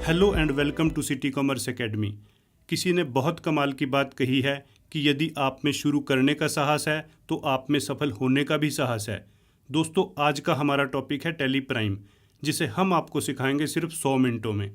Hello and welcome to city commerce academy. किसी ने बहुत कमाल की बात कही है कि यदि आप में शुरू करने का साहस है तो आप में सफल होने का भी साहस है। दोस्तों, आज का हमारा टॉपिक है टैली प्राइम, जिसे हम आपको सिखाएंगे सिर्फ 100 मिनटों में।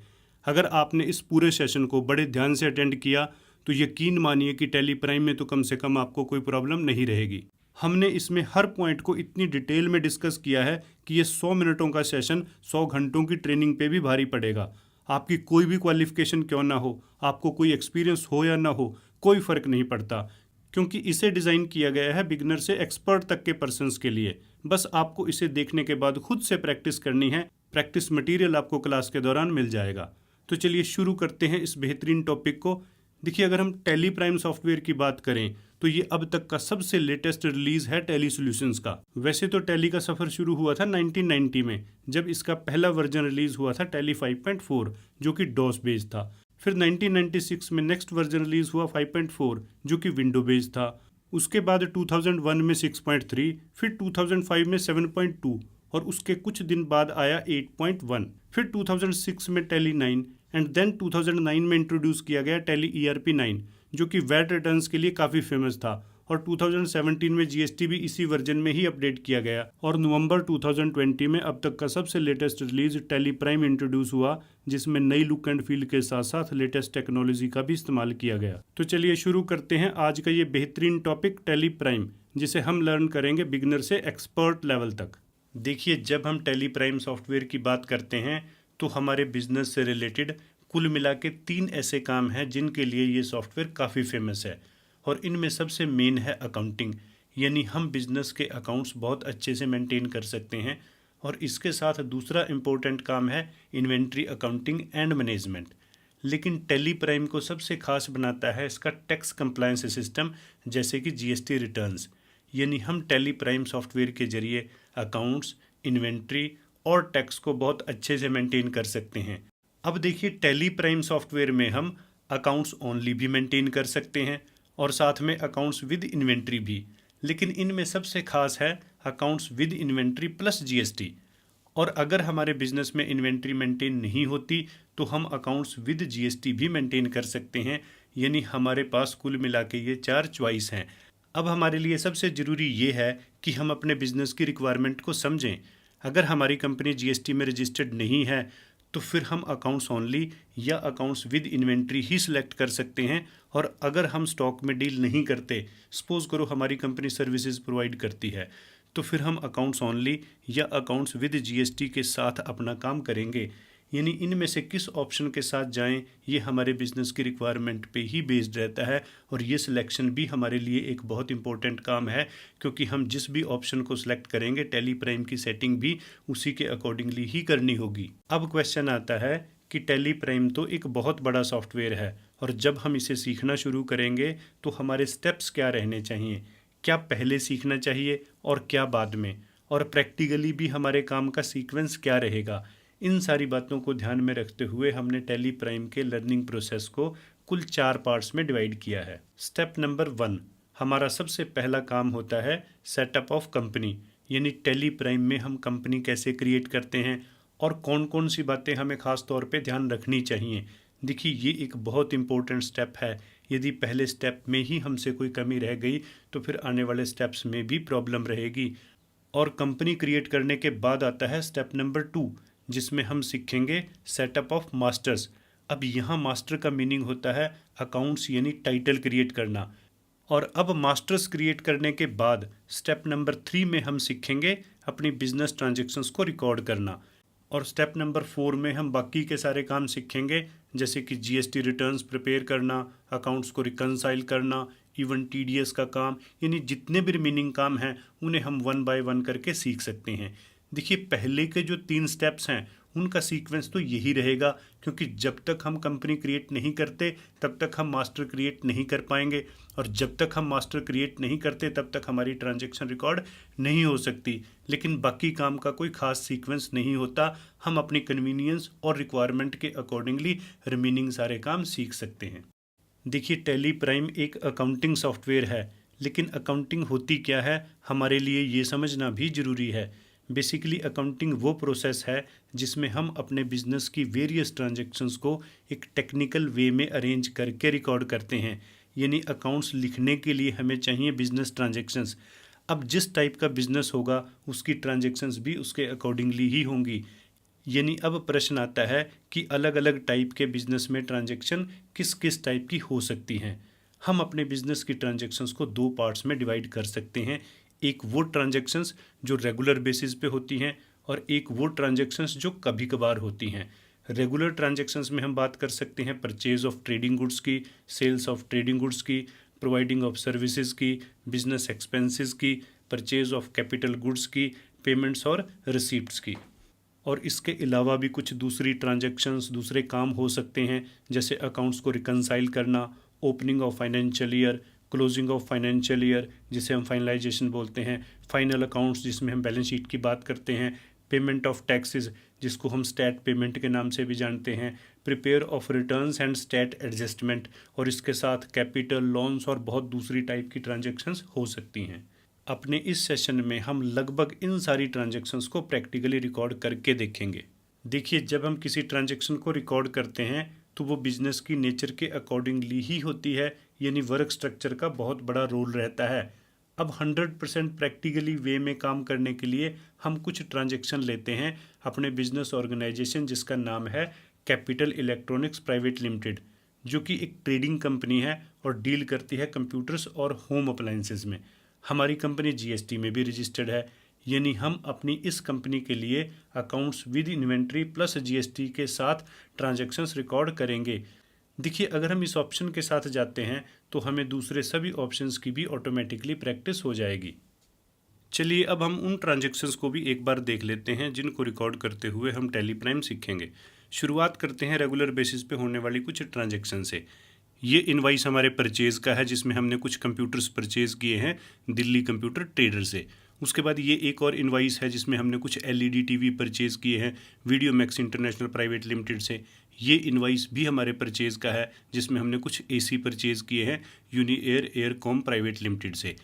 अगर आपने इस पूरे सेशन को बड़े ध्यान से अटेंड किया तो यकीन मानिए कि टैली प्राइम में तो कम से कम आपको कोई प्रॉब्लम नहीं रहेगी। हमने इसमें हर पॉइंट को इतनी डिटेल में डिस्कस किया है कि ये 100 मिनटों का सेशन 100 घंटों की ट्रेनिंग पे भी भारी पड़ेगा। आपकी कोई भी क्वालिफिकेशन क्यों ना हो, आपको कोई एक्सपीरियंस हो या ना हो, कोई फ़र्क नहीं पड़ता, क्योंकि इसे डिज़ाइन किया गया है बिगनर से एक्सपर्ट तक के पर्सन्स के लिए। बस आपको इसे देखने के बाद खुद से प्रैक्टिस करनी है। प्रैक्टिस मटेरियल आपको क्लास के दौरान मिल जाएगा। तो चलिए शुरू करते हैं इस बेहतरीन टॉपिक को। देखिए, अगर हम टैली प्राइम सॉफ्टवेयर की बात करें तो ये अब तक का सबसे लेटेस्ट रिलीज है टैली सॉल्यूशंस का। वैसे तो टैली का सफ़र शुरू हुआ था 1990 में, जब इसका पहला वर्जन रिलीज हुआ था टैली 5.4, जो कि डॉस बेस्ड था। फिर 1996 में नेक्स्ट वर्जन रिलीज हुआ 5.4, जो कि विंडो बेस्ड था। उसके बाद 2001 में 6.3, फिर 2005 में 7.2 और उसके कुछ दिन बाद आया 8.1। फिर 2006 में टैली 9 एंड देन 2009 में इंट्रोड्यूस किया गया टैली ERP 9, जो कि वैट रिटर्न्स के लिए काफ़ी फेमस था। और 2017 में GST भी इसी वर्जन में ही अपडेट किया गया। और नवंबर 2020 में अब तक का सबसे latest release tally prime introduce हुआ, जिसमें नई लुक एंड फील के साथ साथ लेटेस्ट टेक्नोलॉजी का भी इस्तेमाल किया गया। तो चलिए शुरू करते हैं आज का ये बेहतरीन टॉपिक टैली प्राइम, जिसे हम लर्न करेंगे बिगनर से एक्सपर्ट लेवल तक। देखिए, जब हम टैली प्राइम सॉफ्टवेयर की बात करते हैं तो हमारे बिजनेस से रिलेटेड कुल मिला के 3 ऐसे काम हैं जिनके लिए ये सॉफ्टवेयर काफ़ी फेमस है। और इनमें सबसे मेन है अकाउंटिंग, यानी हम बिजनेस के अकाउंट्स बहुत अच्छे से मेंटेन कर सकते हैं। और इसके साथ दूसरा इम्पोर्टेंट काम है इन्वेंट्री अकाउंटिंग एंड मैनेजमेंट। लेकिन टैली प्राइम को सबसे खास बनाता है इसका टैक्स कंप्लायंस सिस्टम, जैसे कि GST रिटर्न्स। यानी हम टैली प्राइम सॉफ्टवेयर के जरिए अकाउंट्स, इन्वेंट्री और टैक्स को बहुत अच्छे से मेंटेन कर सकते हैं। अब देखिए, टैली प्राइम सॉफ्टवेयर में हम अकाउंट्स ओनली भी मेंटेन कर सकते हैं और साथ में अकाउंट्स विद इन्वेंट्री भी। लेकिन इनमें सबसे खास है accounts with inventory plus GST। और अगर हमारे बिजनेस में इन्वेंट्री मेंटेन नहीं होती तो हम अकाउंट्स विद GST भी मेंटेन कर सकते हैं। यानी हमारे पास कुल मिला के ये 4 चॉइस हैं। अब हमारे लिए सबसे ज़रूरी ये है कि हम अपने बिजनेस की रिक्वायरमेंट को समझें। अगर हमारी कंपनी GST में रजिस्टर्ड नहीं है तो फिर हम अकाउंट्स ओनली या accounts with inventory he select कर सकते हैं। और अगर हम स्टॉक में डील नहीं करते, सपोज करो हमारी कंपनी सर्विसेज प्रोवाइड करती है, तो फिर हम अकाउंट्स ओनली या अकाउंट्स विद GST के साथ अपना काम करेंगे। यानी इनमें से किस ऑप्शन के साथ जाएं, ये हमारे बिजनेस की रिक्वायरमेंट पे ही बेस्ड रहता है। और ये सिलेक्शन भी हमारे लिए एक बहुत इंपॉर्टेंट काम है, क्योंकि हम जिस भी ऑप्शन को सिलेक्ट करेंगे टैली प्राइम की सेटिंग भी उसी के अकॉर्डिंगली ही करनी होगी। अब क्वेश्चन आता है कि टैली प्राइम तो एक बहुत बड़ा सॉफ्टवेयर है, और जब हम इसे सीखना शुरू करेंगे तो हमारे स्टेप्स क्या रहने चाहिए, क्या पहले सीखना चाहिए और क्या बाद में, और प्रैक्टिकली भी हमारे काम का सीक्वेंस क्या रहेगा। इन सारी बातों को ध्यान में रखते हुए हमने टैली प्राइम के लर्निंग प्रोसेस को कुल 4 पार्ट्स में डिवाइड किया है। स्टेप नंबर 1, हमारा सबसे पहला काम होता है सेटअप ऑफ कंपनी। यानी टैली प्राइम में हम कंपनी कैसे क्रिएट करते हैं और कौन कौन सी बातें हमें ख़ास तौर पे ध्यान रखनी चाहिए। देखिए, ये एक बहुत इंपॉर्टेंट स्टेप है। यदि पहले स्टेप में ही हमसे कोई कमी रह गई तो फिर आने वाले स्टेप्स में भी प्रॉब्लम रहेगी। और कंपनी क्रिएट करने के बाद आता है स्टेप नंबर 2, जिसमें हम सीखेंगे सेटअप ऑफ मास्टर्स। अब यहाँ मास्टर का मीनिंग होता है अकाउंट्स, यानी टाइटल क्रिएट करना। और अब मास्टर्स क्रिएट करने के बाद स्टेप नंबर 3 में हम सीखेंगे अपनी बिजनेस ट्रांजैक्शंस को रिकॉर्ड करना। और स्टेप नंबर 4 में हम बाकी के सारे काम सीखेंगे, जैसे कि GST रिटर्न्स प्रिपेयर करना, अकाउंट्स को रिकंसाइल करना, इवन TDS का काम। यानी जितने भी रिमेनिंग काम हैं उन्हें हम 1 बाय 1 करके सीख सकते हैं। देखिए, पहले के जो 3 स्टेप्स हैं उनका सीक्वेंस तो यही रहेगा, क्योंकि जब तक हम कंपनी क्रिएट नहीं करते तब तक हम मास्टर क्रिएट नहीं कर पाएंगे, और जब तक हम मास्टर क्रिएट नहीं करते तब तक हमारी ट्रांजैक्शन रिकॉर्ड नहीं हो सकती। लेकिन बाकी काम का कोई खास सीक्वेंस नहीं होता, हम अपनी कन्वीनियंस और रिक्वायरमेंट के अकॉर्डिंगली रिमेनिंग सारे काम सीख सकते हैं। देखिए, टैली प्राइम एक अकाउंटिंग सॉफ्टवेयर है, लेकिन अकाउंटिंग होती क्या है हमारे लिए ये समझना भी ज़रूरी है। बेसिकली अकाउंटिंग वो प्रोसेस है जिसमें हम अपने बिजनेस की वेरियस ट्रांजैक्शंस को एक टेक्निकल वे में अरेंज करके रिकॉर्ड करते हैं। यानी अकाउंट्स लिखने के लिए हमें चाहिए बिजनेस ट्रांजैक्शंस। अब जिस टाइप का बिजनेस होगा उसकी ट्रांजैक्शंस भी उसके अकॉर्डिंगली ही होंगी। यानी अब प्रश्न आता है कि अलग अलग टाइप के बिजनेस में ट्रांजैक्शन किस किस टाइप की हो सकती हैं। हम अपने बिजनेस की ट्रांजैक्शंस को दो पार्ट्स में डिवाइड कर सकते हैं। एक वो ट्रांजैक्शंस जो रेगुलर बेसिस पे होती हैं और एक वो ट्रांजैक्शंस जो कभी कभार होती हैं। रेगुलर ट्रांजैक्शंस में हम बात कर सकते हैं परचेज ऑफ ट्रेडिंग गुड्स की, सेल्स ऑफ ट्रेडिंग गुड्स की, प्रोवाइडिंग ऑफ सर्विसेज की, बिजनेस एक्सपेंसेस की, परचेज ऑफ कैपिटल गुड्स की, पेमेंट्स और रिसीप्ट्स की। और इसके अलावा भी कुछ दूसरी ट्रांजैक्शंस, दूसरे काम हो सकते हैं, जैसे अकाउंट्स को रिकंसाइल करना, opening of financial year, closing of financial year जिसे हम फाइनलाइजेशन बोलते हैं, फाइनल अकाउंट्स जिसमें हम बैलेंस शीट की बात करते हैं, पेमेंट ऑफ टैक्सेस जिसको हम स्टैट पेमेंट के नाम से भी जानते हैं, prepare of returns and stat adjustment, और इसके साथ कैपिटल, लोन्स और बहुत दूसरी टाइप की ट्रांजैक्शंस हो सकती हैं। अपने इस सेशन में हम लगभग इन सारी ट्रांजैक्शंस को प्रैक्टिकली रिकॉर्ड करके देखेंगे। देखिए, जब हम किसी ट्रांजैक्शन को रिकॉर्ड करते हैं तो वो बिजनेस की नेचर के अकॉर्डिंगली ही होती है, यानी वर्क स्ट्रक्चर का बहुत बड़ा रोल रहता है। अब 100% प्रैक्टिकली वे में काम करने के लिए हम कुछ ट्रांजैक्शन लेते हैं अपने बिजनेस ऑर्गेनाइजेशन जिसका नाम है कैपिटल इलेक्ट्रॉनिक्स प्राइवेट लिमिटेड, जो कि एक ट्रेडिंग कंपनी है और डील करती है कंप्यूटर्स और होम अप्लायंसेज में। हमारी कंपनी जीएसटी में भी रजिस्टर्ड है, यानी हम अपनी इस कंपनी के लिए accounts with inventory plus GST के साथ ट्रांजैक्शंस रिकॉर्ड करेंगे। देखिए, अगर हम इस ऑप्शन के साथ जाते हैं तो हमें दूसरे सभी ऑप्शंस की भी ऑटोमेटिकली प्रैक्टिस हो जाएगी। चलिए, अब हम उन ट्रांजैक्शंस को भी एक बार देख लेते हैं जिनको रिकॉर्ड करते हुए हम टैली प्राइम सीखेंगे। शुरुआत करते हैं रेगुलर बेसिस पे होने वाली कुछ ट्रांजैक्शन से। ये इनवाइस हमारे परचेज का है जिसमें हमने कुछ कंप्यूटर्स परचेज किए हैं दिल्ली कंप्यूटर ट्रेडर से। उसके बाद ये एक और इनवाइस है जिसमें हमने कुछ एलईडी टीवी परचेज किए हैं video max international private limited से। ये इनवाइस भी हमारे परचेज का है जिसमें हमने कुछ एसी परचेज किए हैं यूनिएयर एयरकॉम प्राइवेट लिमिटेड से।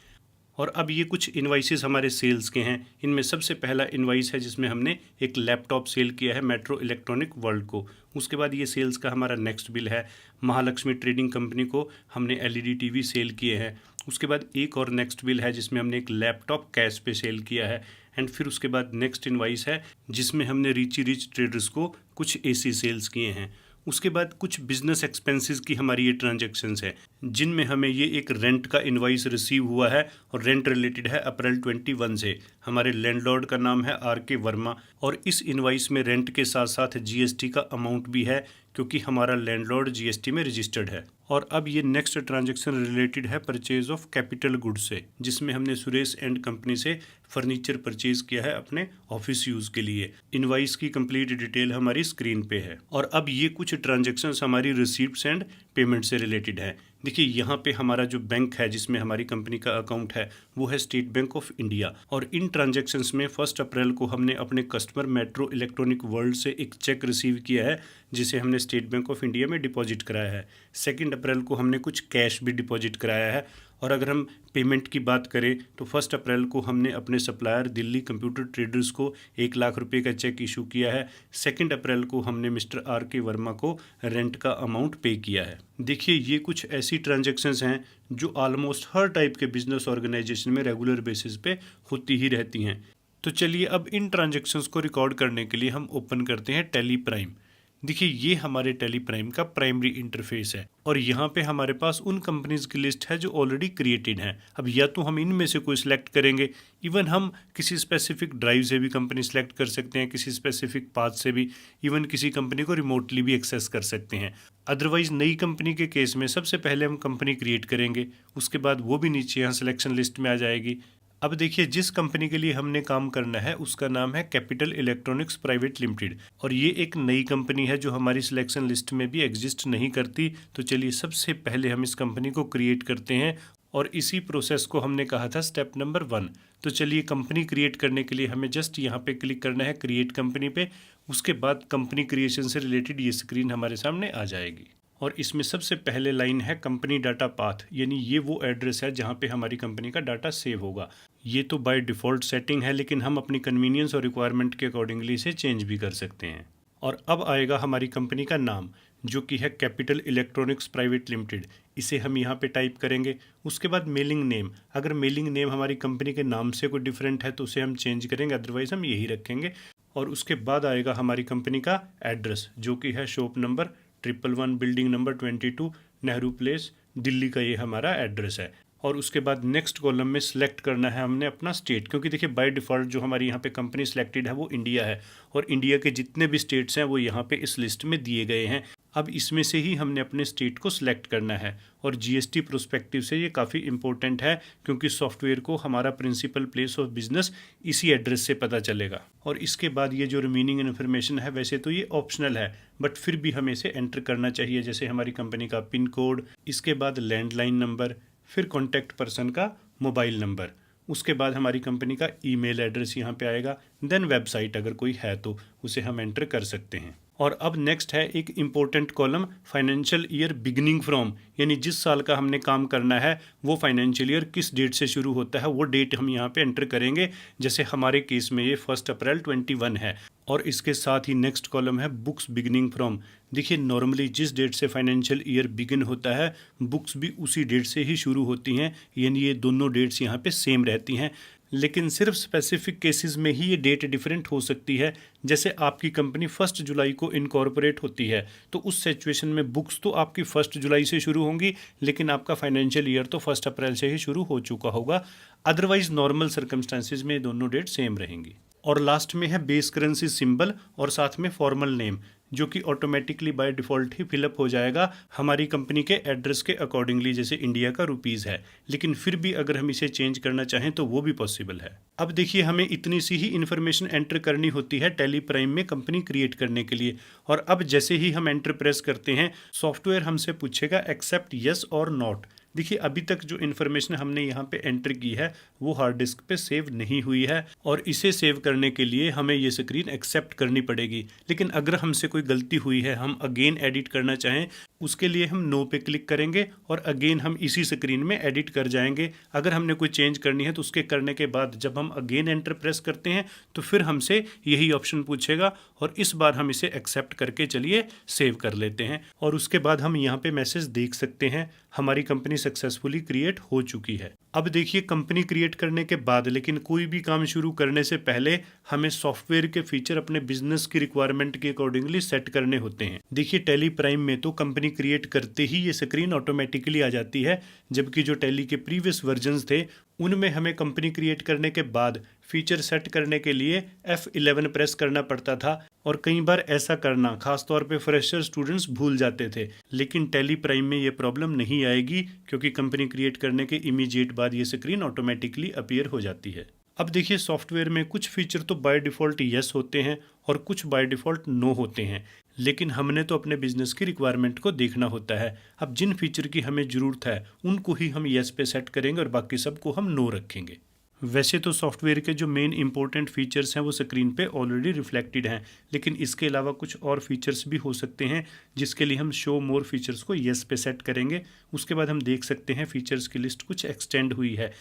और अब ये कुछ इनवाइसेस हमारे सेल्स के हैं। इनमें सबसे पहला इनवाइस है जिसमें हमने एक लैपटॉप सेल किया है मेट्रो इलेक्ट्रॉनिक वर्ल्ड को। उसके बाद ये सेल्स का हमारा नेक्स्ट बिल है महालक्ष्मी ट्रेडिंग कंपनी को हमने एलईडी टीवी सेल किए हैं। उसके बाद एक और नेक्स्ट बिल है जिसमें हमने एक लैपटॉप कैश पे सेल किया है। एंड फिर उसके बाद नेक्स्ट इनवाइस है जिसमें हमने रिची रिच ट्रेडर्स को कुछ एसी सेल्स किए हैं। उसके बाद कुछ बिजनेस एक्सपेंसेस की हमारी ये ट्रांजैक्शंस है जिनमें हमें ये एक रेंट का इनवाइस रिसीव हुआ है और रेंट रिलेटेड है अप्रैल 21 से। हमारे लैंडलॉर्ड का नाम है आर.के. वर्मा और इस इनवाइस में रेंट के साथ साथ जीएसटी का अमाउंट भी है क्योंकि हमारा लैंडलॉर्ड जीएसटी में रजिस्टर्ड है। और अब ये नेक्स्ट ट्रांजैक्शन रिलेटेड है परचेज ऑफ कैपिटल गुड्स से जिसमें हमने सुरेश एंड कंपनी से फर्नीचर परचेज किया है अपने ऑफिस यूज के लिए। इनवाइस की कंप्लीट डिटेल हमारी स्क्रीन पे है। और अब ये कुछ ट्रांजैक्शंस हमारी रिसीप्ट्स एंड पेमेंट से रिलेटेड है। देखिए, यहाँ पे हमारा जो बैंक है जिसमें हमारी कंपनी का अकाउंट है वो है स्टेट बैंक ऑफ इंडिया। और इन ट्रांजैक्शंस में 1 अप्रैल को हमने अपने कस्टमर मेट्रो इलेक्ट्रॉनिक वर्ल्ड से एक चेक रिसीव किया है जिसे हमने स्टेट बैंक ऑफ इंडिया में डिपॉजिट कराया है। 2 अप्रैल को हमने कुछ कैश भी डिपॉजिट कराया है। और अगर हम पेमेंट की बात करें तो 1 अप्रैल को हमने अपने सप्लायर दिल्ली कंप्यूटर ट्रेडर्स को 1 लाख रुपए का चेक इशू किया है। 2 अप्रैल को हमने मिस्टर आर.के. वर्मा को रेंट का अमाउंट पे किया है। देखिए, ये कुछ ऐसी ट्रांजैक्शंस हैं जो ऑलमोस्ट हर टाइप के बिजनेस ऑर्गेनाइजेशन में रेगुलर बेसिस पे होती ही रहती हैं। तो चलिए, अब इन ट्रांजैक्शंस को रिकॉर्ड करने के लिए हम ओपन करते हैं टैली प्राइम। देखिए, ये हमारे टैली प्राइम का प्राइमरी इंटरफेस है और यहाँ पे हमारे पास उन कंपनीज की लिस्ट है जो ऑलरेडी क्रिएटेड हैं। अब या तो हम इनमें से कोई सिलेक्ट करेंगे, इवन हम किसी स्पेसिफिक ड्राइव से भी कंपनी सिलेक्ट कर सकते हैं, किसी स्पेसिफिक पाथ से भी, इवन किसी कंपनी को रिमोटली भी एक्सेस कर सकते हैं। अदरवाइज नई कंपनी के केस में सबसे पहले हम कंपनी क्रिएट करेंगे, उसके बाद वो भी नीचे यहाँ सिलेक्शन लिस्ट में आ जाएगी। अब देखिए, जिस कंपनी के लिए हमने काम करना है उसका नाम है कैपिटल इलेक्ट्रॉनिक्स प्राइवेट लिमिटेड और ये एक नई कंपनी है जो हमारी सिलेक्शन लिस्ट में भी एग्जिस्ट नहीं करती। तो चलिए, सबसे पहले हम इस कंपनी को क्रिएट करते हैं और इसी प्रोसेस को हमने कहा था स्टेप नंबर 1। तो चलिए, कंपनी क्रिएट करने के लिए हमें जस्ट यहाँ पे क्लिक करना है क्रिएट कंपनी पे। उसके बाद कंपनी क्रिएशन से रिलेटेड ये स्क्रीन हमारे सामने आ जाएगी। और इसमें सबसे पहले लाइन है कंपनी डाटा पाथ, यानी ये वो एड्रेस है जहाँ पे हमारी कंपनी का डाटा सेव होगा। ये तो बाय डिफ़ॉल्ट सेटिंग है, लेकिन हम अपनी कन्वीनियंस और रिक्वायरमेंट के अकॉर्डिंगली इसे चेंज भी कर सकते हैं। और अब आएगा हमारी कंपनी का नाम, जो कि है कैपिटल इलेक्ट्रॉनिक्स प्राइवेट लिमिटेड। इसे हम यहाँ पे टाइप करेंगे। उसके बाद मेलिंग नेम, अगर मेलिंग नेम हमारी कंपनी के नाम से कोई डिफरेंट है तो उसे हम चेंज करेंगे, अदरवाइज़ हम यही रखेंगे। और उसके बाद आएगा हमारी कंपनी का एड्रेस, जो कि है shop number 111 building number 22 Nehru place Delhi का ये हमारा एड्रेस है। और उसके बाद नेक्स्ट कॉलम में सिलेक्ट करना है हमने अपना स्टेट, क्योंकि देखिए बाय डिफ़ॉल्ट जो हमारी यहाँ पे कंपनी सिलेक्टेड है वो इंडिया है, और इंडिया के जितने भी स्टेट्स हैं वो यहाँ पे इस लिस्ट में दिए गए हैं। अब इसमें से ही हमने अपने स्टेट को सिलेक्ट करना है। और जीएसटी प्रोस्पेक्टिव से ये काफ़ी इंपॉर्टेंट है, क्योंकि सॉफ्टवेयर को हमारा प्रिंसिपल प्लेस ऑफ बिजनेस इसी एड्रेस से पता चलेगा। और इसके बाद ये जो रिमेनिंग इन्फॉर्मेशन है, वैसे तो ये ऑप्शनल है, बट फिर भी हमें इसे एंटर करना चाहिए, जैसे हमारी कंपनी का पिन कोड, इसके बाद लैंडलाइन नंबर, फिर कॉन्टैक्ट पर्सन का मोबाइल नंबर, उसके बाद हमारी कंपनी का ईमेल एड्रेस यहाँ पे आएगा, देन वेबसाइट अगर कोई है तो उसे हम एंटर कर सकते हैं। और अब नेक्स्ट है एक important column, financial year beginning from, यानी जिस साल का हमने काम करना है वो फाइनेंशियल ईयर किस डेट से शुरू होता है वो डेट हम यहाँ पे एंटर करेंगे। जैसे हमारे केस में ये 1 अप्रैल 21 है। और इसके साथ ही नेक्स्ट कॉलम है बुक्स बिगिनिंग फ्रॉम। देखिए नॉर्मली जिस डेट से फाइनेंशियल ईयर बिगिन होता है बुक्स भी उसी डेट से ही शुरू होती हैं, यानी ये दोनों डेट्स यहाँ पे सेम रहती हैं। लेकिन सिर्फ स्पेसिफिक केसेस में ही ये डेट डिफरेंट हो सकती है। जैसे आपकी कंपनी 1 जुलाई को इनकॉर्पोरेट होती है, तो उस सिचुएशन में बुक्स तो आपकी 1 जुलाई से शुरू होंगी, लेकिन आपका फाइनेंशियल ईयर तो 1 अप्रैल से ही शुरू हो चुका होगा। अदरवाइज नॉर्मल सर्कमस्टांसिस में दोनों डेट सेम रहेंगी। और लास्ट में है बेस करेंसी सिंबल और साथ में फॉर्मल नेम, जो कि automatically by default he fill up हो जाएगा हमारी कंपनी के एड्रेस के अकॉर्डिंगली, जैसे इंडिया का रुपीज़ है। लेकिन फिर भी अगर हम इसे चेंज करना चाहें तो वो भी पॉसिबल है। अब देखिए हमें इतनी सी ही इन्फॉर्मेशन एंटर करनी होती है टैली प्राइम में कंपनी क्रिएट करने के लिए। और अब जैसे ही हम एंटर प्रेस करते हैं सॉफ्टवेयर हमसे पूछेगा एक्सेप्ट यस और नॉट। देखिए अभी तक जो इन्फॉर्मेशन हमने यहाँ पे एंटर की है वो हार्ड डिस्क पे सेव नहीं हुई है, और इसे सेव करने के लिए हमें ये स्क्रीन एक्सेप्ट करनी पड़ेगी। लेकिन अगर हमसे कोई गलती हुई है, हम अगेन एडिट करना चाहें, उसके लिए हम नो पे क्लिक करेंगे और अगेन हम इसी स्क्रीन में एडिट कर जाएंगे। अगर हमने कोई चेंज करनी है तो उसके करने के बाद जब हम अगेन एंटर प्रेस करते हैं तो फिर हमसे यही ऑप्शन पूछेगा, और इस बार हम इसे एक्सेप्ट करके चलिए सेव कर लेते हैं। और उसके बाद हम यहाँ पे मैसेज देख सकते हैं हमारी कंपनी सक्सेसफुली क्रिएट हो चुकी है। अब देखिए कंपनी क्रिएट करने के बाद लेकिन कोई भी काम शुरू करने से पहले हमें सॉफ्टवेयर के फीचर अपने बिजनेस की रिक्वायरमेंट के अकॉर्डिंगली सेट करने होते हैं। देखिए टैली प्राइम में तो कंपनी क्रिएट करते ही ये स्क्रीन ऑटोमेटिकली आ जाती है, जबकि जो टैली के प्रीवियस वर्जन्स थे उनमें हमें कंपनी क्रिएट करने के बाद फीचर सेट करने के लिए F11 प्रेस करना पड़ता था, और कई बार ऐसा करना खासतौर पे फ्रेशर स्टूडेंट्स भूल जाते थे। लेकिन टैली प्राइम में ये प्रॉब्लम नहीं आएगी, क्योंकि कंपनी क्रिएट करने के इमीडिएट बाद ये स्क्रीन ऑटोमेटिकली अपीयर हो जाती है। अब देखिए सॉफ्टवेयर में कुछ फीचर तो बाय डिफ़ॉल्ट यस होते हैं और कुछ बाय डिफ़ॉल्ट नो होते हैं, लेकिन हमने तो अपने बिजनेस की रिक्वायरमेंट को देखना होता है। अब जिन फीचर की हमें ज़रूरत है उनको ही हम यस पे सेट करेंगे और बाकी सबको हम नो रखेंगे। वैसे तो सॉफ्टवेयर के जो मेन इंपॉर्टेंट फीचर्स हैं वो स्क्रीन पे ऑलरेडी रिफ्लेक्टेड हैं, लेकिन इसके अलावा कुछ और फीचर्स भी हो सकते हैं, जिसके लिए हम शो मोर फीचर्स को यस पे सेट करेंगे। उसके बाद हम देख सकते हैं फीचर्स की लिस्ट कुछ एक्सटेंड हुई है,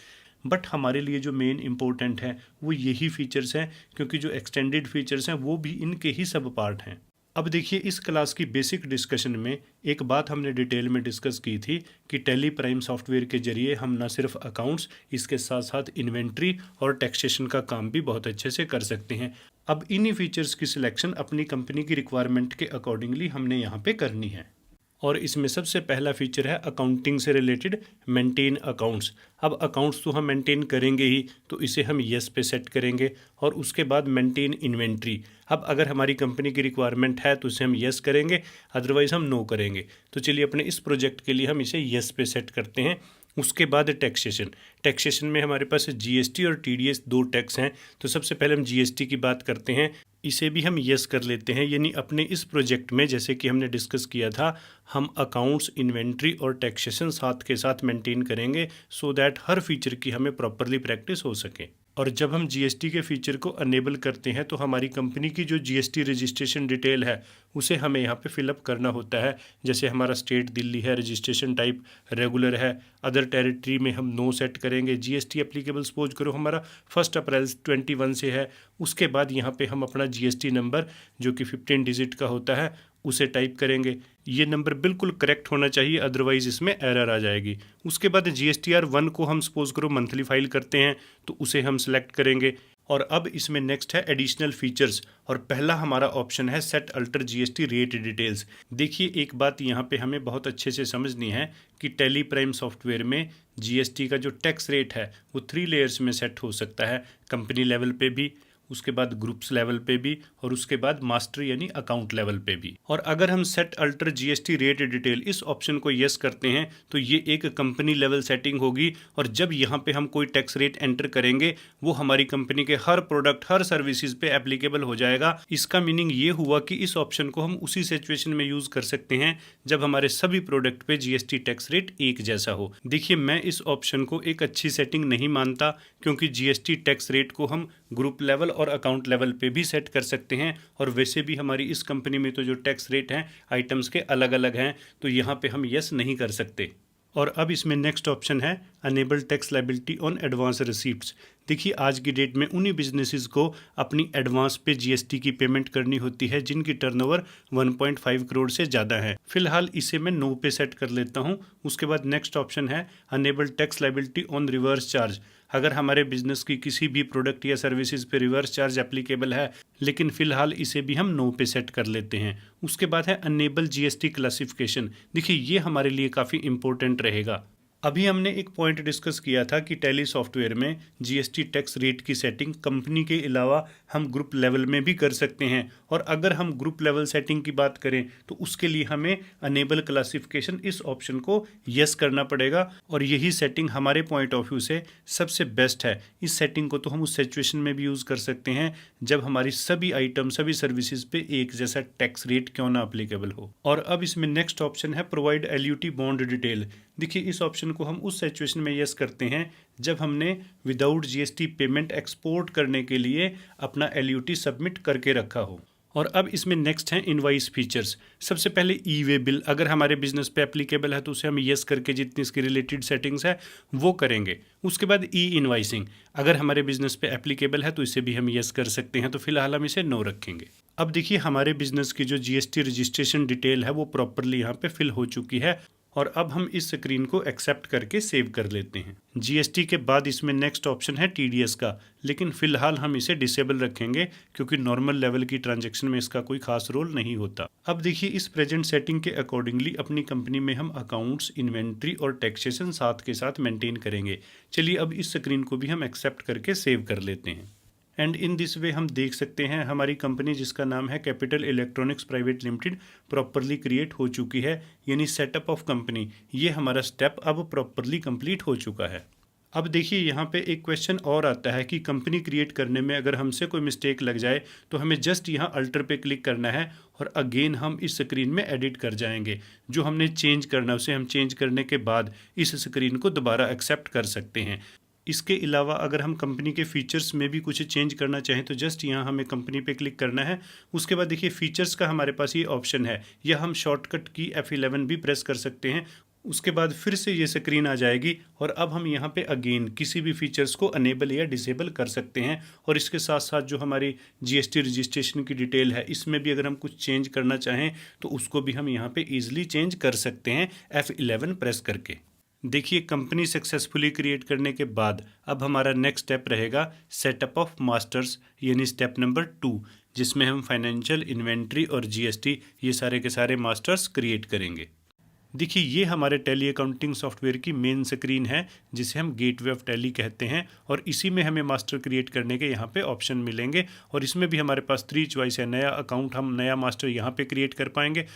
बट हमारे लिए जो मेन इंपॉर्टेंट है वो यही फीचर्स हैं, क्योंकि जो एक्सटेंडेड फीचर्स हैं वो भी इनके ही सब पार्ट हैं। अब देखिए इस क्लास की बेसिक डिस्कशन में एक बात हमने डिटेल में डिस्कस की थी कि टैली प्राइम सॉफ्टवेयर के जरिए हम न सिर्फ अकाउंट्स, इसके साथ साथ इन्वेंट्री और टैक्सेशन का काम भी बहुत अच्छे से कर सकते हैं। अब इन्हीं फीचर्स की सिलेक्शन अपनी कंपनी की रिक्वायरमेंट के अकॉर्डिंगली हमने यहाँ पे करनी है। और इसमें सबसे पहला फीचर है अकाउंटिंग से रिलेटेड मेंटेन अकाउंट्स। अब अकाउंट्स तो हम मेंटेन करेंगे ही, तो इसे हम यस पे सेट करेंगे। और उसके बाद मेंटेन इन्वेंट्री। अब अगर हमारी कंपनी की रिक्वायरमेंट है तो इसे हम यस करेंगे, अदरवाइज़ हम नो करेंगे। तो चलिए अपने इस प्रोजेक्ट के लिए हम इसे यस पे सेट करते हैं। उसके बाद टैक्सेशन में हमारे पास जीएसटी और टीडीएस दो टैक्स हैं, तो सबसे पहले हम जीएसटी की बात करते हैं। इसे भी हम यस कर लेते हैं, यानी अपने इस प्रोजेक्ट में जैसे कि हमने डिस्कस किया था, हम अकाउंट्स, इन्वेंट्री और टैक्सेशन साथ के साथ मेंटेन करेंगे, सो दैट हर फीचर की हमें प्रॉपरली प्रैक्टिस हो सके। और जब हम जीएसटी के फीचर को अनेबल करते हैं तो हमारी कंपनी की जो जीएसटी रजिस्ट्रेशन डिटेल है उसे हमें यहाँ पे फिलअप करना होता है। जैसे हमारा स्टेट दिल्ली है, रजिस्ट्रेशन टाइप रेगुलर है, अदर टेरिटरी में हम नो सेट करेंगे, जीएसटी एप्लीकेबल सपोज करो हमारा 1 अप्रैल 21 से है। उसके बाद यहाँ पे हम अपना जीएसटी नंबर जो कि 15 डिजिट का होता है उसे टाइप करेंगे। ये नंबर बिल्कुल करेक्ट होना चाहिए, अदरवाइज इसमें एरर आ जाएगी। उसके बाद जीएसटीआर 1 को हम सपोज करो मंथली फाइल करते हैं तो उसे हम सेलेक्ट करेंगे। और अब इसमें नेक्स्ट है एडिशनल फीचर्स और पहला हमारा ऑप्शन है set alter GST rate details. देखिए एक बात यहाँ पे हमें बहुत अच्छे से समझनी है कि टैली प्राइम सॉफ्टवेयर में जीएसटी का जो टैक्स रेट है वो 3 लेयर्स में सेट हो सकता है, कंपनी लेवल पे भी, उसके बाद ग्रुप्स लेवल पे भी और उसके बाद मास्टर यानी अकाउंट लेवल पे भी। और अगर हम set alter GST rate detail इस ऑप्शन को यस करते हैं तो ये एक कंपनी लेवल सेटिंग होगी और जब यहाँ पे हम कोई टैक्स रेट एंटर करेंगे वो हमारी कंपनी के हर प्रोडक्ट हर सर्विसेज पे एप्लीकेबल हो जाएगा। इसका मीनिंग ये हुआ कि इस ऑप्शन को हम उसी सिचुएशन में यूज कर सकते हैं जब हमारे सभी प्रोडक्ट पे जीएसटी टैक्स रेट एक जैसा हो। देखिए मैं इस ऑप्शन को एक अच्छी सेटिंग नहीं मानता क्योंकि जीएसटी टैक्स रेट को हम ग्रुप लेवल और अकाउंट लेवल पे भी सेट कर सकते हैं और वैसे भी हमारी इस कंपनी में तो जो टैक्स रेट हैं आइटम्स के अलग अलग हैं, तो यहाँ पे हम यस नहीं कर सकते। और अब इसमें नेक्स्ट ऑप्शन है enable tax liability on advance receipts. देखिए आज की डेट में उन्हीं बिजनेसेस को अपनी एडवांस पे जीएसटी की पेमेंट करनी होती है जिनकी टर्नओवर 1.5 करोड़ से ज़्यादा है। फिलहाल इसे मैं नो पे सेट कर लेता हूँ। उसके बाद नेक्स्ट ऑप्शन है enable tax liability on reverse charge. अगर हमारे बिजनेस की किसी भी प्रोडक्ट या सर्विसेज पे रिवर्स चार्ज एप्लीकेबल है, लेकिन फिलहाल इसे भी हम नो पे सेट कर लेते हैं। उसके बाद है अनेबल जीएसटी क्लासिफिकेशन। देखिए ये हमारे लिए काफ़ी इंपॉर्टेंट रहेगा। अभी हमने एक पॉइंट डिस्कस किया था कि टैली सॉफ्टवेयर में जीएसटी टैक्स रेट की सेटिंग कंपनी के अलावा हम ग्रुप लेवल में भी कर सकते हैं। और अगर हम ग्रुप लेवल सेटिंग की बात करें तो उसके लिए हमें अनेबल क्लासिफिकेशन इस ऑप्शन को यस करना पड़ेगा और यही सेटिंग हमारे पॉइंट ऑफ व्यू से सबसे बेस्ट है। इस सेटिंग को तो हम उस सिचुएशन में भी यूज़ कर सकते हैं जब हमारी सभी आइटम सभी सर्विसेज पे एक जैसा टैक्स रेट क्यों ना अप्लीकेबल हो। और अब इसमें नेक्स्ट ऑप्शन है प्रोवाइड एलयूटी बॉन्ड डिटेल। देखिए इस ऑप्शन को हम उस सिचुएशन में यस करते हैं जब हमने विदाउट जीएसटी पेमेंट एक्सपोर्ट करने के लिए अपना एलयूटी सबमिट करके रखा हो। और अब इसमें नेक्स्ट हैं इनवाइस फीचर्स। सबसे पहले ई वे बिल अगर हमारे बिजनेस पे एप्लीकेबल है तो उसे हम यस करके जितनी इसकी रिलेटेड सेटिंग्स है वो करेंगे। उसके बाद ई इनवाइसिंग अगर हमारे बिजनेस पे एप्लीकेबल है तो इसे भी हम यस कर सकते हैं, तो फिलहाल हम इसे नो रखेंगे। अब देखिए हमारे बिजनेस की जो जीएसटी रजिस्ट्रेशन डिटेल है वो प्रॉपरली यहाँ पे फिल हो चुकी है और अब हम इस स्क्रीन को एक्सेप्ट करके सेव कर लेते हैं। जीएसटी के बाद इसमें नेक्स्ट ऑप्शन है टीडीएस का, लेकिन फिलहाल हम इसे डिसेबल रखेंगे क्योंकि नॉर्मल लेवल की ट्रांजैक्शन में इसका कोई खास रोल नहीं होता। अब देखिए इस प्रेजेंट सेटिंग के अकॉर्डिंगली अपनी कंपनी में हम अकाउंट्स, इन्वेंट्री और टैक्सेशन साथ के साथ मेंटेन करेंगे। चलिए अब इस स्क्रीन को भी हम एक्सेप्ट करके सेव कर लेते हैं। एंड इन दिस वे हम देख सकते हैं हमारी कंपनी जिसका नाम है capital electronics private limited properly create हो चुकी है, यानी सेटअप ऑफ कंपनी ये हमारा स्टेप अब प्रॉपरली कंप्लीट हो चुका है। अब देखिए यहाँ पे एक क्वेश्चन और आता है कि कंपनी क्रिएट करने में अगर हमसे कोई मिस्टेक लग जाए तो हमें जस्ट यहाँ अल्टर पे क्लिक करना है और अगेन हम इस स्क्रीन में एडिट कर जाएंगे। जो हमने चेंज करना है उसे हम चेंज करने के बाद इस स्क्रीन को दोबारा एक्सेप्ट कर सकते हैं। इसके अलावा अगर हम कंपनी के फीचर्स में भी कुछ चेंज करना चाहें तो जस्ट यहाँ हमें कंपनी पे क्लिक करना है। उसके बाद देखिए फीचर्स का हमारे पास ये ऑप्शन है, या हम शॉर्टकट की F11 भी प्रेस कर सकते हैं। उसके बाद फिर से ये स्क्रीन आ जाएगी और अब हम यहाँ पे अगेन किसी भी फीचर्स को अनेबल या डिसेबल कर सकते हैं। और इसके साथ साथ जो हमारी जीएसटी रजिस्ट्रेशन की डिटेल है इसमें भी अगर हम कुछ चेंज करना चाहें तो उसको भी हम यहाँ पे ईजिली चेंज कर सकते हैं F11 प्रेस करके। देखिए कंपनी सक्सेसफुली क्रिएट करने के बाद अब हमारा नेक्स्ट स्टेप रहेगा सेटअप ऑफ मास्टर्स, यानी स्टेप नंबर 2, जिसमें हम फाइनेंशियल, इन्वेंट्री और जीएसटी ये सारे के सारे मास्टर्स क्रिएट करेंगे। देखिए ये हमारे टैली अकाउंटिंग सॉफ्टवेयर की मेन स्क्रीन है जिसे हम गेटवे ऑफ टैली कहते हैं और इसी में हमें मास्टर क्रिएट करने के यहाँ पे ऑप्शन मिलेंगे। और इसमें भी हमारे पास 3 चॉइस है। नया अकाउंट हम नया मास्टर यहाँ पे क्रिएट कर पाएंगे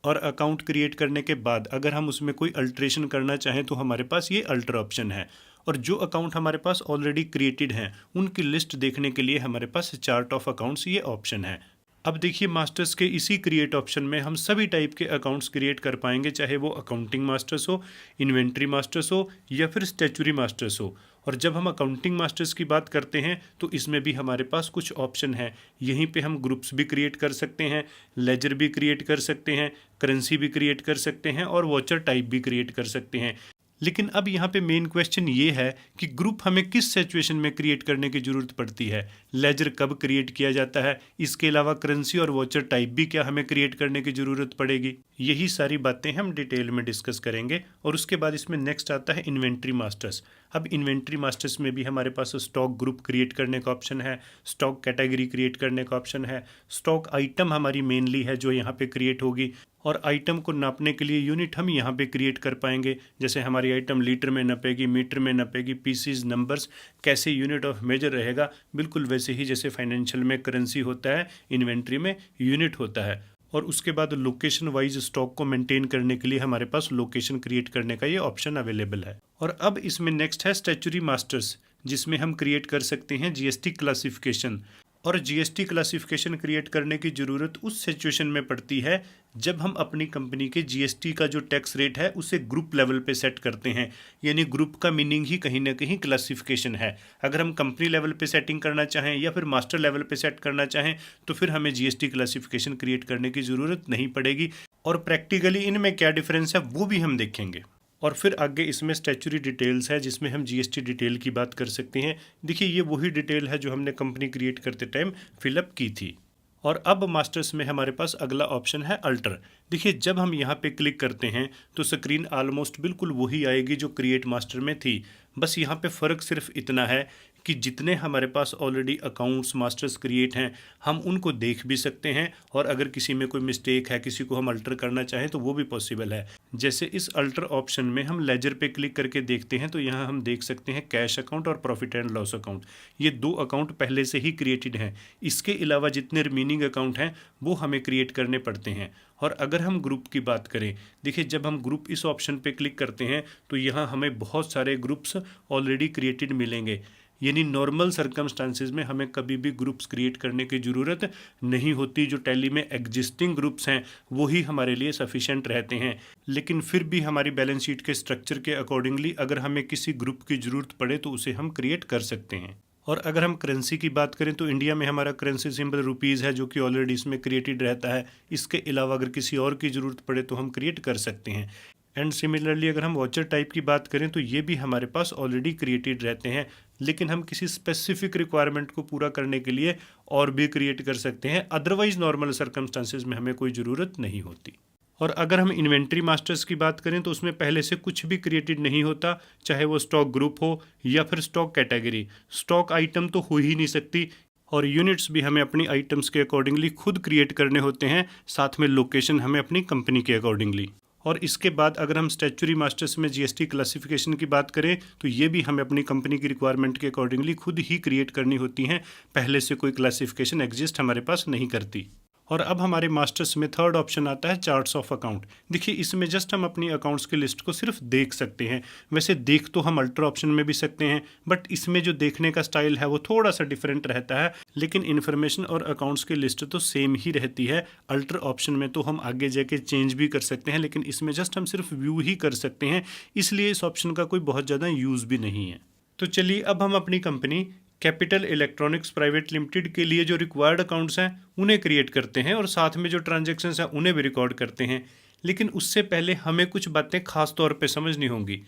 और अकाउंट क्रिएट करने के बाद अगर हम उसमें कोई अल्ट्रेशन करना चाहें तो हमारे पास ये अल्टर ऑप्शन है। और जो अकाउंट हमारे पास ऑलरेडी क्रिएटेड हैं उनकी लिस्ट देखने के लिए हमारे पास चार्ट ऑफ अकाउंट्स ये ऑप्शन है। अब देखिए मास्टर्स के इसी क्रिएट ऑप्शन में हम सभी टाइप के अकाउंट्स क्रिएट कर पाएंगे, चाहे वो अकाउंटिंग मास्टर्स हो, इन्वेंट्री मास्टर्स हो या फिर स्टैच्यूरी मास्टर्स हो। और जब हम अकाउंटिंग मास्टर्स की बात करते हैं तो इसमें भी हमारे पास कुछ ऑप्शन है। यहीं पे हम ग्रुप्स भी क्रिएट कर सकते हैं, लेजर भी क्रिएट कर सकते हैं, करेंसी भी क्रिएट कर सकते हैं और वॉचर टाइप भी क्रिएट कर सकते हैं। लेकिन अब यहाँ पे मेन क्वेश्चन ये है कि ग्रुप हमें किस सिचुएशन में क्रिएट करने की ज़रूरत पड़ती है, लेजर कब क्रिएट किया जाता है, इसके अलावा करेंसी और वॉचर टाइप भी क्या हमें क्रिएट करने की ज़रूरत पड़ेगी। यही सारी बातें हम डिटेल में डिस्कस करेंगे। और उसके बाद इसमें नेक्स्ट आता है इन्वेंट्री मास्टर्स। अब इन्वेंट्री मास्टर्स में भी हमारे पास स्टॉक ग्रुप क्रिएट करने का ऑप्शन है, स्टॉक कैटेगरी क्रिएट करने का ऑप्शन है, स्टॉक आइटम हमारी मेनली है जो यहाँ पे क्रिएट होगी, और आइटम को नापने के लिए यूनिट हम यहाँ पे क्रिएट कर पाएंगे। जैसे हमारी आइटम लीटर में नपेगी, मीटर में नपेगी, पीसीज, नंबर्स, कैसे यूनिट ऑफ मेजर रहेगा, बिल्कुल वैसे ही जैसे फाइनेंशियल में करेंसी होता है, इन्वेंट्री में यूनिट होता है। और उसके बाद लोकेशन वाइज स्टॉक को मेंटेन करने के लिए हमारे पास लोकेशन क्रिएट करने का ये ऑप्शन अवेलेबल है। और अब इसमें नेक्स्ट है स्टैच्यूरी मास्टर्स, जिसमें हम क्रिएट कर सकते हैं जीएसटी क्लासिफिकेशन। और जीएसटी क्लासिफिकेशन क्रिएट करने की ज़रूरत उस सिचुएशन में पड़ती है जब हम अपनी कंपनी के जीएसटी का जो टैक्स रेट है उसे ग्रुप लेवल पे सेट करते हैं। यानी ग्रुप का मीनिंग ही कहीं ना कहीं क्लासिफिकेशन है। अगर हम कंपनी लेवल पे सेटिंग करना चाहें या फिर मास्टर लेवल पे सेट करना चाहें तो फिर हमें जीएसटी क्लासिफिकेशन क्रिएट करने की ज़रूरत नहीं पड़ेगी। और प्रैक्टिकली इनमें क्या डिफरेंस है वो भी हम देखेंगे। और फिर आगे इसमें स्टैच्यूरी डिटेल्स है जिसमें हम जीएसटी डिटेल की बात कर सकते हैं। देखिए ये वही डिटेल है जो हमने कंपनी क्रिएट करते टाइम फिलअप की थी। और अब मास्टर्स में हमारे पास अगला ऑप्शन है अल्टर। देखिए जब हम यहाँ पे क्लिक करते हैं तो स्क्रीन ऑलमोस्ट बिल्कुल वही आएगी जो क्रिएट मास्टर में थी। बस यहाँ पे फ़र्क सिर्फ इतना है कि जितने हमारे पास ऑलरेडी अकाउंट्स मास्टर्स क्रिएट हैं हम उनको देख भी सकते हैं, और अगर किसी में कोई मिस्टेक है, किसी को हम अल्टर करना चाहें तो वो भी पॉसिबल है। जैसे इस अल्टर ऑप्शन में हम लेजर पे क्लिक करके देखते हैं तो यहाँ हम देख सकते हैं कैश अकाउंट और प्रॉफिट एंड लॉस अकाउंट, ये दो अकाउंट पहले से ही क्रिएटेड हैं। इसके अलावा जितने रिमेनिंग अकाउंट हैं वो हमें क्रिएट करने पड़ते हैं। और अगर हम ग्रुप की बात करें, देखिए जब हम ग्रुप इस ऑप्शन पे क्लिक करते हैं तो यहाँ हमें बहुत सारे ग्रुप्स ऑलरेडी क्रिएटेड मिलेंगे। यानी नॉर्मल सर्कमस्टांसिस में हमें कभी भी ग्रुप्स क्रिएट करने की ज़रूरत नहीं होती। जो टैली में एग्जिस्टिंग ग्रुप्स हैं वही हमारे लिए सफिशेंट रहते हैं। लेकिन फिर भी हमारी बैलेंस शीट के स्ट्रक्चर के अकॉर्डिंगली अगर हमें किसी ग्रुप की ज़रूरत पड़े तो उसे हम क्रिएट कर सकते हैं। और अगर हम करेंसी की बात करें तो इंडिया में हमारा करेंसी सिंबल रुपीज़ है जो कि ऑलरेडी इसमें क्रिएटेड रहता है। इसके अलावा अगर किसी और की ज़रूरत पड़े तो हम क्रिएट कर सकते हैं। एंड सिमिलरली अगर हम वॉचर टाइप की बात करें तो ये भी हमारे पास ऑलरेडी क्रिएटेड रहते हैं, लेकिन हम किसी स्पेसिफिक रिक्वायरमेंट को पूरा करने के लिए और भी क्रिएट कर सकते हैं। अदरवाइज नॉर्मल सर्कमस्टांसिस में हमें कोई ज़रूरत नहीं होती। और अगर हम इन्वेंट्री मास्टर्स की बात करें तो उसमें पहले से कुछ भी क्रिएटेड नहीं होता, चाहे वो स्टॉक ग्रुप हो या फिर स्टॉक कैटेगरी। स्टॉक आइटम तो हो ही नहीं सकती, और यूनिट्स भी हमें अपनी आइटम्स के अकॉर्डिंगली खुद क्रिएट करने होते हैं, साथ में लोकेशन हमें अपनी कंपनी के अकॉर्डिंगली। और इसके बाद अगर हम स्टैच्यूरी मास्टर्स में जीएसटी क्लासिफिकेशन की बात करें तो ये भी हमें अपनी कंपनी की रिक्वायरमेंट के अकॉर्डिंगली खुद ही क्रिएट करनी होती हैं। पहले से कोई क्लासिफिकेशन एग्जिस्ट हमारे पास नहीं करती। और अब हमारे मास्टर्स में थर्ड ऑप्शन आता है चार्ट्स ऑफ अकाउंट। देखिए इसमें जस्ट हम अपनी अकाउंट्स की लिस्ट को सिर्फ देख सकते हैं। वैसे देख तो हम अल्टर ऑप्शन में भी सकते हैं, बट इसमें जो देखने का स्टाइल है वो थोड़ा सा डिफरेंट रहता है। लेकिन इन्फॉर्मेशन और अकाउंट्स की लिस्ट तो सेम ही रहती है। अल्टर ऑप्शन में तो हम आगे जाके चेंज भी कर सकते हैं, लेकिन इसमें जस्ट हम सिर्फ व्यू ही कर सकते हैं, इसलिए इस ऑप्शन का कोई बहुत ज़्यादा यूज़ भी नहीं है। तो चलिए अब हम अपनी company capital electronics private limited के लिए जो रिक्वायर्ड अकाउंट्स हैं उन्हें क्रिएट करते हैं, और साथ में जो ट्रांजैक्शंस हैं उन्हें भी रिकॉर्ड करते हैं। लेकिन उससे पहले हमें कुछ बातें खास तौर पे समझनी होंगी,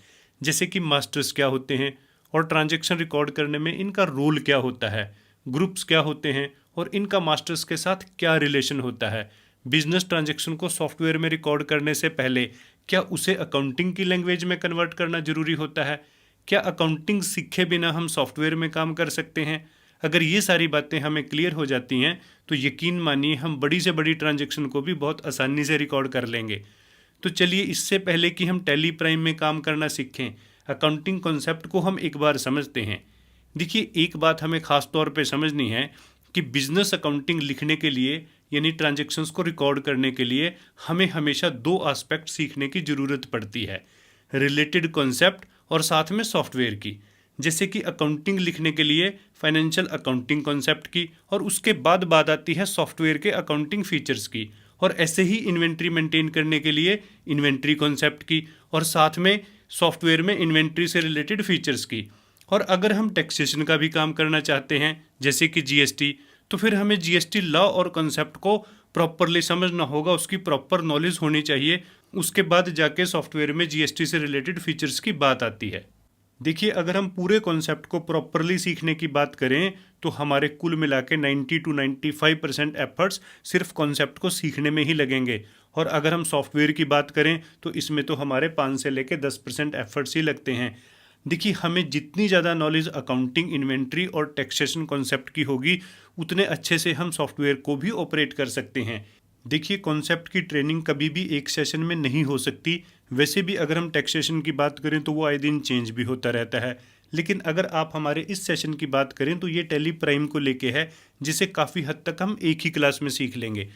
जैसे कि मास्टर्स क्या होते हैं और ट्रांजैक्शन रिकॉर्ड करने में इनका रोल क्या होता है, ग्रुप्स क्या होते हैं और इनका मास्टर्स के साथ क्या रिलेशन होता है। बिजनेस ट्रांजैक्शन को सॉफ्टवेयर में रिकॉर्ड करने से पहले क्या उसे अकाउंटिंग की लैंग्वेज में कन्वर्ट करना जरूरी होता है? क्या अकाउंटिंग सीखे बिना हम सॉफ्टवेयर में काम कर सकते हैं? अगर ये सारी बातें हमें क्लियर हो जाती हैं तो यकीन मानिए हम बड़ी से बड़ी ट्रांजैक्शन को भी बहुत आसानी से रिकॉर्ड कर लेंगे। तो चलिए इससे पहले कि हम टैली प्राइम में काम करना सीखें, अकाउंटिंग कॉन्सेप्ट को हम एक बार समझते हैं। देखिए एक बात हमें ख़ास तौर पे समझनी है कि बिजनेस अकाउंटिंग लिखने के लिए यानी ट्रांजैक्शंस को रिकॉर्ड करने के लिए हमें हमेशा दो एस्पेक्ट सीखने की ज़रूरत पड़ती है, रिलेटेड कॉन्सेप्ट और साथ में सॉफ्टवेयर की। जैसे कि अकाउंटिंग लिखने के लिए फाइनेंशियल अकाउंटिंग कॉन्सेप्ट की, और उसके बाद बात आती है सॉफ्टवेयर के अकाउंटिंग फीचर्स की, और ऐसे ही इन्वेंट्री मेंटेन करने के लिए इन्वेंट्री कॉन्सेप्ट की, और साथ में सॉफ्टवेयर में इन्वेंट्री से रिलेटेड फीचर्स की। और अगर हम टैक्सेशन का भी काम करना चाहते हैं जैसे कि जीएसटी, तो फिर हमें जीएसटी लॉ और कॉन्सेप्ट को प्रॉपरली समझना होगा, उसकी प्रॉपर नॉलेज होनी चाहिए। उसके बाद जाके सॉफ्टवेयर में जीएसटी से रिलेटेड फीचर्स की बात आती है। देखिए, अगर हम पूरे कॉन्सेप्ट को प्रॉपरली सीखने की बात करें तो हमारे कुल मिला के 90 to 95% एफर्ट्स सिर्फ कॉन्सेप्ट को सीखने में ही लगेंगे। और अगर हम सॉफ्टवेयर की बात करें तो इसमें तो हमारे 5 से लेकर 10% एफर्ट्स ही लगते हैं। देखिए, हमें जितनी ज़्यादा नॉलेज अकाउंटिंग, इन्वेंट्री और टैक्सेशन कॉन्सेप्ट की होगी उतने अच्छे से हम सॉफ्टवेयर को भी ऑपरेट कर सकते हैं। देखिए, कॉन्सेप्ट की ट्रेनिंग कभी भी एक सेशन में नहीं हो सकती। वैसे भी अगर हम टैक्सेशन की बात करें तो वो आए दिन चेंज भी होता रहता है। लेकिन अगर आप हमारे इस सेशन की बात करें तो ये टैली प्राइम को लेके है, जिसे काफ़ी हद तक हम एक ही क्लास में सीख लेंगे।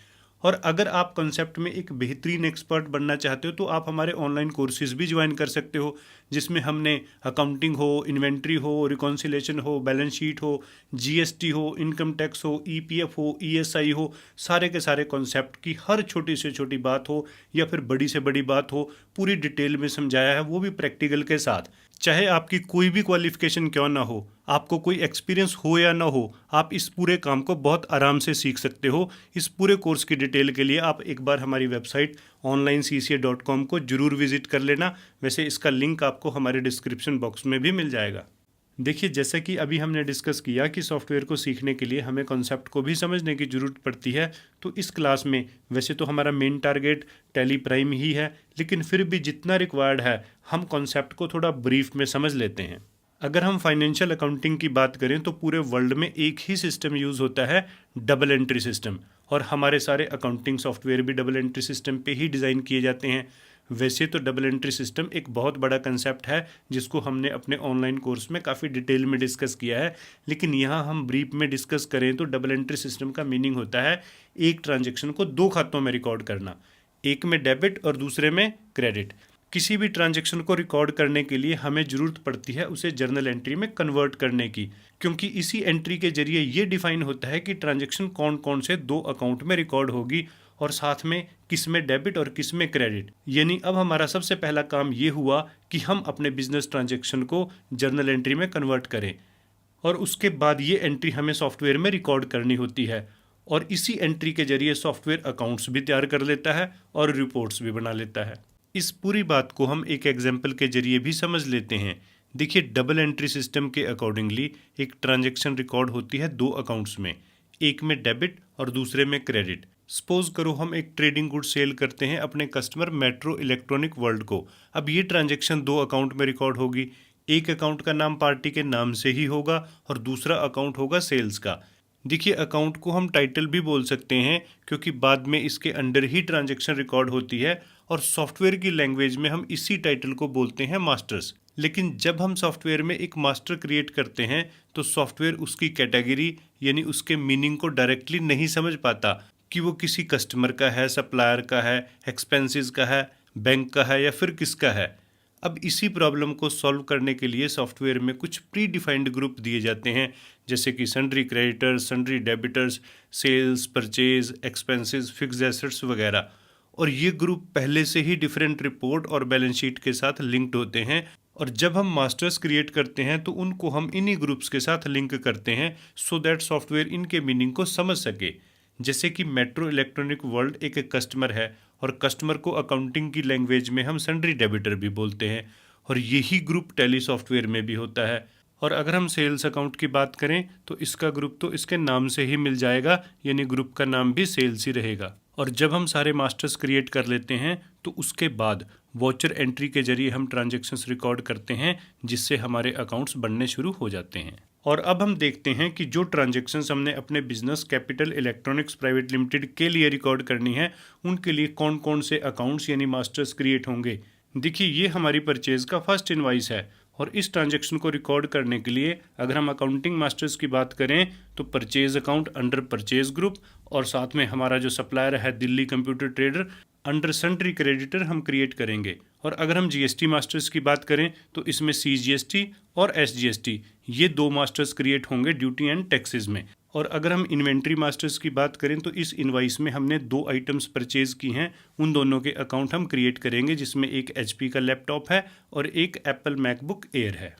और अगर आप कॉन्सेप्ट में एक बेहतरीन एक्सपर्ट बनना चाहते हो तो आप हमारे ऑनलाइन कोर्सेज भी ज्वाइन कर सकते हो, जिसमें हमने अकाउंटिंग हो, इन्वेंट्री हो, रिकॉन्सिलेशन हो, बैलेंस शीट हो, जीएसटी हो, इनकम टैक्स हो, ईपीएफ हो, ईएसआई हो, सारे के सारे कॉन्सेप्ट की हर छोटी से छोटी बात हो या फिर बड़ी से बड़ी बात हो, पूरी डिटेल में समझाया है, वो भी प्रैक्टिकल के साथ। चाहे आपकी कोई भी क्वालिफिकेशन क्यों ना हो, आपको कोई एक्सपीरियंस हो या ना हो, आप इस पूरे काम को बहुत आराम से सीख सकते हो। इस पूरे कोर्स की डिटेल के लिए आप एक बार हमारी वेबसाइट onlinecca.com को जरूर विजिट कर लेना। वैसे इसका लिंक आपको हमारे डिस्क्रिप्शन बॉक्स में भी मिल जाएगा। देखिए, जैसा कि अभी हमने डिस्कस किया कि सॉफ्टवेयर को सीखने के लिए हमें कॉन्सेप्ट को भी समझने की ज़रूरत पड़ती है, तो इस क्लास में वैसे तो हमारा मेन टारगेट टैली प्राइम ही है, लेकिन फिर भी जितना रिक्वायर्ड है हम कॉन्सेप्ट को थोड़ा ब्रीफ में समझ लेते हैं। अगर हम फाइनेंशियल अकाउंटिंग की बात करें तो पूरे वर्ल्ड में एक ही सिस्टम यूज़ होता है, डबल एंट्री सिस्टम, और हमारे सारे अकाउंटिंग सॉफ्टवेयर भी डबल एंट्री सिस्टम पे ही डिज़ाइन किए जाते हैं। वैसे तो डबल एंट्री सिस्टम एक बहुत बड़ा कंसेप्ट है जिसको हमने अपने ऑनलाइन कोर्स में काफ़ी डिटेल में डिस्कस किया है, लेकिन यहाँ हम ब्रीफ में डिस्कस करें तो डबल एंट्री सिस्टम का मीनिंग होता है एक ट्रांजैक्शन को दो खातों में रिकॉर्ड करना, एक में डेबिट और दूसरे में क्रेडिट। किसी भी ट्रांजैक्शन को रिकॉर्ड करने के लिए हमें ज़रूरत पड़ती है उसे जर्नल एंट्री में कन्वर्ट करने की, क्योंकि इसी एंट्री के जरिए ये डिफाइन होता है कि ट्रांजैक्शन कौन कौन से दो अकाउंट में रिकॉर्ड होगी और साथ में किस में डेबिट और किस में क्रेडिट। यानी अब हमारा सबसे पहला काम ये हुआ कि हम अपने बिजनेस ट्रांजैक्शन को जर्नल एंट्री में कन्वर्ट करें, और उसके बाद ये एंट्री हमें सॉफ्टवेयर में रिकॉर्ड करनी होती है, और इसी एंट्री के जरिए सॉफ्टवेयर अकाउंट्स भी तैयार कर लेता है और रिपोर्ट्स भी बना लेता है। इस पूरी बात को हम एक एग्जाम्पल के जरिए भी समझ लेते हैं। देखिए, डबल एंट्री सिस्टम के अकॉर्डिंगली एक ट्रांजैक्शन रिकॉर्ड होती है दो अकाउंट्स में, एक में डेबिट और दूसरे में क्रेडिट। सपोज करो हम एक ट्रेडिंग गुड सेल करते हैं अपने कस्टमर मेट्रो इलेक्ट्रॉनिक वर्ल्ड को। अब ये ट्रांजैक्शन दो अकाउंट में रिकॉर्ड होगी। एक अकाउंट का नाम पार्टी के नाम से ही होगा और दूसरा अकाउंट होगा सेल्स का। देखिए, अकाउंट को हम टाइटल भी बोल सकते हैं क्योंकि बाद में इसके अंडर ही ट्रांजैक्शन रिकॉर्ड होती है, और सॉफ्टवेयर की लैंग्वेज में हम इसी टाइटल को बोलते हैं मास्टर्स। लेकिन जब हम सॉफ्टवेयर में एक मास्टर क्रिएट करते हैं तो सॉफ्टवेयर उसकी कैटेगरी यानी उसके मीनिंग को डायरेक्टली नहीं समझ पाता कि वो किसी कस्टमर का है, सप्लायर का है, एक्सपेंसेस का है, बैंक का है या फिर किसका है। अब इसी प्रॉब्लम को सॉल्व करने के लिए सॉफ्टवेयर में कुछ प्री डिफाइंड ग्रुप दिए जाते हैं, जैसे कि sundry creditors, sundry debtors, sales, purchase, expenses, fixed assets वगैरह। और ये ग्रुप पहले से ही डिफरेंट रिपोर्ट और बैलेंस शीट के साथ लिंक्ड होते हैं, और जब हम मास्टर्स क्रिएट करते हैं तो उनको हम इन्हीं ग्रुप्स के साथ लिंक करते हैं सो दैट सॉफ्टवेयर इनके मीनिंग को समझ सके। जैसे कि मेट्रो इलेक्ट्रॉनिक वर्ल्ड एक कस्टमर है और कस्टमर को अकाउंटिंग की लैंग्वेज में हम सन्ड्री डेबिटर भी बोलते हैं, और यही ग्रुप टैली सॉफ्टवेयर में भी होता है। और अगर हम सेल्स अकाउंट की बात करें तो इसका ग्रुप तो इसके नाम से ही मिल जाएगा, यानी ग्रुप का नाम भी सेल्स ही रहेगा। और जब हम सारे मास्टर्स क्रिएट कर लेते हैं तो उसके बाद वॉचर एंट्री के जरिए हम ट्रांजैक्शंस रिकॉर्ड करते हैं, जिससे हमारे अकाउंट्स बनने शुरू हो जाते हैं। और अब हम देखते हैं कि जो ट्रांजैक्शंस हमने अपने business capital electronics private limited के लिए रिकॉर्ड करनी है, उनके लिए कौन कौन से अकाउंट्स यानी मास्टर्स क्रिएट होंगे। देखिए, ये हमारी परचेज का फर्स्ट इनवाइस है, और इस ट्रांजैक्शन को रिकॉर्ड करने के लिए अगर हम अकाउंटिंग मास्टर्स की बात करें तो purchase account under purchase group और साथ में हमारा जो सप्लायर है Delhi computer trader, under sundry creditor हम क्रिएट करेंगे। और अगर हम जीएसटी मास्टर्स की बात करें तो इसमें सीजीएसटी और एसजीएसटी ये 2 मास्टर्स क्रिएट होंगे ड्यूटी एंड टैक्सेस में। और अगर हम इन्वेंट्री मास्टर्स की बात करें तो इस इनवाइस में हमने 2 आइटम्स परचेज की हैं, उन दोनों के अकाउंट हम क्रिएट करेंगे, जिसमें एक एचपी का लैपटॉप है और एक एप्पल मैकबुक एयर है।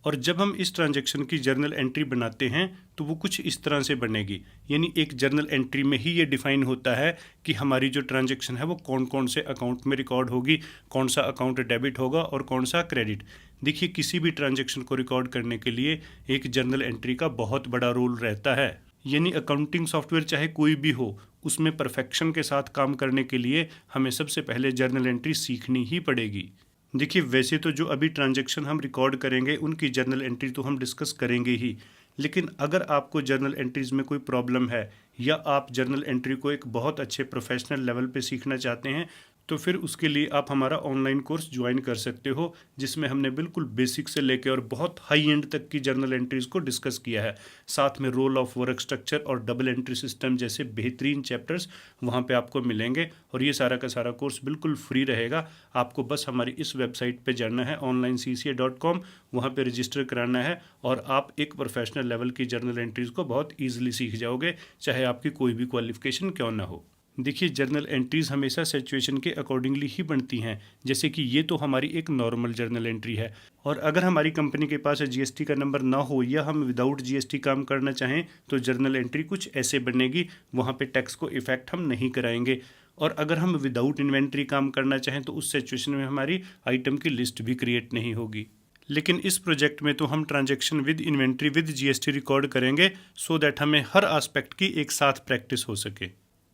और जब हम इस ट्रांजैक्शन की जर्नल एंट्री बनाते हैं तो वो कुछ इस तरह से बनेगी, यानी एक जर्नल एंट्री में ही ये डिफाइन होता है कि हमारी जो ट्रांजैक्शन है वो कौन कौन से अकाउंट में रिकॉर्ड होगी, कौन सा अकाउंट डेबिट होगा और कौन सा क्रेडिट। देखिए, किसी भी ट्रांजैक्शन को रिकॉर्ड करने के लिए एक जर्नल एंट्री का बहुत बड़ा रोल रहता है, यानी अकाउंटिंग सॉफ्टवेयर चाहे कोई भी हो, उसमें परफेक्शन के साथ काम करने के लिए हमें सबसे पहले जर्नल एंट्री सीखनी ही पड़ेगी। देखिए, वैसे तो जो अभी ट्रांजैक्शन हम रिकॉर्ड करेंगे उनकी जर्नल एंट्री तो हम डिस्कस करेंगे ही, लेकिन अगर आपको जर्नल एंट्रीज में कोई प्रॉब्लम है या आप जर्नल एंट्री को एक बहुत अच्छे प्रोफेशनल लेवल पे सीखना चाहते हैं तो फिर उसके लिए आप हमारा ऑनलाइन कोर्स ज्वाइन कर सकते हो, जिसमें हमने बिल्कुल बेसिक से लेकर और बहुत हाई एंड तक की जर्नल एंट्रीज को डिस्कस किया है। साथ में रोल ऑफ वर्क स्ट्रक्चर और डबल एंट्री सिस्टम जैसे बेहतरीन चैप्टर्स वहाँ पे आपको मिलेंगे और ये सारा का सारा कोर्स बिल्कुल फ्री रहेगा। आपको बस हमारी इस वेबसाइट पे जाना है onlinecca.com, वहाँ पे रजिस्टर कराना है और आप एक प्रोफेशनल लेवल की जर्नल एंट्रीज को बहुत ईजिली सीख जाओगे, चाहे आपकी कोई भी क्वालिफिकेशन क्यों ना हो। देखिए, जर्नल एंट्रीज हमेशा सिचुएशन के अकॉर्डिंगली ही बनती हैं, जैसे कि ये तो हमारी एक नॉर्मल जर्नल एंट्री है। और अगर हमारी कंपनी के पास जीएसटी का नंबर ना हो या हम विदाउट जीएसटी काम करना चाहें तो जर्नल एंट्री कुछ ऐसे बनेगी, वहाँ पे टैक्स को इफेक्ट हम नहीं कराएंगे। और अगर हम विदाउट इन्वेंट्री काम करना चाहें तो उस सिचुएशन में हमारी आइटम की लिस्ट भी क्रिएट नहीं होगी। लेकिन इस प्रोजेक्ट में तो हम transaction with inventory with GST record करेंगे सो दैट हमें हर एस्पेक्ट की एक साथ प्रैक्टिस हो सके।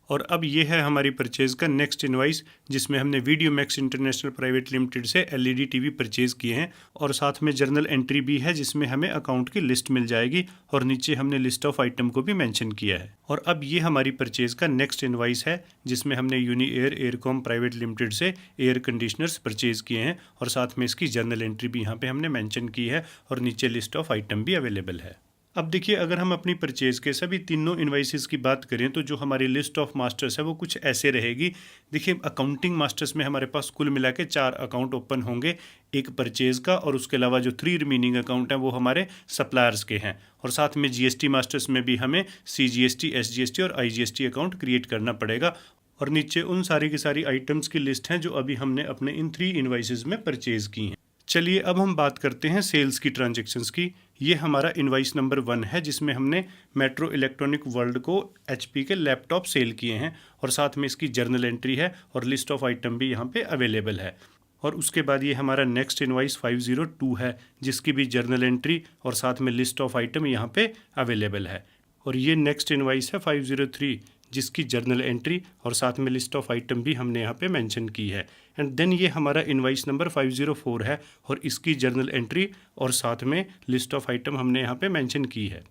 और अब ये है हमारी परचेज़ का नेक्स्ट इनवाइस, जिसमें हमने video max international private limited से एलईडी टीवी परचेज़ किए हैं और साथ में जर्नल एंट्री भी है जिसमें हमें अकाउंट की लिस्ट मिल जाएगी और नीचे हमने लिस्ट ऑफ आइटम को भी मेंशन किया है। और अब ये हमारी परचेज़ का नेक्स्ट इनवाइस है जिसमें हमने यूनी एयर एयरकॉम प्राइवेट लिमिटेड से एयर कंडीशनर्स परचेज़ किए हैं और साथ में इसकी जर्नल एंट्री भी यहाँ पर हमने मैंशन की है और नीचे लिस्ट ऑफ आइटम भी अवेलेबल है। अब देखिए, अगर हम अपनी परचेज़ के सभी तीनों इन्वाइसेस की बात करें तो जो हमारी लिस्ट ऑफ मास्टर्स है वो कुछ ऐसे रहेगी। देखिए, अकाउंटिंग मास्टर्स में हमारे पास कुल मिला के 4 अकाउंट ओपन होंगे, एक परचेज़ का और उसके अलावा जो 3 रिमेनिंग अकाउंट हैं वो हमारे सप्लायर्स के हैं। और साथ में जीएसटी मास्टर्स में भी हमें सीजीएसटी, एसजीएसटी और आईजीएसटी अकाउंट क्रिएट करना पड़ेगा। और नीचे उन सारी की सारी आइटम्स की लिस्ट हैं जो अभी हमने अपने इन 3 इन्वाइसेस में परचेज़ की हैं। चलिए अब हम बात करते हैं सेल्स की ट्रांजैक्शंस की। ये हमारा इनवाइस नंबर 1 है जिसमें हमने मेट्रो इलेक्ट्रॉनिक वर्ल्ड को एचपी के लैपटॉप सेल किए हैं और साथ में इसकी जर्नल एंट्री है और लिस्ट ऑफ आइटम भी यहाँ पे अवेलेबल है। और उसके बाद ये हमारा नेक्स्ट इनवाइस 502 है जिसकी भी जर्नल एंट्री और साथ में लिस्ट ऑफ आइटम यहाँ पे अवेलेबल है। और ये नेक्स्ट इनवाइस है 503 जिसकी जर्नल एंट्री और साथ में लिस्ट ऑफ आइटम भी हमने यहाँ पे मेंशन की है। एंड देन ये हमारा इनवाइस नंबर 504 है और इसकी जर्नल एंट्री और साथ में लिस्ट ऑफ आइटम हमने यहाँ पे मेंशन की है।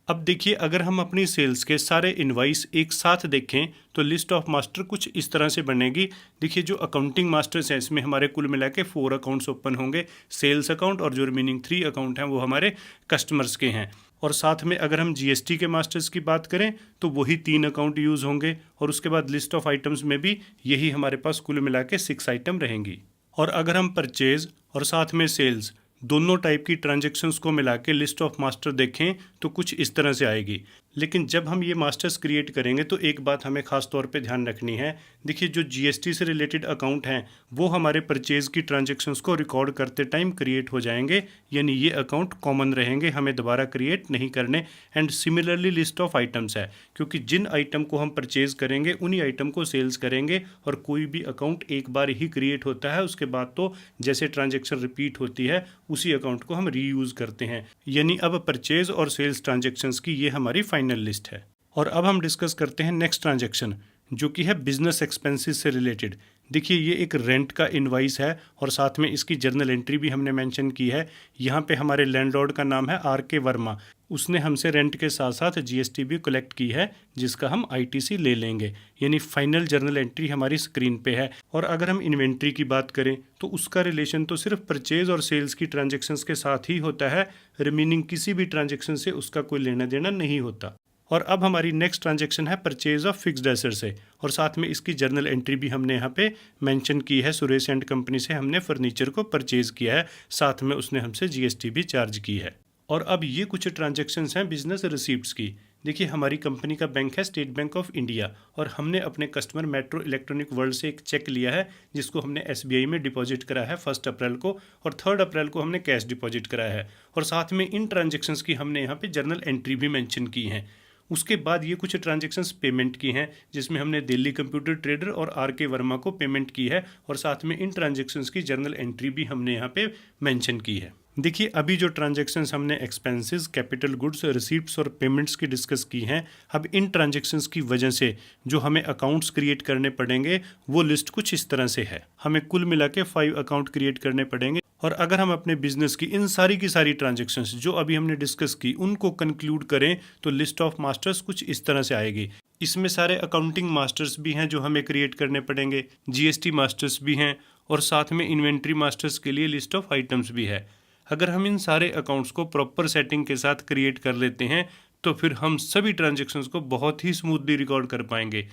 अब देखिए, अगर हम अपनी सेल्स के सारे इनवाइस एक साथ देखें तो लिस्ट ऑफ मास्टर कुछ इस तरह से बनेगी। देखिए, जो अकाउंटिंग मास्टर्स हैं इसमें हमारे कुल मिला के 4 अकाउंट्स ओपन होंगे, सेल्स अकाउंट, और जो रिमेनिंग 3 अकाउंट हैं वो हमारे कस्टमर्स के हैं। और साथ में अगर हम जीएसटी के मास्टर्स की बात करें तो वही 3 अकाउंट यूज़ होंगे और उसके बाद लिस्ट ऑफ आइटम्स में भी यही हमारे पास कुल मिला के 6 आइटम रहेंगी। और अगर हम परचेज और साथ में सेल्स दोनों टाइप की ट्रांजैक्शंस को मिला के लिस्ट ऑफ मास्टर देखें तो कुछ इस तरह से आएगी। लेकिन जब हम ये मास्टर्स क्रिएट करेंगे तो एक बात हमें ख़ास तौर पे ध्यान रखनी है। देखिए, जो जीएसटी से रिलेटेड अकाउंट हैं वो हमारे परचेज़ की ट्रांजैक्शंस को रिकॉर्ड करते टाइम क्रिएट हो जाएंगे, यानी ये अकाउंट कॉमन रहेंगे, हमें दोबारा क्रिएट नहीं करने। And similarly list of items है, क्योंकि जिन आइटम को हम परचेज़ करेंगे उन्हीं आइटम को सेल्स करेंगे और कोई भी अकाउंट एक बार ही क्रिएट होता है, उसके बाद तो जैसे ट्रांजैक्शन रिपीट होती है उसी अकाउंट को हम रीयूज़ करते हैं। यानी अब परचेज़ और सेल्स ट्रांजैक्शंस की ये हमारी फाइनल लिस्ट है। और अब हम डिस्कस करते हैं नेक्स्ट ट्रांजैक्शन जो कि है बिजनेस एक्सपेंसेस से रिलेटेड। देखिए, ये एक रेंट का इनवाइस है और साथ में इसकी जर्नल एंट्री भी हमने मेंशन की है। यहाँ पे हमारे लैंडलॉर्ड का नाम है आर.के. वर्मा। उसने हमसे रेंट के साथ साथ जीएसटी भी कलेक्ट की है जिसका हम आईटीसी ले लेंगे, यानी फाइनल जर्नल एंट्री हमारी स्क्रीन पे है। और अगर हम इन्वेंट्री की बात करें तो उसका रिलेशन तो सिर्फ परचेज और सेल्स की ट्रांजैक्शंस के साथ ही होता है, रिमेनिंग किसी भी ट्रांजैक्शन से उसका कोई लेना देना नहीं होता। और अब हमारी नेक्स्ट ट्रांजैक्शन है परचेज ऑफ फिक्स्ड एसेट से, और साथ में इसकी जर्नल एंट्री भी हमने यहाँ पे मेंशन की है। सुरेश एंड कंपनी से हमने फर्नीचर को परचेज किया है, साथ में उसने हमसे जीएसटी भी चार्ज की है। और अब ये कुछ ट्रांजैक्शंस हैं बिजनेस रिसीप्ट्स की। देखिए, हमारी कंपनी का बैंक है स्टेट बैंक ऑफ इंडिया, और हमने अपने कस्टमर मेट्रो इलेक्ट्रॉनिक वर्ल्ड से एक चेक लिया है जिसको हमने एसबीआई में डिपॉजिट करा है 1 अप्रैल को, और 3 अप्रैल को हमने कैश डिपॉजिट कराया है। और साथ में इन ट्रांजैक्शंस की हमने यहाँ पे जर्नल एंट्री भी मेंशन की है। उसके बाद ये कुछ ट्रांजैक्शंस पेमेंट की हैं जिसमें हमने दिल्ली कंप्यूटर ट्रेडर और आर.के. वर्मा को पेमेंट की है, और साथ में इन ट्रांजैक्शंस की जर्नल एंट्री भी हमने यहाँ पे मेंशन की है। देखिए, अभी जो ट्रांजैक्शंस हमने एक्सपेंसेस, कैपिटल गुड्स, रिसीप्ट्स और पेमेंट्स की डिस्कस की हैं, अब इन ट्रांजैक्शंस की वजह से जो हमें अकाउंट्स क्रिएट करने पड़ेंगे वो लिस्ट कुछ इस तरह से है। हमें कुल मिला के 5 अकाउंट क्रिएट करने पड़ेंगे, और अगर हम अपने बिजनेस की इन सारी की सारी ट्रांजैक्शंस जो अभी हमने डिस्कस की उनको कंक्लूड करें तो लिस्ट ऑफ मास्टर्स कुछ इस तरह से आएगी। इसमें सारे अकाउंटिंग मास्टर्स भी हैं जो हमें क्रिएट करने पड़ेंगे, जीएसटी मास्टर्स भी हैं, और साथ में इन्वेंट्री मास्टर्स के लिए लिस्ट ऑफ आइटम्स भी है। अगर हम इन सारे अकाउंट्स को प्रॉपर सेटिंग के साथ क्रिएट कर लेते हैं तो फिर हम सभी ट्रांजैक्शंस को बहुत ही स्मूथली रिकॉर्ड कर पाएंगे।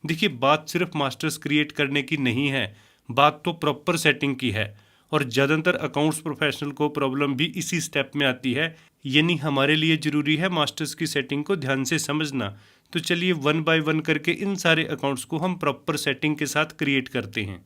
देखिए, बात सिर्फ मास्टर्स क्रिएट करने की नहीं है, बात तो प्रॉपर सेटिंग की है, और ज़्यादातर अकाउंट्स प्रोफेशनल को प्रॉब्लम भी इसी स्टेप में आती है। यानी हमारे लिए ज़रूरी है मास्टर्स की सेटिंग को ध्यान से समझना। तो चलिए 1 बाय 1 करके इन सारे अकाउंट्स को हम प्रॉपर सेटिंग के साथ क्रिएट करते हैं,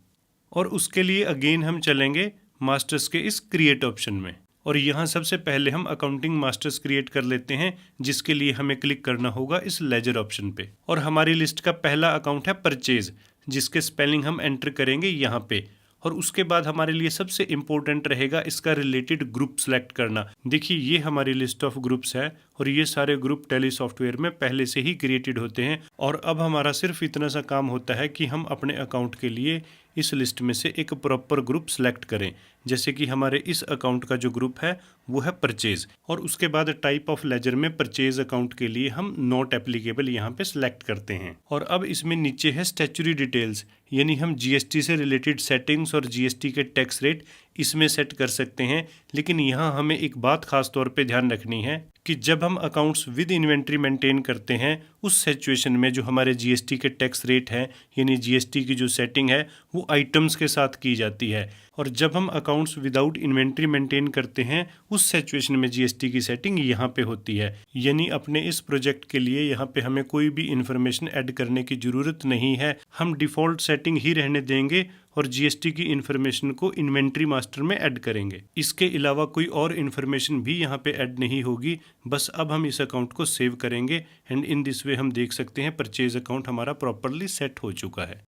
और उसके लिए अगेन हम चलेंगे मास्टर्स के इस क्रिएट ऑप्शन में, और यहाँ सबसे पहले हम अकाउंटिंग मास्टर्स क्रिएट कर लेते हैं, जिसके लिए हमें क्लिक करना होगा इस लेजर ऑप्शन पे। और हमारी लिस्ट का पहला अकाउंट है परचेज, जिसके स्पेलिंग हम एंटर करेंगे यहाँ पे। और उसके बाद हमारे लिए सबसे इम्पोर्टेंट रहेगा इसका रिलेटेड ग्रुप सेलेक्ट करना। देखिए, ये हमारी लिस्ट ऑफ ग्रुप्स है, और ये सारे ग्रुप टैली सॉफ्टवेयर में पहले से ही क्रिएटेड होते हैं, और अब हमारा सिर्फ इतना सा काम होता है कि हम अपने अकाउंट के लिए इस लिस्ट में से एक प्रॉपर ग्रुप सेलेक्ट करें। जैसे कि हमारे इस अकाउंट का जो ग्रुप है वो है परचेज, और उसके बाद टाइप ऑफ लेजर में परचेज अकाउंट के लिए हम नॉट एप्लीकेबल यहाँ पे सिलेक्ट करते हैं। और अब इसमें नीचे है स्टैट्यूटरी डिटेल्स, यानी हम जीएसटी से रिलेटेड सेटिंग्स और जीएसटी के टैक्स रेट इसमें सेट कर सकते हैं। लेकिन यहाँ हमें एक बात खास तौर पे ध्यान रखनी है कि जब हम अकाउंट्स विद इन्वेंट्री मेंटेन करते हैं उस सिचुएशन में जो हमारे जीएसटी के टैक्स रेट हैं, यानी जीएसटी की जो सेटिंग है वो आइटम्स के साथ की जाती है, और जब हम अकाउंट्स विदाउट इन्वेंट्री मेंटेन करते हैं उस सिचुएशन में जीएसटी की सेटिंग यहाँ पे होती है। यानी अपने इस प्रोजेक्ट के लिए यहाँ पे हमें कोई भी इंफॉर्मेशन ऐड करने की ज़रूरत नहीं है, हम डिफ़ॉल्ट सेटिंग ही रहने देंगे और जीएसटी की इन्फॉर्मेशन को इन्वेंट्री मास्टर में ऐड करेंगे। इसके अलावा कोई और इन्फॉर्मेशन भी यहाँ पे ऐड नहीं होगी। बस अब हम इस अकाउंट को सेव करेंगे, एंड इन दिस वे हम देख सकते हैं परचेज अकाउंट हमारा प्रॉपरली सेट हो चुका है।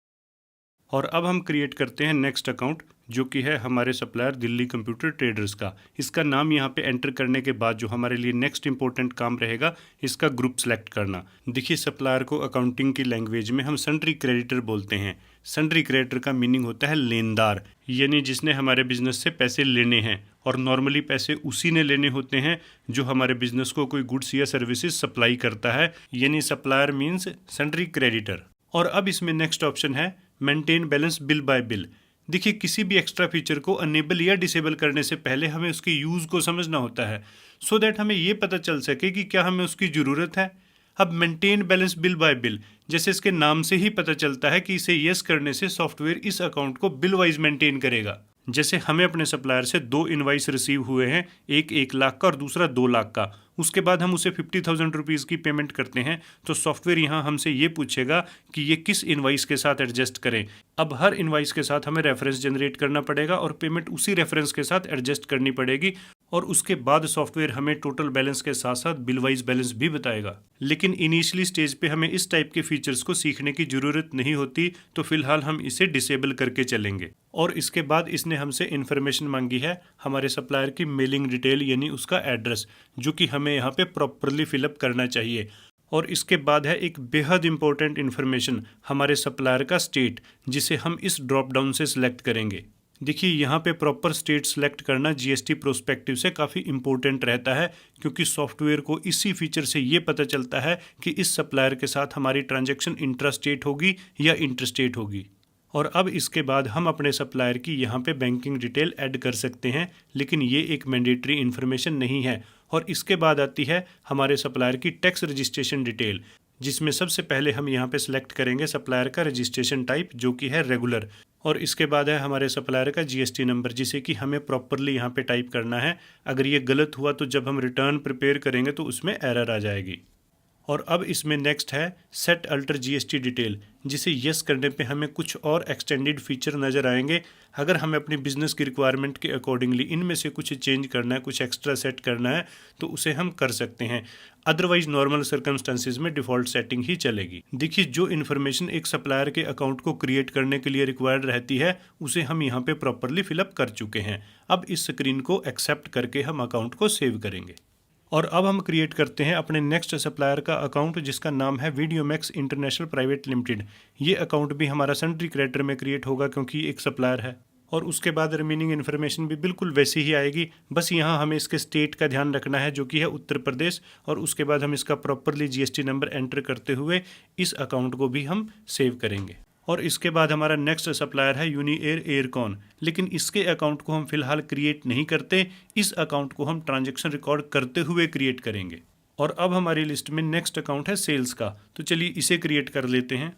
और अब हम क्रिएट करते हैं नेक्स्ट अकाउंट, जो कि है हमारे सप्लायर दिल्ली कंप्यूटर ट्रेडर्स का। इसका नाम यहाँ पे एंटर करने के बाद जो हमारे लिए नेक्स्ट इंपॉर्टेंट काम रहेगा इसका ग्रुप सेलेक्ट करना। देखिए, सप्लायर को अकाउंटिंग की लैंग्वेज में हम सन्ड्री क्रेडिटर बोलते हैं। सन्ड्री क्रेडिटर का मीनिंग होता है लेनदार, यानी जिसने हमारे बिजनेस से पैसे लेने हैं, और नॉर्मली पैसे उसी ने लेने होते हैं जो हमारे बिजनेस को कोई गुड्स या सर्विसेज सप्लाई करता है, यानी सप्लायर मीन्स सन्ड्री क्रेडिटर। और अब इसमें नेक्स्ट ऑप्शन है maintain balance bill bye bill. देखिए, किसी भी एक्स्ट्रा फीचर को अनेबल या डिसेबल करने से पहले हमें उसके यूज़ को समझना होता है, सो दैट हमें ये पता चल सके कि क्या हमें उसकी ज़रूरत है। अब maintain balance bill bye bill, जैसे इसके नाम से ही पता चलता है कि इसे यस करने से सॉफ्टवेयर इस अकाउंट को बिल वाइज मेंटेन करेगा। जैसे हमें अपने सप्लायर से 2 इनवाइस रिसीव हुए हैं, एक 1 लाख का और दूसरा 2 लाख का। उसके बाद हम उसे 50,000 रुपीज़ की पेमेंट करते हैं, तो सॉफ्टवेयर यहाँ हमसे ये पूछेगा कि ये किस इनवाइस के साथ एडजस्ट करें। अब हर इनवाइस के साथ हमें रेफरेंस जनरेट करना पड़ेगा और पेमेंट उसी रेफरेंस के साथ एडजस्ट करनी पड़ेगी, और उसके बाद सॉफ्टवेयर हमें टोटल बैलेंस के साथ साथ बिल वाइज बैलेंस भी बताएगा। लेकिन इनिशियली स्टेज पे हमें इस टाइप के फीचर्स को सीखने की ज़रूरत नहीं होती, तो फिलहाल हम इसे डिसेबल करके चलेंगे। और इसके बाद इसने हमसे इन्फॉर्मेशन मांगी है हमारे सप्लायर की मेलिंग डिटेल, यानी उसका एड्रेस, जो कि हमें यहाँ पे प्रॉपरली फिलअप करना चाहिए। और इसके बाद है एक बेहद इंपॉर्टेंट इन्फॉर्मेशन, हमारे सप्लायर का स्टेट, जिसे हम इस ड्रॉप डाउन से सिलेक्ट करेंगे। देखिए, यहाँ पे प्रॉपर स्टेट सेलेक्ट करना जीएसटी प्रोस्पेक्टिव से काफ़ी इंपॉर्टेंट रहता है, क्योंकि सॉफ्टवेयर को इसी फीचर से ये पता चलता है कि इस सप्लायर के साथ हमारी ट्रांजैक्शन इंट्रा स्टेट होगी या इंटरस्टेट होगी। और अब इसके बाद हम अपने सप्लायर की यहाँ पे बैंकिंग डिटेल ऐड कर सकते हैं, लेकिन ये एक मैंडेटरी इन्फॉर्मेशन नहीं है, और इसके बाद आती है हमारे सप्लायर की टैक्स रजिस्ट्रेशन डिटेल, जिसमें सबसे पहले हम यहाँ पे सिलेक्ट करेंगे सप्लायर का रजिस्ट्रेशन टाइप जो कि है रेगुलर, और इसके बाद है हमारे सप्लायर का जीएसटी नंबर जिसे कि हमें प्रॉपरली यहाँ पे टाइप करना है। अगर ये गलत हुआ तो जब हम रिटर्न प्रिपेयर करेंगे तो उसमें एरर आ जाएगी। और अब इसमें नेक्स्ट है सेट अल्टर जीएसटी डिटेल, जिसे यस करने पे हमें कुछ और एक्सटेंडेड फीचर नज़र आएंगे। अगर हमें अपनी बिजनेस की रिक्वायरमेंट के अकॉर्डिंगली इनमें से कुछ चेंज करना है, कुछ एक्स्ट्रा सेट करना है तो उसे हम कर सकते हैं। अदरवाइज नॉर्मल सर्कमस्टांसिस में डिफ़ॉल्ट सेटिंग ही चलेगी। देखिए, जो इन्फॉर्मेशन एक सप्लायर के अकाउंट को क्रिएट करने के लिए रिक्वायर्ड रहती है उसे हम यहाँ पे प्रॉपरली फिलअप कर चुके हैं। अब इस स्क्रीन को एक्सेप्ट करके हम अकाउंट को सेव करेंगे। और अब हम क्रिएट करते हैं अपने नेक्स्ट सप्लायर का अकाउंट जिसका नाम है वीडियोमैक्स इंटरनेशनल प्राइवेट लिमिटेड। ये अकाउंट भी हमारा सन्ड्री क्रेडिटर में क्रिएट होगा क्योंकि एक सप्लायर है। और उसके बाद रिमेनिंग इन्फॉर्मेशन भी बिल्कुल वैसी ही आएगी, बस यहाँ हमें इसके स्टेट का ध्यान रखना है जो कि है उत्तर प्रदेश। और उसके बाद हम इसका प्रॉपरली जीएसटी नंबर एंटर करते हुए इस अकाउंट को भी हम सेव करेंगे। और इसके बाद हमारा नेक्स्ट सप्लायर है यूनिएयर एयरकॉन, लेकिन इसके अकाउंट को हम फिलहाल क्रिएट नहीं करते, इस अकाउंट को हम ट्रांजैक्शन रिकॉर्ड करते हुए क्रिएट करेंगे। और अब हमारी लिस्ट में नेक्स्ट अकाउंट है सेल्स का, तो चलिए इसे क्रिएट कर लेते हैं।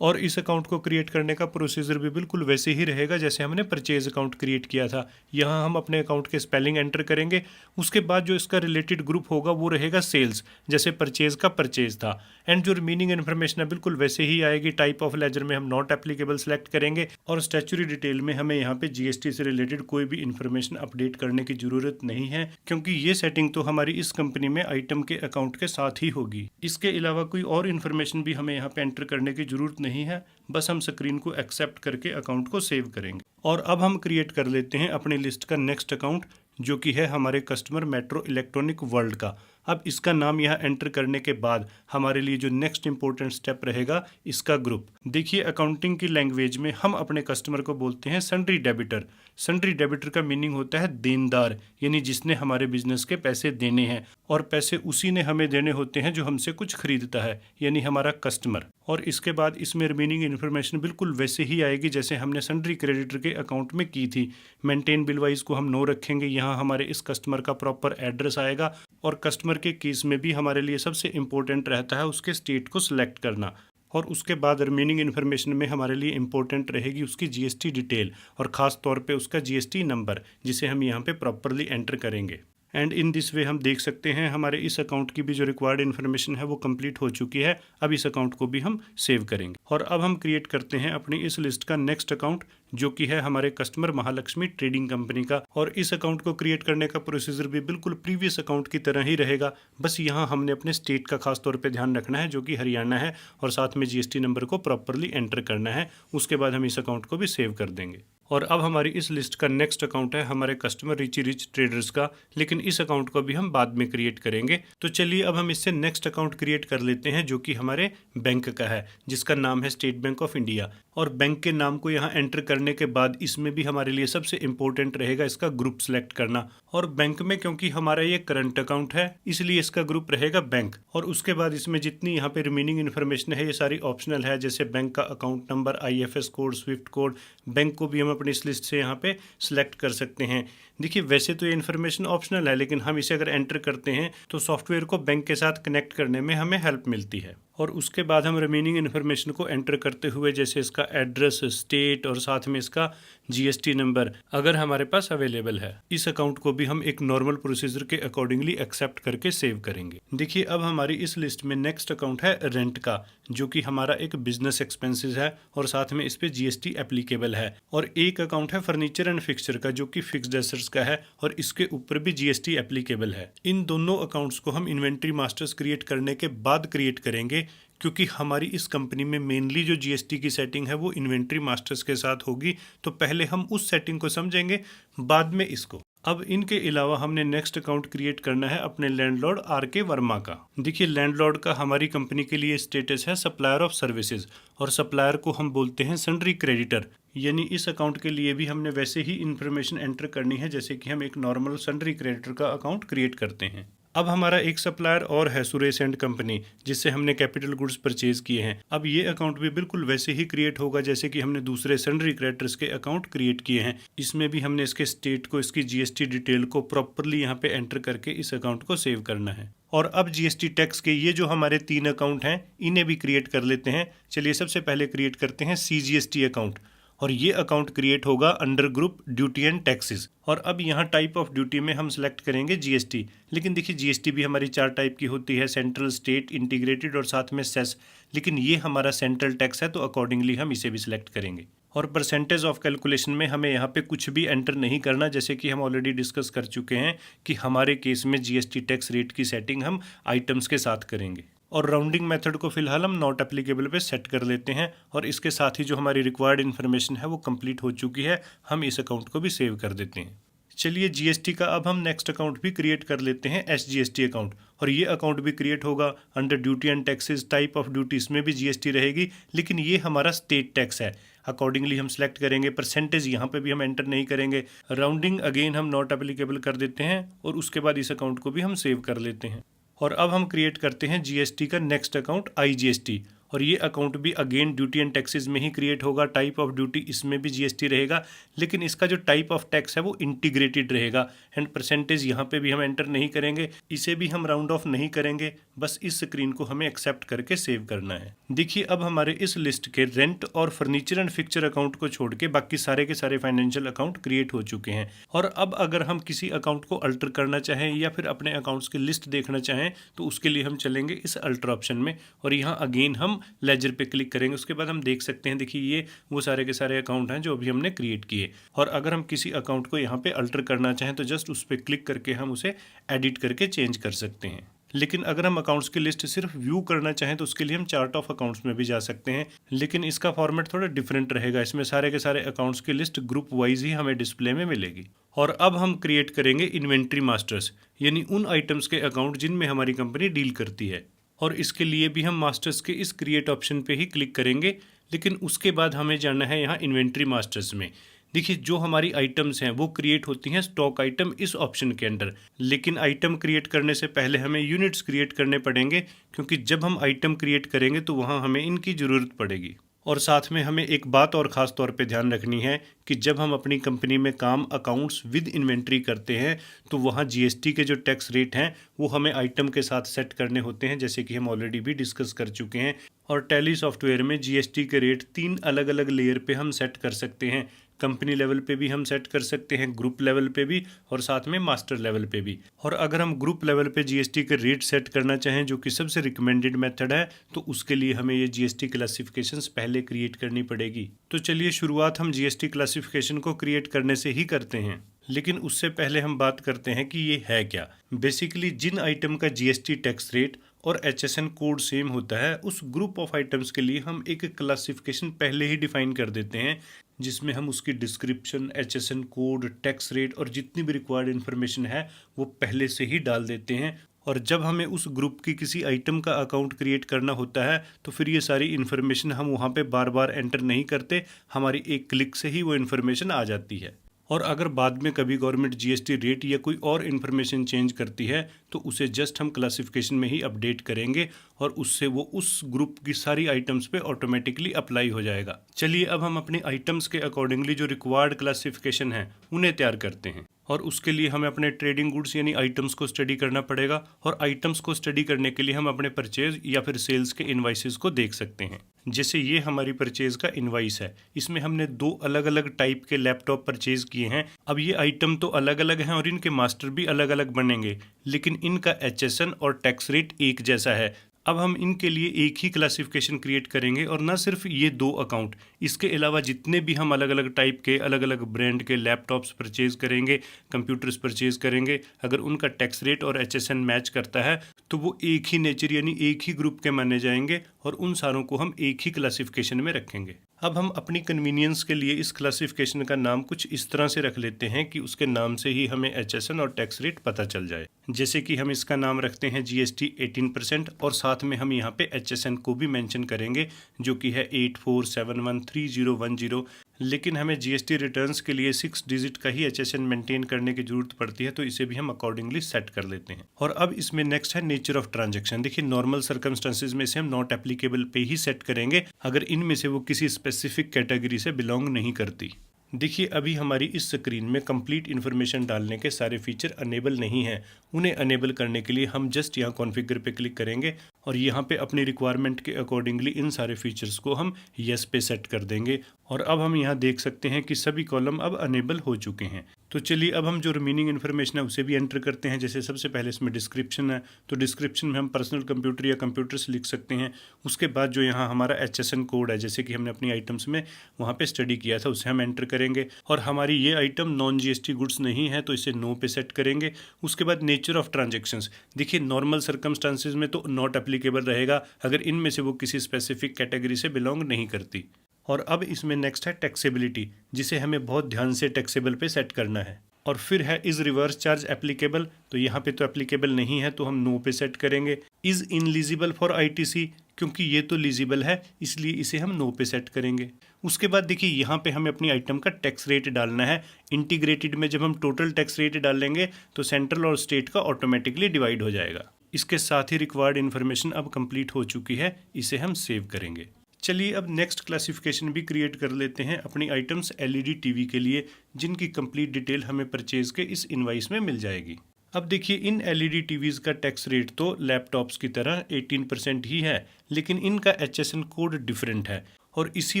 और इस अकाउंट को क्रिएट करने का प्रोसीजर भी बिल्कुल वैसे ही रहेगा जैसे हमने परचेज अकाउंट क्रिएट किया था। यहाँ हम अपने अकाउंट के स्पेलिंग एंटर करेंगे, उसके बाद जो इसका रिलेटेड ग्रुप होगा वो रहेगा सेल्स, जैसे परचेज का परचेज था। एंड जो रिमेनिंग इन्फॉर्मेशन है बिल्कुल वैसे ही आएगी। टाइप ऑफ लेजर में हम नॉट एप्लीकेबल सेलेक्ट करेंगे और स्टैच्यूटरी डिटेल में हमें यहाँ पे जीएसटी से रिलेटेड कोई भी इन्फॉर्मेशन अपडेट करने की जरूरत नहीं है, क्योंकि ये सेटिंग तो हमारी इस कंपनी में आइटम के अकाउंट के साथ ही होगी। इसके अलावा कोई और इन्फॉर्मेशन भी हमें यहाँ पे एंटर करने की जरूरत नहीं है, बस हम स्क्रीन को एक्सेप्ट करके अकाउंट को सेव करेंगे। और अब हम क्रिएट कर लेते हैं अपनी लिस्ट का नेक्स्ट अकाउंट जो कि है हमारे कस्टमर मेट्रो इलेक्ट्रॉनिक वर्ल्ड का। अब इसका नाम यहाँ एंटर करने के बाद हमारे लिए जो नेक्स्ट इंपॉर्टेंट स्टेप रहेगा इसका ग्रुप। देखिए, अकाउंटिंग की लैंग्वेज में हम अपने कस्टमर को बोलते हैं सन्ड्री डेबिटर। सन्ड्री डेबिटर का मीनिंग होता है देनदार, यानी जिसने हमारे बिजनेस के पैसे देने हैं, और पैसे उसी ने हमें देने होते हैं जो हमसे कुछ खरीदता है, यानी हमारा कस्टमर। और इसके बाद इसमें रिमेनिंग इन्फॉर्मेशन बिल्कुल वैसे ही आएगी जैसे हमने सन्ड्री क्रेडिटर के अकाउंट में की थी। मेंटेन बिल वाइज को हम नो रखेंगे, यहाँ हमारे इस कस्टमर का प्रॉपर एड्रेस आएगा। और कस्टमर के केस में भी हमारे लिए सबसे इंपॉर्टेंट रहता है उसके स्टेट को सिलेक्ट करना। और उसके बाद रिमेनिंग इन्फॉर्मेशन में हमारे लिए इंपॉर्टेंट रहेगी उसकी जीएसटी डिटेल और ख़ास तौर पे उसका जीएसटी नंबर, जिसे हम यहाँ पे प्रॉपरली एंटर करेंगे। एंड इन दिस वे हम देख सकते हैं हमारे इस अकाउंट की भी जो रिक्वायर्ड इन्फॉर्मेशन है वो कंप्लीट हो चुकी है। अब इस अकाउंट को भी हम सेव करेंगे। और अब हम क्रिएट करते हैं अपनी इस लिस्ट का नेक्स्ट अकाउंट जो कि है हमारे कस्टमर महालक्ष्मी ट्रेडिंग कंपनी का। और इस अकाउंट को क्रिएट करने का प्रोसीजर भी बिल्कुल प्रीवियस अकाउंट की तरह ही रहेगा, बस यहाँ हमने अपने स्टेट का खास तौर पे ध्यान रखना है जो कि हरियाणा है, और साथ में जीएसटी नंबर को प्रॉपरली एंटर करना है। उसके बाद हम इस अकाउंट को भी सेव कर देंगे। और अब हमारी इस लिस्ट का नेक्स्ट अकाउंट है हमारे कस्टमर रिची रिच ट्रेडर्स का, लेकिन इस अकाउंट को भी हम बाद में क्रिएट करेंगे। तो चलिए अब हम इससे नेक्स्ट अकाउंट क्रिएट कर लेते हैं जो कि हमारे बैंक का है, जिसका नाम है स्टेट बैंक ऑफ इंडिया। और बैंक के नाम को यहाँ एंटर करने के बाद इसमें भी हमारे लिए सबसे इंपॉर्टेंट रहेगा इसका ग्रुप सेलेक्ट करना। और बैंक में क्योंकि हमारा ये करंट अकाउंट है इसलिए इसका ग्रुप रहेगा बैंक। और उसके बाद इसमें जितनी यहाँ पे रिमेनिंग इन्फॉर्मेशन है ये सारी ऑप्शनल है, जैसे बैंक का account number, IFS code, Swift code. Bank को भी हम अपनी इस लिस्ट से यहाँ पे सिलेक्ट कर सकते हैं। देखिए, वैसे तो ये इन्फॉर्मेशन ऑप्शनल है, लेकिन हम इसे अगर एंटर करते हैं तो सॉफ्टवेयर को बैंक के साथ कनेक्ट करने में हमें हेल्प मिलती है। और उसके बाद हम रिमेनिंग इन्फॉर्मेशन को एंटर करते हुए जैसे इसका एड्रेस, स्टेट और साथ में इसका जीएसटी नंबर अगर हमारे पास अवेलेबल है, इस अकाउंट को भी हम एक नॉर्मल प्रोसीजर के अकॉर्डिंगली एक्सेप्ट करके सेव करेंगे। देखिए, अब हमारी इस लिस्ट में नेक्स्ट अकाउंट है रेंट का, जो कि हमारा एक बिजनेस एक्सपेंसेस है और साथ में इस पे जीएसटी एप्लीकेबल है। और एक अकाउंट है फर्नीचर एंड फिक्सचर का जो कि फिक्स्ड एसेट्स का है और इसके ऊपर भी जीएसटी एप्लीकेबल है। इन दोनों अकाउंट्स को हम इन्वेंट्री मास्टर्स क्रिएट करने के बाद क्रिएट करेंगे, क्योंकि हमारी इस कंपनी में मेनली जो जीएसटी की सेटिंग है वो इन्वेंट्री मास्टर्स के साथ होगी। तो पहले हम उस सेटिंग को समझेंगे, बाद में इसको। अब इनके अलावा हमने नेक्स्ट अकाउंट क्रिएट करना है अपने लैंडलॉर्ड आर.के. वर्मा का। देखिए, लैंडलॉर्ड का हमारी कंपनी के लिए स्टेटस है सप्लायर ऑफ सर्विसेज, और सप्लायर को हम बोलते हैं सन्ड्री क्रेडिटर। यानी इस अकाउंट के लिए भी हमने वैसे ही इन्फॉर्मेशन एंटर करनी है जैसे कि हम एक नॉर्मल सन्ड्री क्रेडिटर का अकाउंट क्रिएट करते हैं। अब हमारा एक सप्लायर और है सुरेश एंड कंपनी, जिससे हमने कैपिटल गुड्स परचेज किए हैं। अब ये अकाउंट भी बिल्कुल वैसे ही क्रिएट होगा जैसे कि हमने दूसरे सन्ड्री क्रेडिटर्स के अकाउंट क्रिएट किए हैं। इसमें भी हमने इसके स्टेट को, इसकी जीएसटी डिटेल को प्रॉपरली यहाँ पे एंटर करके इस अकाउंट को सेव करना है। और अब जीएसटी टैक्स के ये जो हमारे 3 अकाउंट हैं इन्हें भी क्रिएट कर लेते हैं। चलिए सबसे पहले क्रिएट करते हैं सीजीएसटी अकाउंट, और ये अकाउंट क्रिएट होगा under group duty and taxes. और अब यहाँ टाइप ऑफ ड्यूटी में हम सेलेक्ट करेंगे जीएसटी। लेकिन देखिए जीएसटी भी हमारी 4 टाइप की होती है, सेंट्रल, स्टेट, इंटीग्रेटेड और साथ में सेस। लेकिन ये हमारा सेंट्रल टैक्स है तो अकॉर्डिंगली हम इसे भी सिलेक्ट करेंगे। और परसेंटेज ऑफ कैलकुलेशन में हमें यहाँ पे कुछ भी एंटर नहीं करना, जैसे कि हम ऑलरेडी डिस्कस कर चुके हैं कि हमारे केस में जीएसटी टैक्स रेट की सेटिंग हम आइटम्स के साथ करेंगे। और राउंडिंग मेथड को फिलहाल हम नॉट एप्लीकेबल पे सेट कर लेते हैं। और इसके साथ ही जो हमारी रिक्वायर्ड इन्फॉर्मेशन है वो कंप्लीट हो चुकी है, हम इस अकाउंट को भी सेव कर देते हैं। चलिए जीएसटी का अब हम नेक्स्ट अकाउंट भी क्रिएट कर लेते हैं, एसजीएसटी अकाउंट। और ये अकाउंट भी क्रिएट होगा under duty and taxes. Type of duty इसमें भी जीएसटी रहेगी, लेकिन ये हमारा स्टेट टैक्स है। अकॉर्डिंगली हम सेलेक्ट करेंगे। परसेंटेज यहाँ पे भी हम एंटर नहीं करेंगे। राउंडिंग अगेन हम नॉट एप्लीकेबल कर देते हैं और उसके बाद इस अकाउंट को भी हम सेव कर लेते हैं। और अब हम क्रिएट करते हैं जीएसटी का नेक्स्ट अकाउंट, आईजीएसटी। और ये अकाउंट भी अगेन ड्यूटी एंड टैक्सेस में ही क्रिएट होगा। टाइप ऑफ ड्यूटी इसमें भी जीएसटी रहेगा, लेकिन इसका जो टाइप ऑफ टैक्स है वो इंटीग्रेटेड रहेगा। एंड परसेंटेज यहाँ पे भी हम एंटर नहीं करेंगे, इसे भी हम राउंड ऑफ नहीं करेंगे, बस इस स्क्रीन को हमें एक्सेप्ट करके सेव करना है। देखिए अब हमारे इस लिस्ट के रेंट और फर्नीचर एंड फिक्चर अकाउंट को छोड़ के बाकी सारे के सारे फाइनेंशियल अकाउंट क्रिएट हो चुके हैं। और अब अगर हम किसी अकाउंट को अल्टर करना चाहें या फिर अपने अकाउंट्स की लिस्ट देखना चाहें तो उसके लिए हम चलेंगे इस अल्टर ऑप्शन में, और यहाँ अगेन हम लेजर पे क्लिक करेंगे। उसके बाद हम देख सकते हैं, देखिए ये वो सारे के सारे अकाउंट हैं जो अभी हमने क्रिएट किए। और अगर हम किसी अकाउंट को यहाँ पे अल्टर करना चाहें तो जस्ट उस पर क्लिक करके हम उसे एडिट करके चेंज कर सकते हैं। लेकिन अगर हम अकाउंट्स की लिस्ट सिर्फ व्यू करना चाहें तो उसके लिए हम चार्ट ऑफ अकाउंट्स में भी जा सकते हैं, लेकिन इसका फॉर्मेट थोड़ा डिफरेंट रहेगा। इसमें सारे के सारे अकाउंट्स की लिस्ट ग्रुप वाइज ही हमें डिस्प्ले में मिलेगी। और अब हम क्रिएट करेंगे इन्वेंट्री मास्टर्स, यानी उन आइटम्स के अकाउंट जिनमें हमारी कंपनी डील करती है। और इसके लिए भी हम मास्टर्स के इस क्रिएट ऑप्शन पे ही क्लिक करेंगे, लेकिन उसके बाद हमें जाना है यहाँ इन्वेंट्री मास्टर्स में। देखिए जो हमारी आइटम्स हैं वो क्रिएट होती हैं स्टॉक आइटम इस ऑप्शन के अंडर, लेकिन आइटम क्रिएट करने से पहले हमें यूनिट्स क्रिएट करने पड़ेंगे, क्योंकि जब हम आइटम क्रिएट करेंगे तो वहाँ हमें इनकी ज़रूरत पड़ेगी। और साथ में हमें एक बात और ख़ास तौर पे ध्यान रखनी है कि जब हम अपनी कंपनी में काम अकाउंट्स विद इन्वेंट्री करते हैं तो वहाँ जीएसटी के जो टैक्स रेट हैं वो हमें आइटम के साथ सेट करने होते हैं, जैसे कि हम ऑलरेडी भी डिस्कस कर चुके हैं। और टैली सॉफ्टवेयर में जीएसटी के रेट 3 अलग अलग लेयर पे हम सेट कर सकते हैं। कंपनी लेवल पे भी हम सेट कर सकते हैं, ग्रुप लेवल पे भी, और साथ में मास्टर लेवल पे भी। और अगर हम ग्रुप लेवल पे जीएसटी के रेट सेट करना चाहें, जो कि सबसे रिकमेंडेड मेथड है, तो उसके लिए हमें ये जीएसटी क्लासिफिकेशंस पहले क्रिएट करनी पड़ेगी। तो चलिए शुरुआत हम जीएसटी क्लासिफिकेशन को क्रिएट करने से ही करते हैं, लेकिन उससे पहले हम बात करते हैं कि ये है क्या। बेसिकली जिन आइटम का जीएसटी टैक्स रेट और एचएसएन कोड सेम होता है, उस ग्रुप ऑफ आइटम्स के लिए हम एक क्लासिफिकेशन पहले ही डिफाइन कर देते हैं, जिसमें हम उसकी description, HSN code, tax rate और जितनी भी रिक्वायर्ड इन्फॉर्मेशन है वो पहले से ही डाल देते हैं। और जब हमें उस ग्रुप की किसी आइटम का अकाउंट क्रिएट करना होता है तो फिर ये सारी इन्फॉर्मेशन हम वहाँ पे बार बार एंटर नहीं करते, हमारी एक क्लिक से ही वो इन्फॉर्मेशन आ जाती है। और अगर बाद में कभी गवर्नमेंट जीएसटी रेट या कोई और इन्फॉर्मेशन चेंज करती है तो उसे जस्ट हम क्लासिफिकेशन में ही अपडेट करेंगे और उससे वो उस ग्रुप की सारी आइटम्स पे ऑटोमेटिकली अप्लाई हो जाएगा। चलिए अब हम अपने आइटम्स के अकॉर्डिंगली जो रिक्वायर्ड क्लासिफिकेशन है उन्हें तैयार करते हैं। और उसके लिए हमें अपने ट्रेडिंग गुड्स यानी आइटम्स को स्टडी करना पड़ेगा, और आइटम्स को स्टडी करने के लिए हम अपने परचेज या फिर सेल्स के इनवाइसेस को देख सकते हैं। जैसे ये हमारी परचेज का इनवाइस है, इसमें हमने 2 अलग अलग टाइप के लैपटॉप परचेज किए हैं। अब ये आइटम तो अलग अलग हैं और इनके मास्टर भी अलग अलग बनेंगे, लेकिन इनका एचएसएन और टैक्स रेट एक जैसा है। अब हम इनके लिए एक ही क्लासिफिकेशन क्रिएट करेंगे, और ना सिर्फ ये 2 अकाउंट, इसके अलावा जितने भी हम अलग अलग टाइप के अलग अलग ब्रांड के लैपटॉप्स परचेज करेंगे, कंप्यूटर्स परचेज करेंगे, अगर उनका टैक्स रेट और एचएसएन मैच करता है तो वो एक ही नेचर यानी एक ही ग्रुप के माने जाएंगे, और उन सारों को हम एक ही क्लासिफिकेशन में रखेंगे। अब हम अपनी कन्वीनियंस के लिए इस क्लासिफिकेशन का नाम कुछ इस तरह से रख लेते हैं कि उसके नाम से ही हमें एचएसएन और टैक्स रेट पता चल जाए। जैसे कि हम इसका नाम रखते हैं जीएसटी 18%, और साथ में हम यहाँ पे एचएसएन को भी मेंशन करेंगे, जो कि है 84713010। लेकिन हमें जीएसटी रिटर्न्स के लिए 6 डिजिट का ही HSN मेंटेन करने की जरूरत पड़ती है, तो इसे भी हम अकॉर्डिंगली सेट कर लेते हैं। और अब इसमें नेक्स्ट है नेचर ऑफ ट्रांजैक्शन। देखिए नॉर्मल सर्कमस्टांसेस में से हम नॉट एप्लीकेबल पे ही सेट करेंगे अगर इनमें से वो किसी स्पेसिफिक कैटेगरी से बिलोंग नहीं करती। देखिए अभी हमारी इस स्क्रीन में कंप्लीट इन्फॉर्मेशन डालने के सारे फीचर अनेबल नहीं हैं। उन्हें अनेबल करने के लिए हम जस्ट यहाँ कॉन्फ़िगर पे क्लिक करेंगे और यहाँ पे अपनी रिक्वायरमेंट के अकॉर्डिंगली इन सारे फीचर्स को हम येस पे सेट कर देंगे। और अब हम यहाँ देख सकते हैं कि सभी कॉलम अब अनेबल हो चुके हैं। तो चलिए अब हम जो रिमेनिंग इन्फॉर्मेशन है उसे भी एंटर करते हैं। जैसे सबसे पहले इसमें डिस्क्रिप्शन है, तो डिस्क्रिप्शन में हम पर्सनल कंप्यूटर या कंप्यूटर्स लिख सकते हैं। उसके बाद जो यहाँ हमारा HSN कोड है, जैसे कि हमने अपनी आइटम्स में वहाँ पे स्टडी किया था, उसे हम एंटर करेंगे। और हमारी ये आइटम नॉन GST गुड्स नहीं है, तो इसे नो पे सेट करेंगे। उसके बाद नेचर ऑफ ट्रांजेक्शन्स, देखिए नॉर्मल सर्कमस्टांसेस में तो नॉट एप्लीकेबल रहेगा अगर इनमें से वो किसी स्पेसिफिक कैटेगरी से बिलोंग नहीं करती। और अब इसमें नेक्स्ट है टैक्सेबिलिटी, जिसे हमें बहुत ध्यान से टैक्सेबल पे सेट करना है। और फिर है इज़ रिवर्स चार्ज एप्लीकेबल, तो यहाँ पे तो एप्लीकेबल नहीं है, तो हम नो पे सेट करेंगे। इज़ इनलिजिबल फॉर ITC, क्योंकि ये तो लीजिबल है इसलिए इसे हम नो पे सेट करेंगे। उसके बाद देखिए यहाँ पे हमें अपनी आइटम का टैक्स रेट डालना है। इंटीग्रेटेड में जब हम टोटल टैक्स रेट डालेंगे तो सेंट्रल और स्टेट का ऑटोमेटिकली डिवाइड हो जाएगा। इसके साथ ही रिक्वायर्ड इन्फॉर्मेशन अब कंप्लीट हो चुकी है, इसे हम सेव करेंगे। चलिए अब नेक्स्ट क्लासिफिकेशन भी क्रिएट कर लेते हैं अपनी आइटम्स LED TV के लिए, जिनकी कंप्लीट डिटेल हमें परचेज के इस इनवाइस में मिल जाएगी। अब देखिए इन LED TVs का टैक्स रेट तो लैपटॉप्स की तरह 18% ही है, लेकिन इनका HSN कोड डिफरेंट है और इसी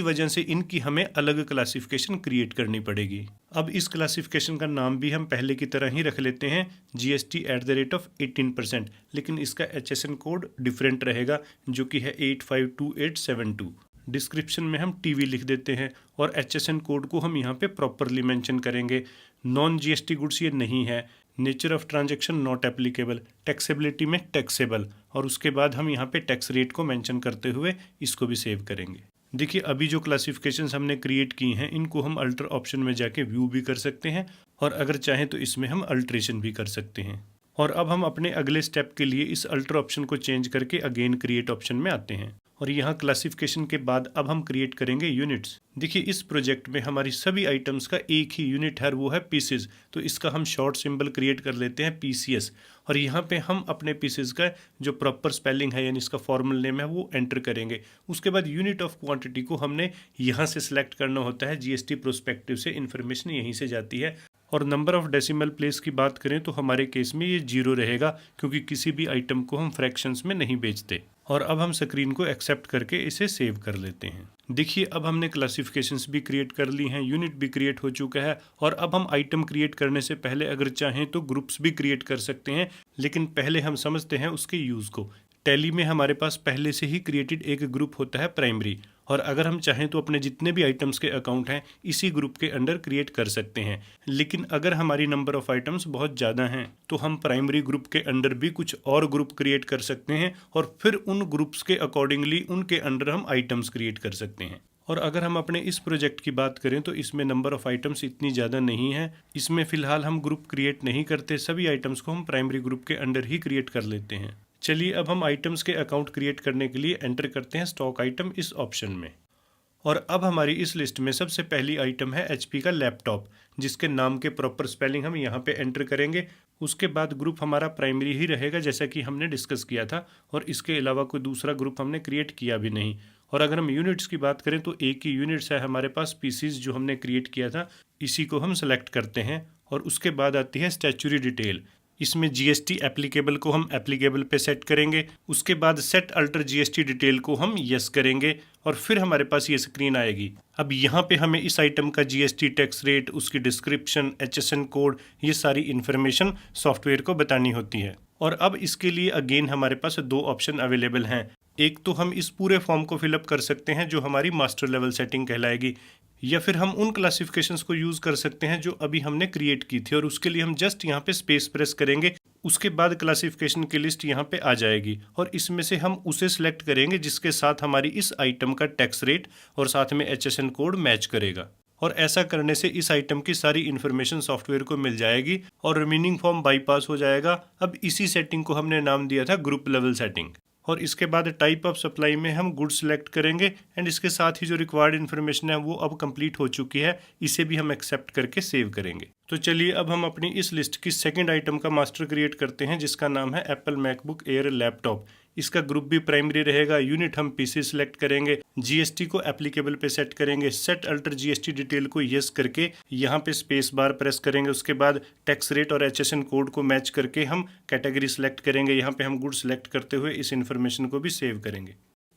वजह से इनकी हमें अलग क्लासिफिकेशन क्रिएट करनी पड़ेगी। अब इस क्लासिफिकेशन का नाम भी हम पहले की तरह ही रख लेते हैं, GST@18%, लेकिन इसका HSN कोड डिफरेंट रहेगा जो कि है 852872। डिस्क्रिप्शन में हम TV लिख देते हैं और HSN कोड को हम यहाँ पे प्रॉपरली मेंशन करेंगे। नॉन GST गुड्स ये नहीं है, nature of transaction not applicable, taxability में टैक्सेबल, और उसके बाद हम यहाँ पे टैक्स रेट को मेंशन करते हुए इसको भी सेव करेंगे। देखिए अभी जो क्लासिफिकेशंस हमने क्रिएट की हैं इनको हम अल्टर ऑप्शन में जाके व्यू भी कर सकते हैं और अगर चाहें तो इसमें हम अल्ट्रेशन भी कर सकते हैं। और अब हम अपने अगले स्टेप के लिए इस अल्टर ऑप्शन को चेंज करके अगेन क्रिएट ऑप्शन में आते हैं और यहाँ क्लासिफिकेशन के बाद अब हम क्रिएट करेंगे यूनिट्स। देखिए इस प्रोजेक्ट में हमारी सभी आइटम्स का एक ही यूनिट है, वो है पीसेस, तो इसका हम शॉर्ट सिंबल क्रिएट कर लेते हैं PCS और यहाँ पे हम अपने पीसेस का जो प्रॉपर स्पेलिंग है यानी इसका फॉर्मल नेम है वो एंटर करेंगे। उसके बाद यूनिट ऑफ क्वांटिटी को हमने यहाँ से सिलेक्ट करना होता है, GST प्रोस्पेक्टिव से इन्फॉर्मेशन यहीं से जाती है। और नंबर ऑफ डेसिमल प्लेस की बात करें तो हमारे केस में ये 0 रहेगा क्योंकि किसी भी आइटम को हम फ्रैक्शंस में नहीं बेचते। और अब हम स्क्रीन को एक्सेप्ट करके इसे सेव कर लेते हैं। देखिए अब हमने क्लासिफिकेशंस भी क्रिएट कर ली हैं, यूनिट भी क्रिएट हो चुका है और अब हम आइटम क्रिएट करने से पहले अगर चाहें तो ग्रुप्स भी क्रिएट कर सकते हैं, लेकिन पहले हम समझते हैं उसके यूज़ को। टैली में हमारे पास पहले से ही क्रिएटेड एक ग्रुप होता है प्राइमरी, और अगर हम चाहें तो अपने जितने भी आइटम्स के अकाउंट हैं इसी ग्रुप के अंडर क्रिएट कर सकते हैं। लेकिन अगर हमारी नंबर ऑफ आइटम्स बहुत ज़्यादा हैं तो हम प्राइमरी ग्रुप के अंडर भी कुछ और ग्रुप क्रिएट कर सकते हैं और फिर उन ग्रुप्स के अकॉर्डिंगली उनके अंडर हम आइटम्स क्रिएट कर सकते हैं। और अगर हम अपने इस प्रोजेक्ट की बात करें तो इसमें नंबर ऑफ आइटम्स इतनी ज़्यादा नहीं है, इसमें फ़िलहाल हम ग्रुप क्रिएट नहीं करते, सभी आइटम्स को हम प्राइमरी ग्रुप के अंडर ही क्रिएट कर लेते हैं। चलिए अब हम आइटम्स के अकाउंट क्रिएट करने के लिए एंटर करते हैं स्टॉक आइटम इस ऑप्शन में। और अब हमारी इस लिस्ट में सबसे पहली आइटम है HP का लैपटॉप, जिसके नाम के प्रॉपर स्पेलिंग हम यहाँ पे एंटर करेंगे। उसके बाद ग्रुप हमारा प्राइमरी ही रहेगा जैसा कि हमने डिस्कस किया था और इसके अलावा कोई दूसरा ग्रुप हमने क्रिएट किया भी नहीं। और अगर हम यूनिट्स की बात करें तो एक ही यूनिट्स है हमारे पास, पीसीज जो हमने क्रिएट किया था इसी को हम सेलेक्ट करते हैं। और उसके बाद आती है स्टैच्यूरी डिटेल, इसमें GST एप्लीकेबल को हम एप्लीकेबल पे सेट करेंगे। उसके बाद सेट अल्टर GST डिटेल को हम यस करेंगे और फिर हमारे पास ये स्क्रीन आएगी। अब यहाँ पे हमें इस आइटम का GST टैक्स रेट, उसकी डिस्क्रिप्शन, HSN कोड, ये सारी इन्फॉर्मेशन सॉफ्टवेयर को बतानी होती है। और अब इसके लिए अगेन हमारे पास 2 ऑप्शन अवेलेबल हैं। एक तो हम इस पूरे फॉर्म को फिलअप कर सकते हैं जो हमारी मास्टर लेवल सेटिंग कहलाएगी, या फिर हम उन क्लासिफिकेशंस को यूज़ कर सकते हैं जो अभी हमने क्रिएट की थी और उसके लिए हम जस्ट यहाँ पे स्पेस प्रेस करेंगे। उसके बाद क्लासिफिकेशन की लिस्ट यहाँ पे आ जाएगी और इसमें से हम उसे सिलेक्ट करेंगे जिसके साथ हमारी इस आइटम का टैक्स रेट और साथ में HSN कोड मैच करेगा। और ऐसा करने से इस आइटम की सारी इन्फॉर्मेशन सॉफ्टवेयर को मिल जाएगी और रिमेनिंग फॉर्म बाईपास हो जाएगा। अब इसी सेटिंग को हमने नाम दिया था ग्रुप लेवल सेटिंग। और इसके बाद टाइप ऑफ सप्लाई में हम गुड सेलेक्ट करेंगे एंड इसके साथ ही जो रिक्वायर्ड इन्फॉर्मेशन है वो अब कंप्लीट हो चुकी है, इसे भी हम एक्सेप्ट करके सेव करेंगे। तो चलिए अब हम अपनी इस लिस्ट की सेकंड आइटम का मास्टर क्रिएट करते हैं जिसका नाम है एप्पल मैकबुक एयर लैपटॉप। इसका ग्रुप भी प्राइमरी रहेगा, यूनिट हम पीसी सिलेक्ट करेंगे, जीएसटी को एप्लीकेबल पे सेट करेंगे, सेट अल्टर जीएसटी डिटेल को यस करके यहाँ पे स्पेस बार प्रेस करेंगे। उसके बाद टैक्स रेट और एचएसएन कोड को मैच करके हम कैटेगरी सिलेक्ट करेंगे। यहाँ पे हम गुड सिलेक्ट करते हुए इस इन्फॉर्मेशन को भी सेव करेंगे।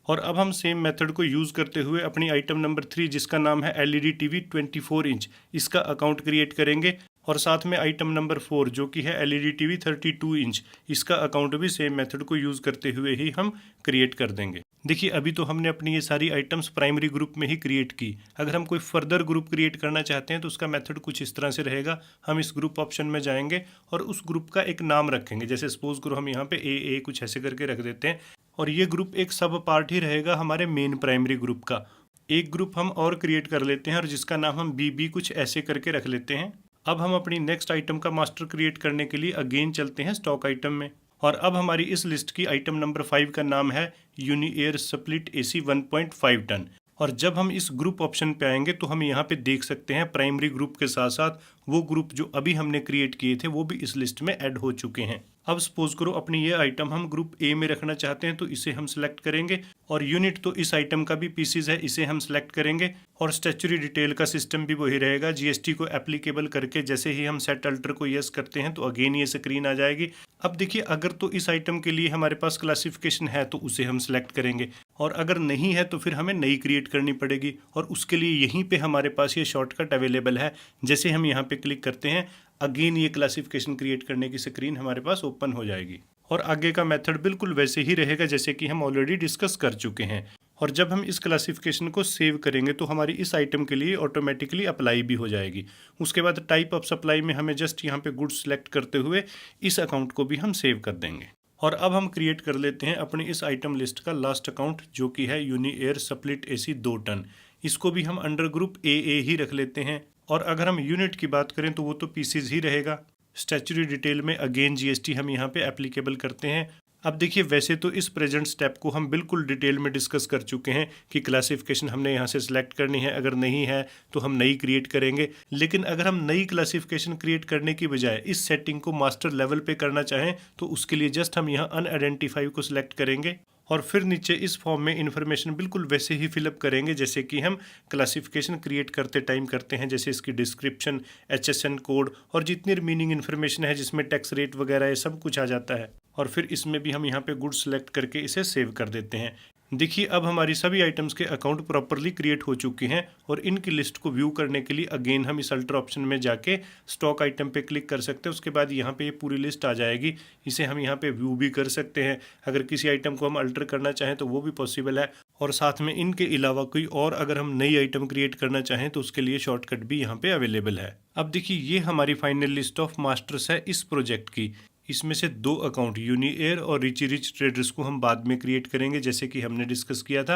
और अब हम सेम मेथड को यूज़ करते हुए अपनी आइटम नंबर 3 जिसका नाम है एलईडी टीवी 24 इंच, इसका अकाउंट क्रिएट करेंगे। और साथ में आइटम नंबर 4 जो कि है एलईडी टीवी 32 इंच, इसका अकाउंट भी सेम मेथड को यूज़ करते हुए ही हम क्रिएट कर देंगे। देखिए अभी तो हमने अपनी ये सारी आइटम्स प्राइमरी ग्रुप में ही क्रिएट की। अगर हम कोई फर्दर ग्रुप क्रिएट करना चाहते हैं तो उसका मेथड कुछ इस तरह से रहेगा। हम इस ग्रुप ऑप्शन में जाएंगे और उस ग्रुप का एक नाम रखेंगे। जैसे सपोज करो हम यहाँ पे ए कुछ ऐसे करके रख देते हैं और ये ग्रुप एक सब पार्ट ही रहेगा हमारे मेन प्राइमरी ग्रुप का। एक ग्रुप हम और क्रिएट कर लेते हैं और जिसका नाम हम बी कुछ ऐसे करके रख लेते हैं। अब हम अपनी नेक्स्ट आइटम का मास्टर क्रिएट करने के लिए अगेन चलते हैं स्टॉक आइटम में। और अब हमारी इस लिस्ट की आइटम नंबर 5 का नाम है यूनिएयर स्प्लिट एसी 1.5 टन। और जब हम इस ग्रुप ऑप्शन पे आएंगे तो हम यहाँ पे देख सकते हैं प्राइमरी ग्रुप के साथ साथ वो ग्रुप जो अभी हमने क्रिएट किए थे वो भी इस लिस्ट में ऐड हो चुके हैं। अब सपोज करो अपनी ये आइटम हम ग्रुप ए में रखना चाहते हैं तो इसे हम सिलेक्ट करेंगे और यूनिट तो इस आइटम का भी पीसीज है, इसे हम सिलेक्ट करेंगे। और स्टैच्यूरी डिटेल का सिस्टम भी वही रहेगा, जीएसटी को एप्लीकेबल करके जैसे ही हम सेट अल्टर को यस करते हैं तो अगेन ये स्क्रीन आ जाएगी। अब देखिए अगर तो इस आइटम के लिए हमारे पास क्लासिफिकेशन है तो उसे हम सिलेक्ट करेंगे और अगर नहीं है तो फिर हमें नई क्रिएट करनी पड़ेगी और उसके लिए यहीं पे हमारे पास ये शॉर्टकट अवेलेबल है। जैसे हम यहाँ पे क्लिक करते हैं अगेन ये क्लासिफिकेशन क्रिएट करने की स्क्रीन हमारे पास ओपन हो जाएगी और आगे का मेथड बिल्कुल वैसे ही रहेगा जैसे कि हम ऑलरेडी डिस्कस कर चुके हैं। और जब हम इस क्लासिफिकेशन को सेव करेंगे तो हमारी इस आइटम के लिए ऑटोमेटिकली अप्लाई भी हो जाएगी। उसके बाद टाइप ऑफ सप्लाई में हमें जस्ट यहाँ पे गुड्स सेलेक्ट करते हुए इस अकाउंट को भी हम सेव कर देंगे। और अब हम क्रिएट कर लेते हैं अपनी इस आइटम लिस्ट का लास्ट अकाउंट जो कि है यूनिएयर स्प्लिट एसी 2 टन। इसको भी हम अंडर ग्रुप ए ही रख लेते हैं। और अगर हम यूनिट की बात करें तो वो तो पीसीज ही रहेगा। स्टैच्यूरी डिटेल में अगेन जीएसटी हम यहाँ पे एप्लीकेबल करते हैं। अब देखिए वैसे तो इस प्रेजेंट स्टेप को हम बिल्कुल डिटेल में डिस्कस कर चुके हैं कि क्लासिफिकेशन हमने यहाँ से सिलेक्ट करनी है, अगर नहीं है तो हम नई क्रिएट करेंगे। लेकिन अगर हम नई क्लासिफिकेशन क्रिएट करने की बजाय इस सेटिंग को मास्टर लेवल पे करना चाहें तो उसके लिए जस्ट हम यहाँ अनआइडेंटिफाई को सिलेक्ट करेंगे और फिर नीचे इस फॉर्म में इन्फॉर्मेशन बिल्कुल वैसे ही फिलअप करेंगे जैसे कि हम क्लासिफिकेशन क्रिएट करते टाइम करते हैं। जैसे इसकी डिस्क्रिप्शन, एचएसएन कोड और जितनी रिमेनिंग इन्फॉर्मेशन है जिसमें टैक्स रेट वगैरह ये सब कुछ आ जाता है। और फिर इसमें भी हम यहाँ पे गुड सेलेक्ट करके इसे सेव कर देते हैं। देखिए अब हमारी सभी आइटम्स के अकाउंट प्रॉपरली क्रिएट हो चुके हैं और इनकी लिस्ट को व्यू करने के लिए अगेन हम इस अल्टर ऑप्शन में जाके स्टॉक आइटम पे क्लिक कर सकते हैं। उसके बाद यहाँ पे ये पूरी लिस्ट आ जाएगी। इसे हम यहाँ पे व्यू भी कर सकते हैं। अगर किसी आइटम को हम अल्टर करना चाहें तो वो भी पॉसिबल है। और साथ में इनके अलावा कोई और अगर हम नई आइटम क्रिएट करना चाहें तो उसके लिए शॉर्टकट भी यहाँ पे अवेलेबल है। अब देखिए ये हमारी फाइनल लिस्ट ऑफ मास्टर्स है इस प्रोजेक्ट की। इसमें से 2 अकाउंट यूनिएयर और रिची रिच ट्रेडर्स को हम बाद में क्रिएट करेंगे जैसे कि हमने डिस्कस किया था।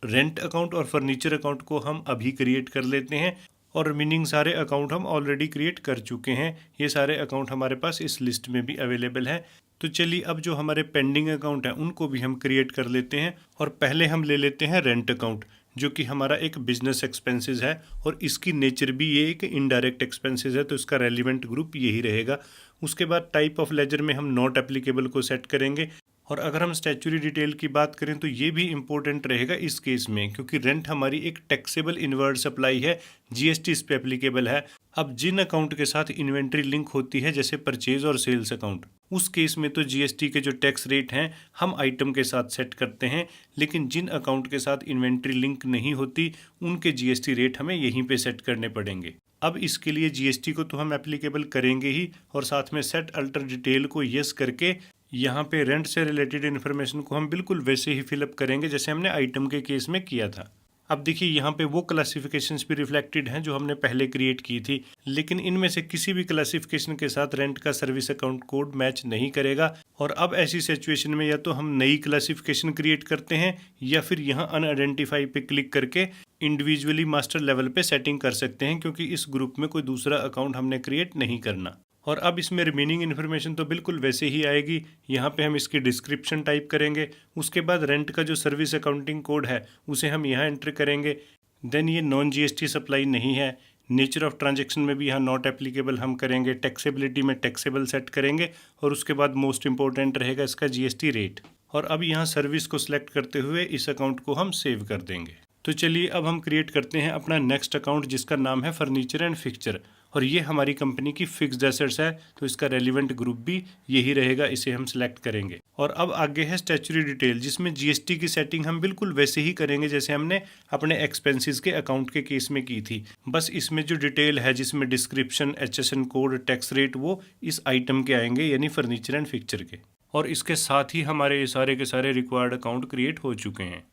रेंट अकाउंट और फर्नीचर अकाउंट को हम अभी क्रिएट कर लेते हैं और रिमेनिंग सारे अकाउंट हम ऑलरेडी क्रिएट कर चुके हैं। ये सारे अकाउंट हमारे पास इस लिस्ट में भी अवेलेबल है। तो चलिए अब जो हमारे पेंडिंग अकाउंट हैं उनको भी हम क्रिएट कर लेते हैं। और पहले हम ले लेते हैं रेंट अकाउंट जो कि हमारा एक बिजनेस एक्सपेंसेस है और इसकी नेचर भी ये एक इनडायरेक्ट एक्सपेंसेस है तो इसका रेलिवेंट ग्रुप यही रहेगा। उसके बाद टाइप ऑफ लेजर में हम नॉट एप्लीकेबल को सेट करेंगे। और अगर हम स्टैच्यूरी डिटेल की बात करें तो ये भी इंपॉर्टेंट रहेगा इस केस में क्योंकि रेंट हमारी एक टैक्सेबल इनवर्ड सप्लाई है, जीएसटी इस पे एप्लीकेबल है। अब जिन अकाउंट के साथ इन्वेंट्री लिंक होती है जैसे परचेज और सेल्स अकाउंट, उस केस में तो जीएसटी के जो टैक्स रेट हैं हम आइटम के साथ सेट करते हैं। लेकिन जिन अकाउंट के साथ इन्वेंट्री लिंक नहीं होती उनके जीएसटी रेट हमें यहीं पे सेट करने पड़ेंगे। अब इसके लिए जीएसटी को तो हम एप्लीकेबल करेंगे ही और साथ में सेट अल्टर डिटेल को यस करके यहाँ पे रेंट से रिलेटेड इन्फॉर्मेशन को हम बिल्कुल वैसे ही फिलअप करेंगे जैसे हमने आइटम के केस में किया था। अब देखिए यहाँ पे वो क्लासिफिकेशंस भी रिफ्लेक्टेड हैं जो हमने पहले क्रिएट की थी, लेकिन इनमें से किसी भी क्लासिफिकेशन के साथ रेंट का सर्विस अकाउंट कोड मैच नहीं करेगा। और अब ऐसी सिचुएशन में या तो हम नई क्लासिफिकेशन क्रिएट करते हैं या फिर यहाँ अनआइडेंटिफाई पे क्लिक करके इंडिविजुअली मास्टर लेवल पे सेटिंग कर सकते हैं क्योंकि इस ग्रुप में कोई दूसरा अकाउंट हमने क्रिएट नहीं करना। और अब इसमें रिमेनिंग इन्फॉर्मेशन तो बिल्कुल वैसे ही आएगी। यहाँ पे हम इसकी डिस्क्रिप्शन टाइप करेंगे, उसके बाद रेंट का जो सर्विस अकाउंटिंग कोड है उसे हम यहाँ एंटर करेंगे। देन ये नॉन जीएसटी सप्लाई नहीं है। नेचर ऑफ ट्रांजैक्शन में भी यहाँ नॉट एप्लीकेबल हम करेंगे। टैक्सेबिलिटी में टैक्सेबल सेट करेंगे और उसके बाद मोस्ट इंपॉर्टेंट रहेगा इसका जीएसटी रेट। और अब यहाँ सर्विस को सिलेक्ट करते हुए इस अकाउंट को हम सेव कर देंगे। तो चलिए अब हम क्रिएट करते हैं अपना नेक्स्ट अकाउंट जिसका नाम है फर्नीचर एंड फिक्सचर, और ये हमारी कंपनी की फिक्स्ड एसेट्स है, तो इसका रेलिवेंट ग्रुप भी यही रहेगा, इसे हम सिलेक्ट करेंगे। और अब आगे है स्टैट्यूटरी डिटेल, जिसमें जीएसटी की सेटिंग हम बिल्कुल वैसे ही करेंगे जैसे हमने अपने एक्सपेंसेस के अकाउंट के केस में की थी। बस इसमें जो डिटेल है जिसमें description, HSN code, tax rate, वो इस आइटम के आएंगे यानी फर्नीचर एंड फिक्सचर के। और इसके साथ ही हमारे ये सारे के सारे रिक्वायर्ड अकाउंट क्रिएट हो चुके हैं।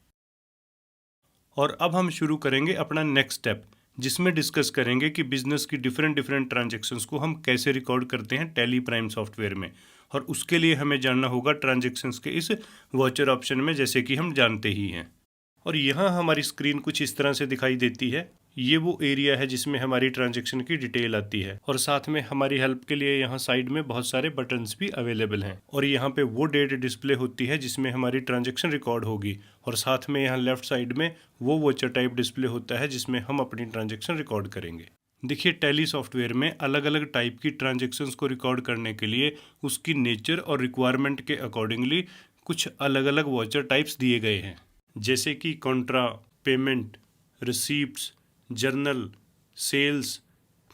और अब हम शुरू करेंगे अपना नेक्स्ट स्टेप, जिसमें डिस्कस करेंगे कि बिजनेस की डिफरेंट ट्रांजैक्शंस को हम कैसे रिकॉर्ड करते हैं टैली प्राइम सॉफ्टवेयर में। और उसके लिए हमें जानना होगा ट्रांजैक्शंस के इस वॉचर ऑप्शन में, जैसे कि हम जानते ही हैं। और यहाँ हमारी स्क्रीन कुछ इस तरह से दिखाई देती है। ये वो एरिया है जिसमें हमारी ट्रांजैक्शन की डिटेल आती है, और साथ में हमारी हेल्प के लिए यहाँ साइड में बहुत सारे बटन्स भी अवेलेबल हैं। और यहाँ पे वो डेट डिस्प्ले होती है जिसमें हमारी ट्रांजैक्शन रिकॉर्ड होगी, और साथ में यहाँ लेफ्ट साइड में वो वॉचर टाइप डिस्प्ले होता है जिसमें हम अपनी ट्रांजैक्शन रिकॉर्ड करेंगे। देखिए, टैली सॉफ्टवेयर में अलग अलग टाइप की ट्रांजैक्शंस को रिकॉर्ड करने के लिए उसकी नेचर और रिक्वायरमेंट के अकॉर्डिंगली कुछ अलग अलग वॉचर टाइप्स दिए गए हैं, जैसे कि contra, payment, receipts, journal, sales,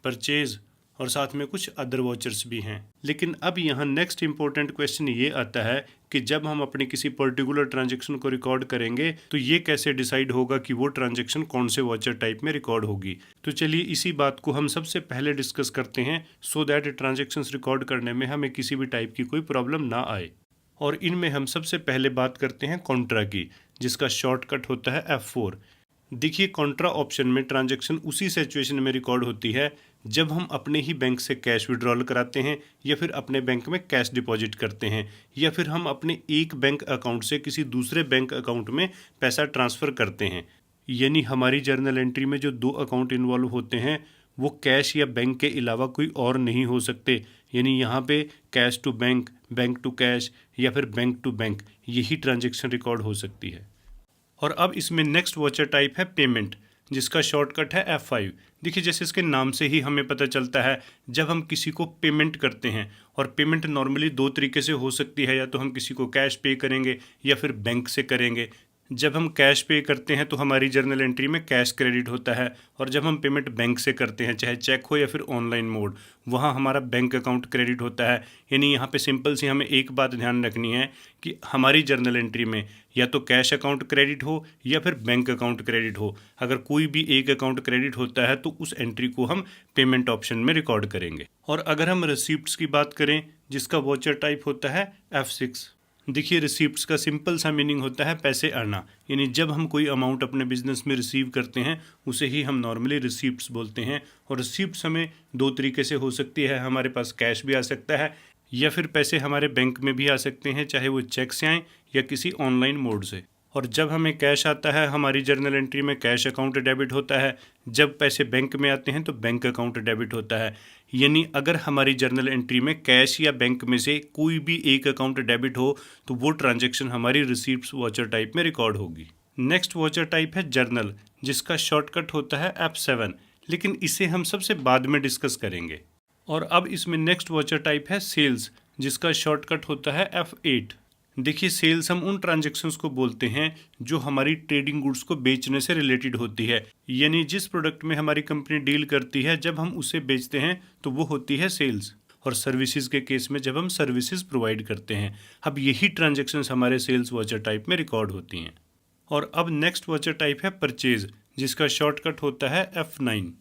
purchase, और साथ में कुछ अदर वॉचर्स भी हैं। लेकिन अब यहाँ नेक्स्ट इंपॉर्टेंट क्वेश्चन ये आता है कि जब हम अपने किसी पर्टिकुलर ट्रांजैक्शन को रिकॉर्ड करेंगे तो ये कैसे डिसाइड होगा कि वो ट्रांजैक्शन कौन से वॉचर टाइप में रिकॉर्ड होगी। तो चलिए इसी बात को हम सबसे पहले डिस्कस करते हैं, सो दैट ट्रांजैक्शंस रिकॉर्ड करने में हमें किसी भी टाइप की कोई प्रॉब्लम ना आए। और इनमें हम सबसे पहले बात करते हैं कॉन्ट्रा की, जिसका शॉर्टकट होता है F4। देखिए, कॉन्ट्रा ऑप्शन में ट्रांजैक्शन उसी सिचुएशन में रिकॉर्ड होती है जब हम अपने ही बैंक से कैश विड्रॉल कराते हैं, या फिर अपने बैंक में कैश डिपॉजिट करते हैं, या फिर हम अपने एक बैंक अकाउंट से किसी दूसरे बैंक अकाउंट में पैसा ट्रांसफ़र करते हैं। यानी हमारी जर्नल एंट्री में जो दो अकाउंट इन्वॉल्व होते हैं वो कैश या बैंक के अलावा कोई और नहीं हो सकते। यानी यहाँ पे cash to bank, bank to cash, या फिर बैंक टू बैंक, यही ट्रांजैक्शन रिकॉर्ड हो सकती है। और अब इसमें नेक्स्ट वॉचर टाइप है पेमेंट, जिसका शॉर्टकट है F5। देखिए, जैसे इसके नाम से ही हमें पता चलता है, जब हम किसी को पेमेंट करते हैं, और पेमेंट नॉर्मली दो तरीके से हो सकती है, या तो हम किसी को कैश पे करेंगे या फिर बैंक से करेंगे। जब हम कैश पे करते हैं तो हमारी जर्नल एंट्री में कैश क्रेडिट होता है, और जब हम पेमेंट बैंक से करते हैं, चाहे चेक हो या फिर ऑनलाइन मोड, वहाँ हमारा बैंक अकाउंट क्रेडिट होता है। यानी यहाँ पे सिंपल सी हमें एक बात ध्यान रखनी है कि हमारी जर्नल एंट्री में या तो कैश अकाउंट क्रेडिट हो या फिर बैंक अकाउंट क्रेडिट हो। अगर कोई भी एक अकाउंट क्रेडिट होता है तो उस एंट्री को हम पेमेंट ऑप्शन में रिकॉर्ड करेंगे। और अगर हम रिसीप्ट्स की बात करें, जिसका वॉचर टाइप होता है F6। देखिए, रिसीप्ट्स का सिंपल सा मीनिंग होता है पैसे आना। यानी जब हम कोई अमाउंट अपने बिजनेस में रिसीव करते हैं उसे ही हम नॉर्मली रिसीप्ट्स बोलते हैं। और रिसीप्ट्स हमें दो तरीके से हो सकती है, हमारे पास कैश भी आ सकता है या फिर पैसे हमारे बैंक में भी आ सकते हैं, चाहे वो चेक से आएँ या किसी ऑनलाइन मोड से। और जब हमें कैश आता है, हमारी जर्नल एंट्री में कैश अकाउंट डेबिट होता है। जब पैसे बैंक में आते हैं तो बैंक अकाउंट डेबिट होता है। यानी अगर हमारी जर्नल एंट्री में कैश या बैंक में से कोई भी एक अकाउंट डेबिट हो तो वो ट्रांजैक्शन हमारी रिसीप्ट्स वॉचर टाइप में रिकॉर्ड होगी। नेक्स्ट वॉचर टाइप है जर्नल, जिसका शॉर्टकट होता है F7, लेकिन इसे हम सबसे बाद में डिस्कस करेंगे। और अब इसमें नेक्स्ट वॉचर टाइप है सेल्स, जिसका शॉर्टकट होता है F8। देखिए, सेल्स हम उन ट्रांजैक्शंस को बोलते हैं जो हमारी ट्रेडिंग गुड्स को बेचने से रिलेटेड होती है। यानी जिस प्रोडक्ट में हमारी कंपनी डील करती है, जब हम उसे बेचते हैं तो वो होती है सेल्स। और सर्विसेज के केस में जब हम सर्विसेज प्रोवाइड करते हैं, अब यही ट्रांजैक्शंस हमारे सेल्स वॉचर टाइप में रिकॉर्ड होती हैं। और अब नेक्स्ट वॉचर टाइप है परचेज, जिसका शॉर्टकट होता है F9।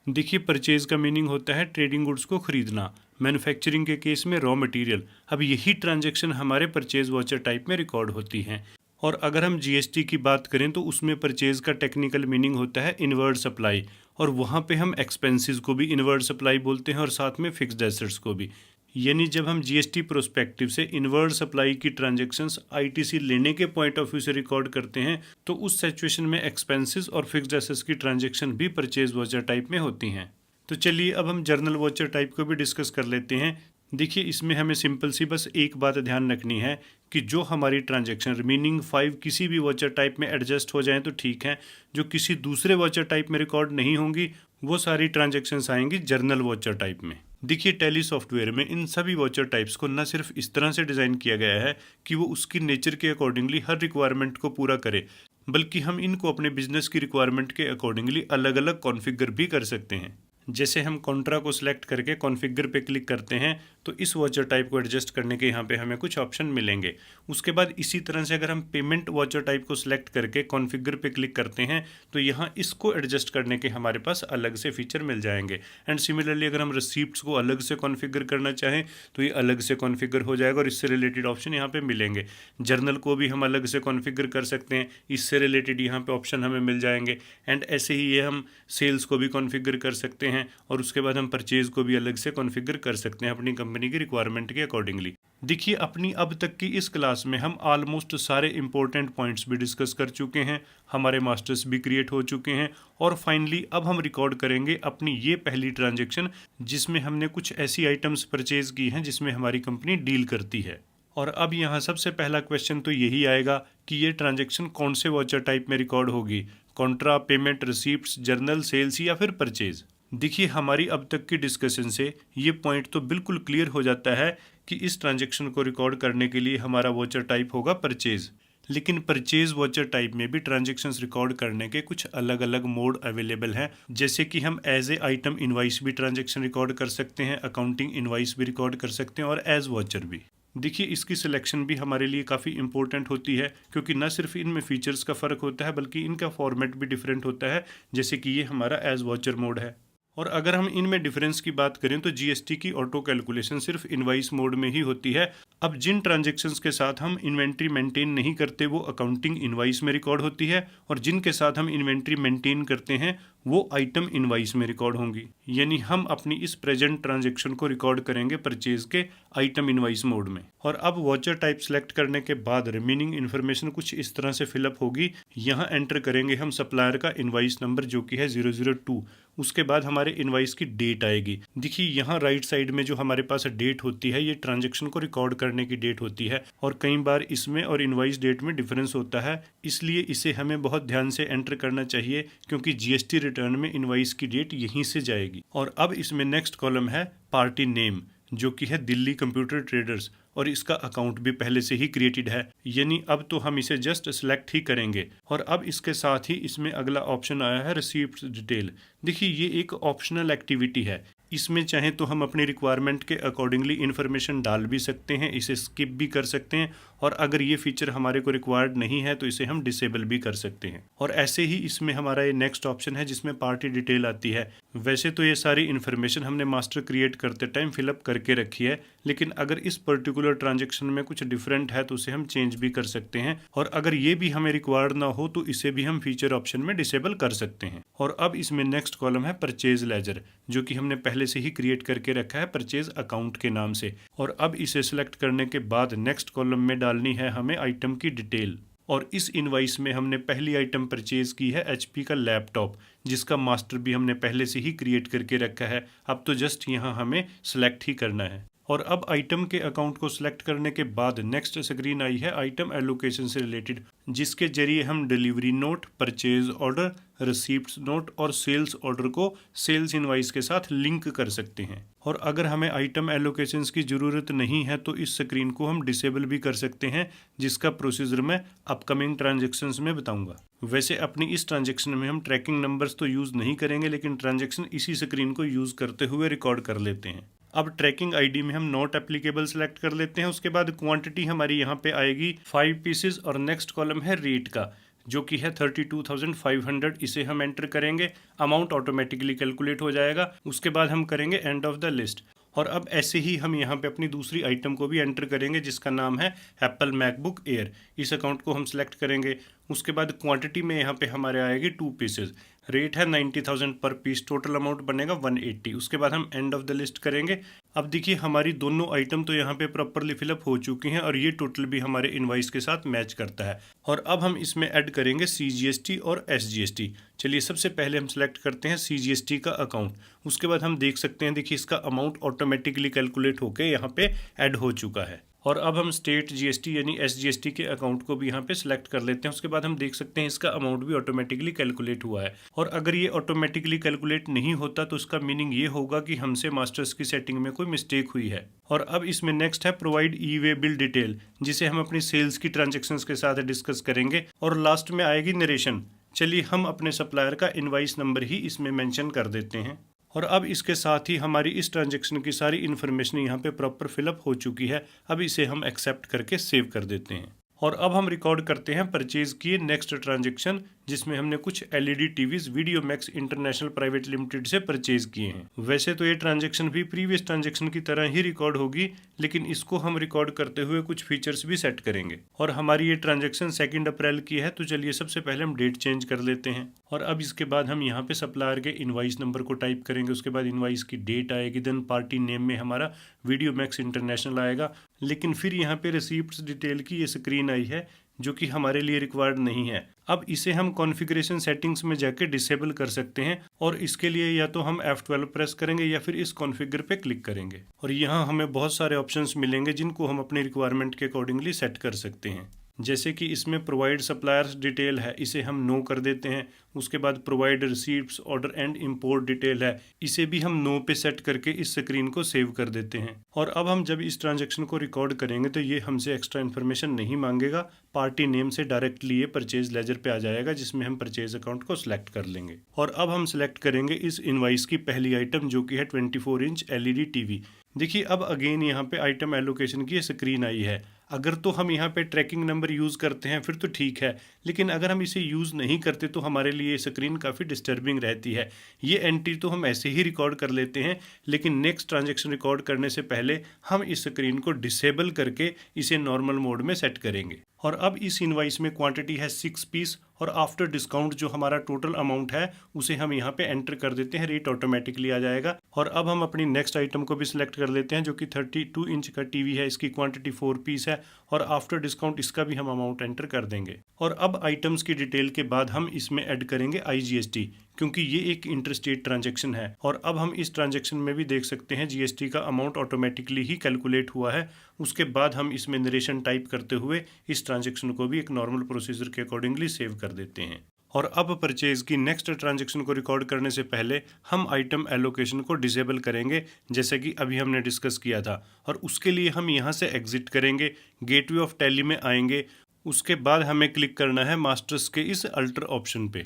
देखिए, परचेज का मीनिंग होता है ट्रेडिंग गुड्स को खरीदना, मैन्युफैक्चरिंग के केस में रॉ मटेरियल। अब यही ट्रांजैक्शन हमारे परचेज वॉचर टाइप में रिकॉर्ड होती हैं। और अगर हम जीएसटी की बात करें तो उसमें परचेज का टेक्निकल मीनिंग होता है इनवर्ड सप्लाई, और वहाँ पे हम एक्सपेंसेस को भी इनवर्ड सप्लाई बोलते हैं और साथ में फिक्स्ड एसेट्स को भी। यानी जब हम जीएसटी प्रोस्पेक्टिव से इनवर्ड सप्लाई की ट्रांजैक्शंस आईटीसी लेने के पॉइंट ऑफ व्यू से रिकॉर्ड करते हैं तो उस सिचुएशन में एक्सपेंसेस और फिक्स्ड एसेट्स की ट्रांजैक्शन भी परचेज वॉचर टाइप में होती हैं। तो चलिए अब हम जर्नल वॉचर टाइप को भी डिस्कस कर लेते हैं। देखिए इसमें हमें सिंपल सी बस एक बात ध्यान रखनी है कि जो हमारी ट्रांजैक्शन रिमेनिंग 5 किसी भी वॉचर टाइप में एडजस्ट हो जाएं तो ठीक है, जो किसी दूसरे वॉचर टाइप में रिकॉर्ड नहीं होंगी वो सारी ट्रांजैक्शंस आएंगी जर्नल वॉचर टाइप में। देखिए टैली सॉफ्टवेयर में इन सभी वॉचर टाइप्स को न सिर्फ इस तरह से डिज़ाइन किया गया है कि वो उसकी नेचर के अकॉर्डिंगली हर रिक्वायरमेंट को पूरा करे, बल्कि हम इनको अपने बिजनेस की रिक्वायरमेंट के अकॉर्डिंगली अलग अलग कॉन्फ़िगर भी कर सकते हैं। जैसे हम कॉन्ट्रा को सिलेक्ट करके कॉन्फ़िगर पे क्लिक करते हैं तो इस वॉचर टाइप को एडजस्ट करने के यहाँ पे हमें कुछ ऑप्शन मिलेंगे। उसके बाद इसी तरह से अगर हम पेमेंट वॉचर टाइप को सिलेक्ट करके कॉन्फ़िगर पे क्लिक करते हैं तो यहाँ इसको एडजस्ट करने के हमारे पास अलग से फीचर मिल जाएंगे। एंड सिमिलरली अगर हम रिसीप्ट्स को अलग से कॉन्फ़िगर करना चाहें तो ये अलग से कॉन्फ़िगर हो जाएगा और इससे रिलेटेड ऑप्शन यहाँ पे मिलेंगे। जर्नल को भी हम अलग से कॉन्फ़िगर कर सकते हैं, इससे रिलेटेड यहाँ पे ऑप्शन हमें मिल जाएंगे। एंड ऐसे ही ये हम सेल्स को भी कॉन्फ़िगर कर सकते हैं और उसके बाद हम परचेज को भी अलग से कॉन्फ़िगर कर सकते हैं अपनी कंपनी की रिक्वायरमेंट के अकॉर्डिंगली। देखिए अपनी अब तक की इस क्लास में हम ऑलमोस्ट सारे इंपॉर्टेंट पॉइंट्स भी डिस्कस कर चुके हैं, हमारे मास्टर्स भी क्रिएट हो चुके हैं और फाइनली अब हम रिकॉर्ड करेंगे अपनी ये पहली ट्रांजैक्शन जिसमें हमने कुछ ऐसी आइटम्स परचेज की हैं जिसमें हमारी कंपनी डील करती है। और अब यहाँ सबसे पहला क्वेश्चन तो यही आएगा कि ये ट्रांजैक्शन कौन से वॉचर टाइप में रिकॉर्ड होगी, contra, payment, receipts, journal, sales या फिर परचेज। देखिए हमारी अब तक की डिस्कशन से ये पॉइंट तो बिल्कुल क्लियर हो जाता है कि इस ट्रांजैक्शन को रिकॉर्ड करने के लिए हमारा वॉचर टाइप होगा परचेज। लेकिन परचेज वॉचर टाइप में भी ट्रांजैक्शंस रिकॉर्ड करने के कुछ अलग अलग मोड अवेलेबल हैं, जैसे कि हम एज ए आइटम इनवाइस भी ट्रांजैक्शन रिकॉर्ड कर सकते हैं, अकाउंटिंग इनवाइस भी रिकॉर्ड कर सकते हैं और एज वॉचर भी। देखिए इसकी सिलेक्शन भी हमारे लिए काफ़ी इंपॉर्टेंट होती है क्योंकि न सिर्फ इनमें फीचर्स का फ़र्क होता है बल्कि इनका फॉर्मेट भी डिफरेंट होता है, जैसे कि ये हमारा एज वॉचर मोड है। और अगर हम इनमें डिफरेंस की बात करें तो जीएसटी की ऑटो कैलकुलेशन सिर्फ इनवाइस मोड में ही होती है। अब जिन ट्रांजैक्शंस के साथ हम इन्वेंट्री मेंटेन नहीं करते वो अकाउंटिंग इनवाइस में रिकॉर्ड होती है और जिनके साथ हम इन्वेंट्री मेंटेन करते हैं वो आइटम इनवाइस में रिकॉर्ड होंगी। यानी हम अपनी इस प्रेजेंट ट्रांजैक्शन को रिकॉर्ड करेंगे परचेज के आइटम इनवाइस मोड में। और अब वॉचर टाइप सेलेक्ट करने के बाद रिमेनिंग इन्फॉर्मेशन कुछ इस तरह से फिलअप होगी। यहाँ एंटर करेंगे हम सप्लायर का इनवाइस नंबर जो कि है 002। उसके बाद हमारे इनवाइस की डेट आएगी। देखिए यहाँ राइट साइड में जो हमारे पास डेट होती है ये ट्रांजैक्शन को रिकॉर्ड करने की डेट होती है और कई बार इसमें और इनवाइस डेट में डिफरेंस होता है, इसलिए इसे हमें बहुत ध्यान से एंटर करना चाहिए क्योंकि जीएसटी रिटर्न में इनवाइस की डेट यहीं से जाएगी। और अब इसमें नेक्स्ट कॉलम है पार्टी नेम जो कि है दिल्ली कंप्यूटर ट्रेडर्स और इसका अकाउंट भी पहले से ही क्रिएटेड है, यानी अब तो हम इसे जस्ट सिलेक्ट ही करेंगे। और अब इसके साथ ही इसमें अगला ऑप्शन आया है रिसीप्ट डिटेल। देखिए ये एक ऑप्शनल एक्टिविटी है, इसमें चाहे तो हम अपनी रिक्वायरमेंट के अकॉर्डिंगली इन्फॉर्मेशन डाल भी सकते हैं, इसे स्किप भी कर सकते हैं और अगर ये फीचर हमारे को रिक्वायर्ड नहीं है तो इसे हम डिसेबल भी कर सकते हैं। और ऐसे ही इसमें हमारा ये नेक्स्ट ऑप्शन है जिसमें पार्टी डिटेल आती है। वैसे तो ये सारी इन्फॉर्मेशन हमने मास्टर क्रिएट करते टाइम फिलअप करके रखी है, लेकिन अगर इस पर्टिकुलर ट्रांजैक्शन में कुछ डिफरेंट है तो उसे हम चेंज भी कर सकते हैं और अगर ये भी हमें रिक्वायर्ड ना हो तो इसे भी हम फीचर ऑप्शन में डिसेबल कर सकते हैं। और अब इसमें नेक्स्ट कॉलम है परचेज लेजर जो कि हमने पहले से ही क्रिएट करके रखा है परचेज अकाउंट के नाम से। और अब इसे सिलेक्ट करने के बाद नेक्स्ट कॉलम में डालनी है हमें आइटम की डिटेल। और इस इनवाइस में हमने पहली आइटम परचेज की है एचपी का लैपटॉप जिसका मास्टर भी हमने पहले से ही क्रिएट करके रखा है, अब तो जस्ट यहाँ हमें सेलेक्ट ही करना है। और अब आइटम के अकाउंट को सिलेक्ट करने के बाद नेक्स्ट स्क्रीन आई है आइटम एलोकेशन से रिलेटेड, जिसके जरिए हम delivery note, purchase order, receipts note और सेल्स ऑर्डर को सेल्स इनवाइस के साथ लिंक कर सकते हैं। और अगर हमें आइटम एलोकेशंस की ज़रूरत नहीं है तो इस स्क्रीन को हम डिसेबल भी कर सकते हैं, जिसका प्रोसीजर मैं अपकमिंग ट्रांजैक्शंस में बताऊंगा। वैसे अपनी इस ट्रांजैक्शन में हम ट्रैकिंग नंबर्स तो यूज़ नहीं करेंगे, लेकिन ट्रांजैक्शन इसी स्क्रीन को यूज़ करते हुए रिकॉर्ड कर लेते हैं। अब ट्रैकिंग आईडी में हम नॉट एप्लीकेबल सेलेक्ट कर लेते हैं। उसके बाद क्वांटिटी हमारी यहाँ पे आएगी 5 पीसेस और नेक्स्ट कॉलम है रेट का जो कि है 32,500। इसे हम एंटर करेंगे, अमाउंट ऑटोमेटिकली कैलकुलेट हो जाएगा। उसके बाद हम करेंगे एंड ऑफ द लिस्ट। और अब ऐसे ही हम यहाँ पे अपनी दूसरी आइटम को भी एंटर करेंगे जिसका नाम है एप्पल मैकबुक एयर। इस अकाउंट को हम सेलेक्ट करेंगे। उसके बाद क्वांटिटी में यहाँ पे हमारे आएगी 2 पीसेज, रेट है 90,000 पर पीस, टोटल अमाउंट बनेगा 180। उसके बाद हम एंड ऑफ द लिस्ट करेंगे। अब देखिए हमारी दोनों आइटम तो यहाँ पे प्रॉपरली फिलअप हो चुकी हैं और ये टोटल भी हमारे इनवाइस के साथ मैच करता है। और अब हम इसमें ऐड करेंगे CGST और SGST। चलिए सबसे पहले हम सेलेक्ट करते हैं CGST का अकाउंट। उसके बाद हम देख सकते हैं, देखिए इसका अमाउंट ऑटोमेटिकली कैलकुलेट होकर यहाँ पे ऐड हो चुका है। और अब हम स्टेट GST यानी SGST के अकाउंट को भी यहाँ पे सिलेक्ट कर लेते हैं। उसके बाद हम देख सकते हैं इसका अमाउंट भी ऑटोमेटिकली कैलकुलेट हुआ है। और अगर ये ऑटोमेटिकली कैलकुलेट नहीं होता तो उसका मीनिंग ये होगा कि हमसे मास्टर्स की सेटिंग में कोई मिस्टेक हुई है। और अब इसमें नेक्स्ट है प्रोवाइड ई-वे बिल डिटेल, जिसे हम अपनी सेल्स की ट्रांजेक्शन्स के साथ डिस्कस करेंगे। और लास्ट में आएगी नरेशन। चलिए हम अपने सप्लायर का इनवाइस नंबर ही इसमें मेंशन कर देते हैं। और अब इसके साथ ही हमारी इस ट्रांजैक्शन की सारी इन्फॉर्मेशन यहाँ पे प्रॉपर फिलअप हो चुकी है। अब इसे हम एक्सेप्ट करके सेव कर देते हैं। और अब हम रिकॉर्ड करते हैं परचेज किए नेक्स्ट ट्रांजैक्शन, जिसमें हमने कुछ LED TVs video max international private limited से परचेज किए हैं। वैसे तो ये ट्रांजैक्शन भी प्रीवियस ट्रांजैक्शन की तरह ही रिकॉर्ड होगी, लेकिन इसको हम रिकॉर्ड करते हुए कुछ फीचर्स भी सेट करेंगे। और हमारी ये ट्रांजैक्शन 2 अप्रैल की है, तो चलिए सबसे पहले हम डेट चेंज कर लेते हैं। और अब इसके बाद हम यहाँ पे सप्लायर के इनवाइस नंबर को टाइप करेंगे। उसके बाद इनवाइस की डेट आएगी, देन पार्टी नेम में हमारा वीडियो मैक्स इंटरनेशनल आएगा। लेकिन फिर यहाँ पे रिसीप्ट्स डिटेल की ये स्क्रीन आई है, जो कि हमारे लिए रिक्वायर्ड नहीं है। अब इसे हम कॉन्फ़िगरेशन सेटिंग्स में जाके डिसेबल कर सकते हैं, और इसके लिए या तो हम F12 प्रेस करेंगे या फिर इस कॉन्फ़िगर पे क्लिक करेंगे। और यहाँ हमें बहुत सारे ऑप्शंस मिलेंगे जिनको हम अपनी रिक्वायरमेंट के अकॉर्डिंगली सेट कर सकते हैं। जैसे कि इसमें प्रोवाइड सप्लायर्स डिटेल है, इसे हम नो कर देते हैं। उसके बाद provide receipts order and import detail है, इसे भी हम नो पे सेट करके इस स्क्रीन को सेव कर देते हैं। और अब हम जब इस ट्रांजैक्शन को रिकॉर्ड करेंगे तो ये हमसे एक्स्ट्रा इन्फॉर्मेशन नहीं मांगेगा। पार्टी नेम से डायरेक्टली ये परचेज लेजर पे आ जाएगा, जिसमें हम परचेज अकाउंट को सिलेक्ट कर लेंगे। और अब हम सिलेक्ट करेंगे इस इनवाइस की पहली आइटम, जो कि है 24 इंच LED टीवी। देखिए अब अगेन यहाँ पे आइटम एलोकेशन की स्क्रीन आई है। अगर तो हम यहाँ पे ट्रैकिंग नंबर यूज़ करते हैं फिर तो ठीक है, लेकिन अगर हम इसे यूज़ नहीं करते तो हमारे लिए ये स्क्रीन काफ़ी डिस्टर्बिंग रहती है। ये एंट्री तो हम ऐसे ही रिकॉर्ड कर लेते हैं, लेकिन नेक्स्ट ट्रांजैक्शन रिकॉर्ड करने से पहले हम इस स्क्रीन को डिसेबल करके इसे नॉर्मल मोड में सेट करेंगे। और अब इस इनवाइस में क्वांटिटी है 6 पीस, और आफ्टर डिस्काउंट जो हमारा टोटल अमाउंट है उसे हम यहाँ पे एंटर कर देते हैं, रेट ऑटोमेटिकली आ जाएगा। और अब हम अपनी नेक्स्ट आइटम को भी सिलेक्ट कर लेते हैं, जो कि 32 इंच का टीवी है। इसकी क्वांटिटी 4 पीस है, और आफ्टर डिस्काउंट इसका भी हम अमाउंट एंटर कर देंगे। और अब आइटम्स की डिटेल के बाद हम इसमें ऐड करेंगे IGST, क्योंकि ये एक इंटरस्टेट ट्रांजैक्शन है। और अब हम इस ट्रांजैक्शन में भी देख सकते हैं GST का अमाउंट ऑटोमेटिकली ही कैलकुलेट हुआ है। उसके बाद हम इसमें नरेशन टाइप करते हुए इस ट्रांजैक्शन को भी एक नॉर्मल प्रोसीजर के अकॉर्डिंगली सेव कर देते हैं। और अब परचेज की नेक्स्ट ट्रांजैक्शन को रिकॉर्ड करने से पहले हम आइटम एलोकेशन को डिसेबल करेंगे, जैसे कि अभी हमने डिस्कस किया था। और उसके लिए हम यहाँ से एग्जिट करेंगे, गेटवे ऑफ टैली में आएंगे। उसके बाद हमें क्लिक करना है मास्टर्स के इस अल्टर ऑप्शन पे,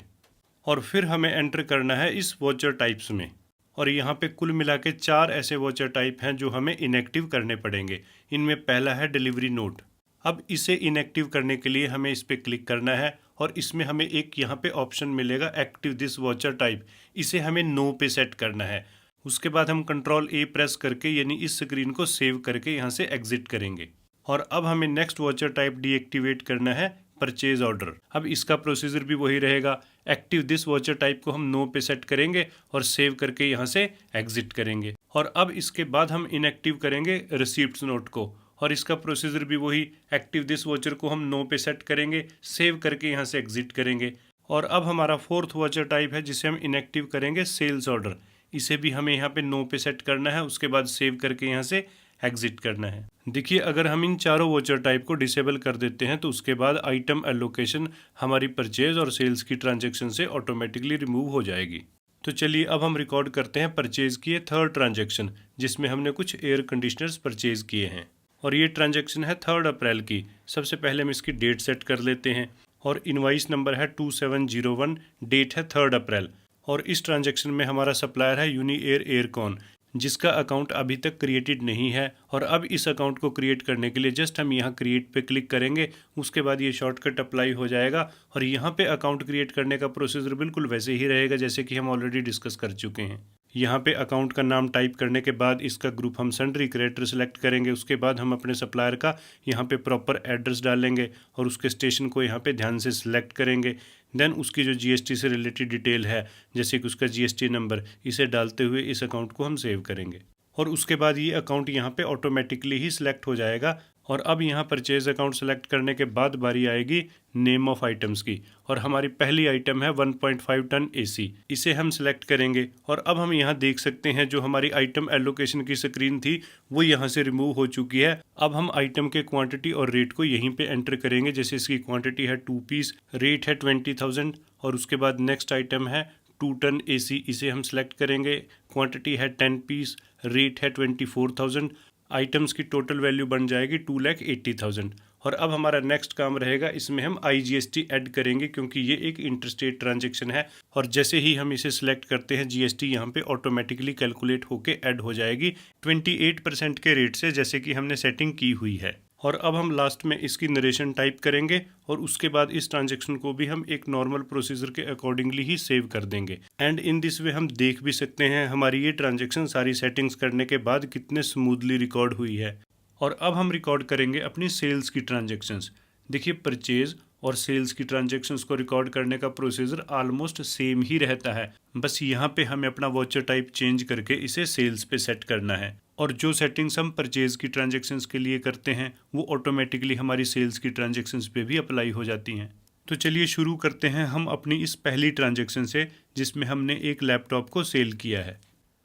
और फिर हमें एंटर करना है इस वॉचर टाइप्स में। और यहाँ पे कुल मिला के 4 ऐसे वॉचर टाइप हैं जो हमें इनएक्टिव करने पड़ेंगे। इनमें पहला है डिलीवरी नोट। अब इसे इनएक्टिव करने के लिए हमें इस पर क्लिक करना है, और इसमें हमें एक यहाँ पे ऑप्शन मिलेगा एक्टिव दिस वॉचर टाइप, इसे हमें नो पे सेट करना है। उसके बाद हम Ctrl+A प्रेस करके यानी इस स्क्रीन को सेव करके यहाँ से एग्जिट करेंगे। और अब हमें नेक्स्ट वॉचर टाइप डीएक्टिवेट करना है, परचेज ऑर्डर। अब इसका प्रोसीजर भी वही रहेगा, एक्टिव दिस वॉचर टाइप को हम नो पे सेट करेंगे और सेव करके यहाँ से एग्जिट करेंगे। और अब इसके बाद हम इनएक्टिव करेंगे रिसीप्ट्स नोट को, और इसका प्रोसीजर भी वही, एक्टिव दिस वॉचर को हम नो पे सेट करेंगे, सेव करके यहाँ से एग्जिट करेंगे। और अब हमारा फोर्थ वॉचर टाइप है जिसे हम इनएक्टिव करेंगे सेल्स ऑर्डर, इसे भी हमें यहाँ पे नो पे सेट करना है। उसके बाद सेव करके यहाँ से एग्जिट करना है। देखिए अगर हम इन चारों वॉचर टाइप को डिसेबल कर देते हैं तो उसके बाद आइटम एलोकेशन हमारी परचेज और सेल्स की ट्रांजैक्शन से ऑटोमेटिकली रिमूव हो जाएगी। तो चलिए अब हम रिकॉर्ड करते हैं परचेज किए थर्ड ट्रांजैक्शन, जिसमें हमने कुछ एयर कंडीशनर्स परचेज किए हैं। और ये ट्रांजैक्शन है 3 अप्रैल की। सबसे पहले हम इसकी डेट सेट कर लेते हैं, और इनवाइस नंबर है 2701, डेट है 3 अप्रैल। और इस ट्रांजैक्शन में हमारा सप्लायर है यूनिएयर एयरकॉन, जिसका अकाउंट अभी तक क्रिएटेड नहीं है। और अब इस अकाउंट को क्रिएट करने के लिए जस्ट हम यहाँ क्रिएट पे क्लिक करेंगे। उसके बाद ये शॉर्टकट अप्लाई हो जाएगा, और यहाँ पे अकाउंट क्रिएट करने का प्रोसीजर बिल्कुल वैसे ही रहेगा जैसे कि हम ऑलरेडी डिस्कस कर चुके हैं। यहाँ पे अकाउंट का नाम टाइप करने के बाद इसका ग्रुप हम सन्ड्री क्रेडिटर सेलेक्ट करेंगे। उसके बाद हम अपने सप्लायर का यहाँ पे प्रॉपर एड्रेस डालेंगे और उसके स्टेशन को यहाँ पे ध्यान से सिलेक्ट करेंगे। देन उसकी जो जीएसटी से रिलेटेड डिटेल है, जैसे कि उसका जीएसटी नंबर, इसे डालते हुए इस अकाउंट को हम सेव करेंगे और उसके बाद ये अकाउंट यहाँ पे ऑटोमेटिकली ही सिलेक्ट हो जाएगा। और अब यहाँ परचेज अकाउंट सेलेक्ट करने के बाद बारी आएगी नेम ऑफ आइटम्स की, और हमारी पहली आइटम है 1.5 टन एसी। इसे हम सिलेक्ट करेंगे और अब हम यहाँ देख सकते हैं जो हमारी आइटम एलोकेशन की स्क्रीन थी वो यहाँ से रिमूव हो चुकी है। अब हम आइटम के क्वांटिटी और रेट को यहीं पे एंटर करेंगे। जैसे इसकी क्वांटिटी है 2 पीस, रेट है 20,000 और उसके बाद नेक्स्ट आइटम है 2 टन एसी, इसे हम सिलेक्ट करेंगे। क्वांटिटी है 10 पीस, रेट है 24,000, आइटम्स की टोटल वैल्यू बन जाएगी 2,80,000। और अब हमारा नेक्स्ट काम रहेगा, इसमें हम IGST ऐड करेंगे क्योंकि ये एक इंटरस्टेट ट्रांजैक्शन है और जैसे ही हम इसे सिलेक्ट करते हैं GST यहाँ पे ऑटोमेटिकली कैलकुलेट होके ऐड हो जाएगी 28% के रेट से, जैसे कि हमने सेटिंग की हुई है। और अब हम लास्ट में इसकी नरेशन टाइप करेंगे और उसके बाद इस ट्रांजैक्शन को भी हम एक नॉर्मल प्रोसीजर के अकॉर्डिंगली ही सेव कर देंगे। एंड इन दिस वे हम देख भी सकते हैं हमारी ये ट्रांजैक्शन सारी सेटिंग्स करने के बाद कितने स्मूथली रिकॉर्ड हुई है। और अब हम रिकॉर्ड करेंगे अपनी सेल्स की ट्रांजैक्शंस। देखिए परचेज और सेल्स की ट्रांजैक्शंस को रिकॉर्ड करने का प्रोसीजर ऑलमोस्ट सेम ही रहता है, बस यहाँ पे हमें अपना वॉचर टाइप चेंज करके इसे सेल्स पे सेट करना है। और जो सेटिंग्स हम परचेज की ट्रांजैक्शंस के लिए करते हैं वो ऑटोमेटिकली हमारी सेल्स की ट्रांजैक्शंस पे भी अप्लाई हो जाती हैं। तो चलिए शुरू करते हैं हम अपनी इस पहली ट्रांजैक्शन से जिसमें हमने एक लैपटॉप को सेल किया है।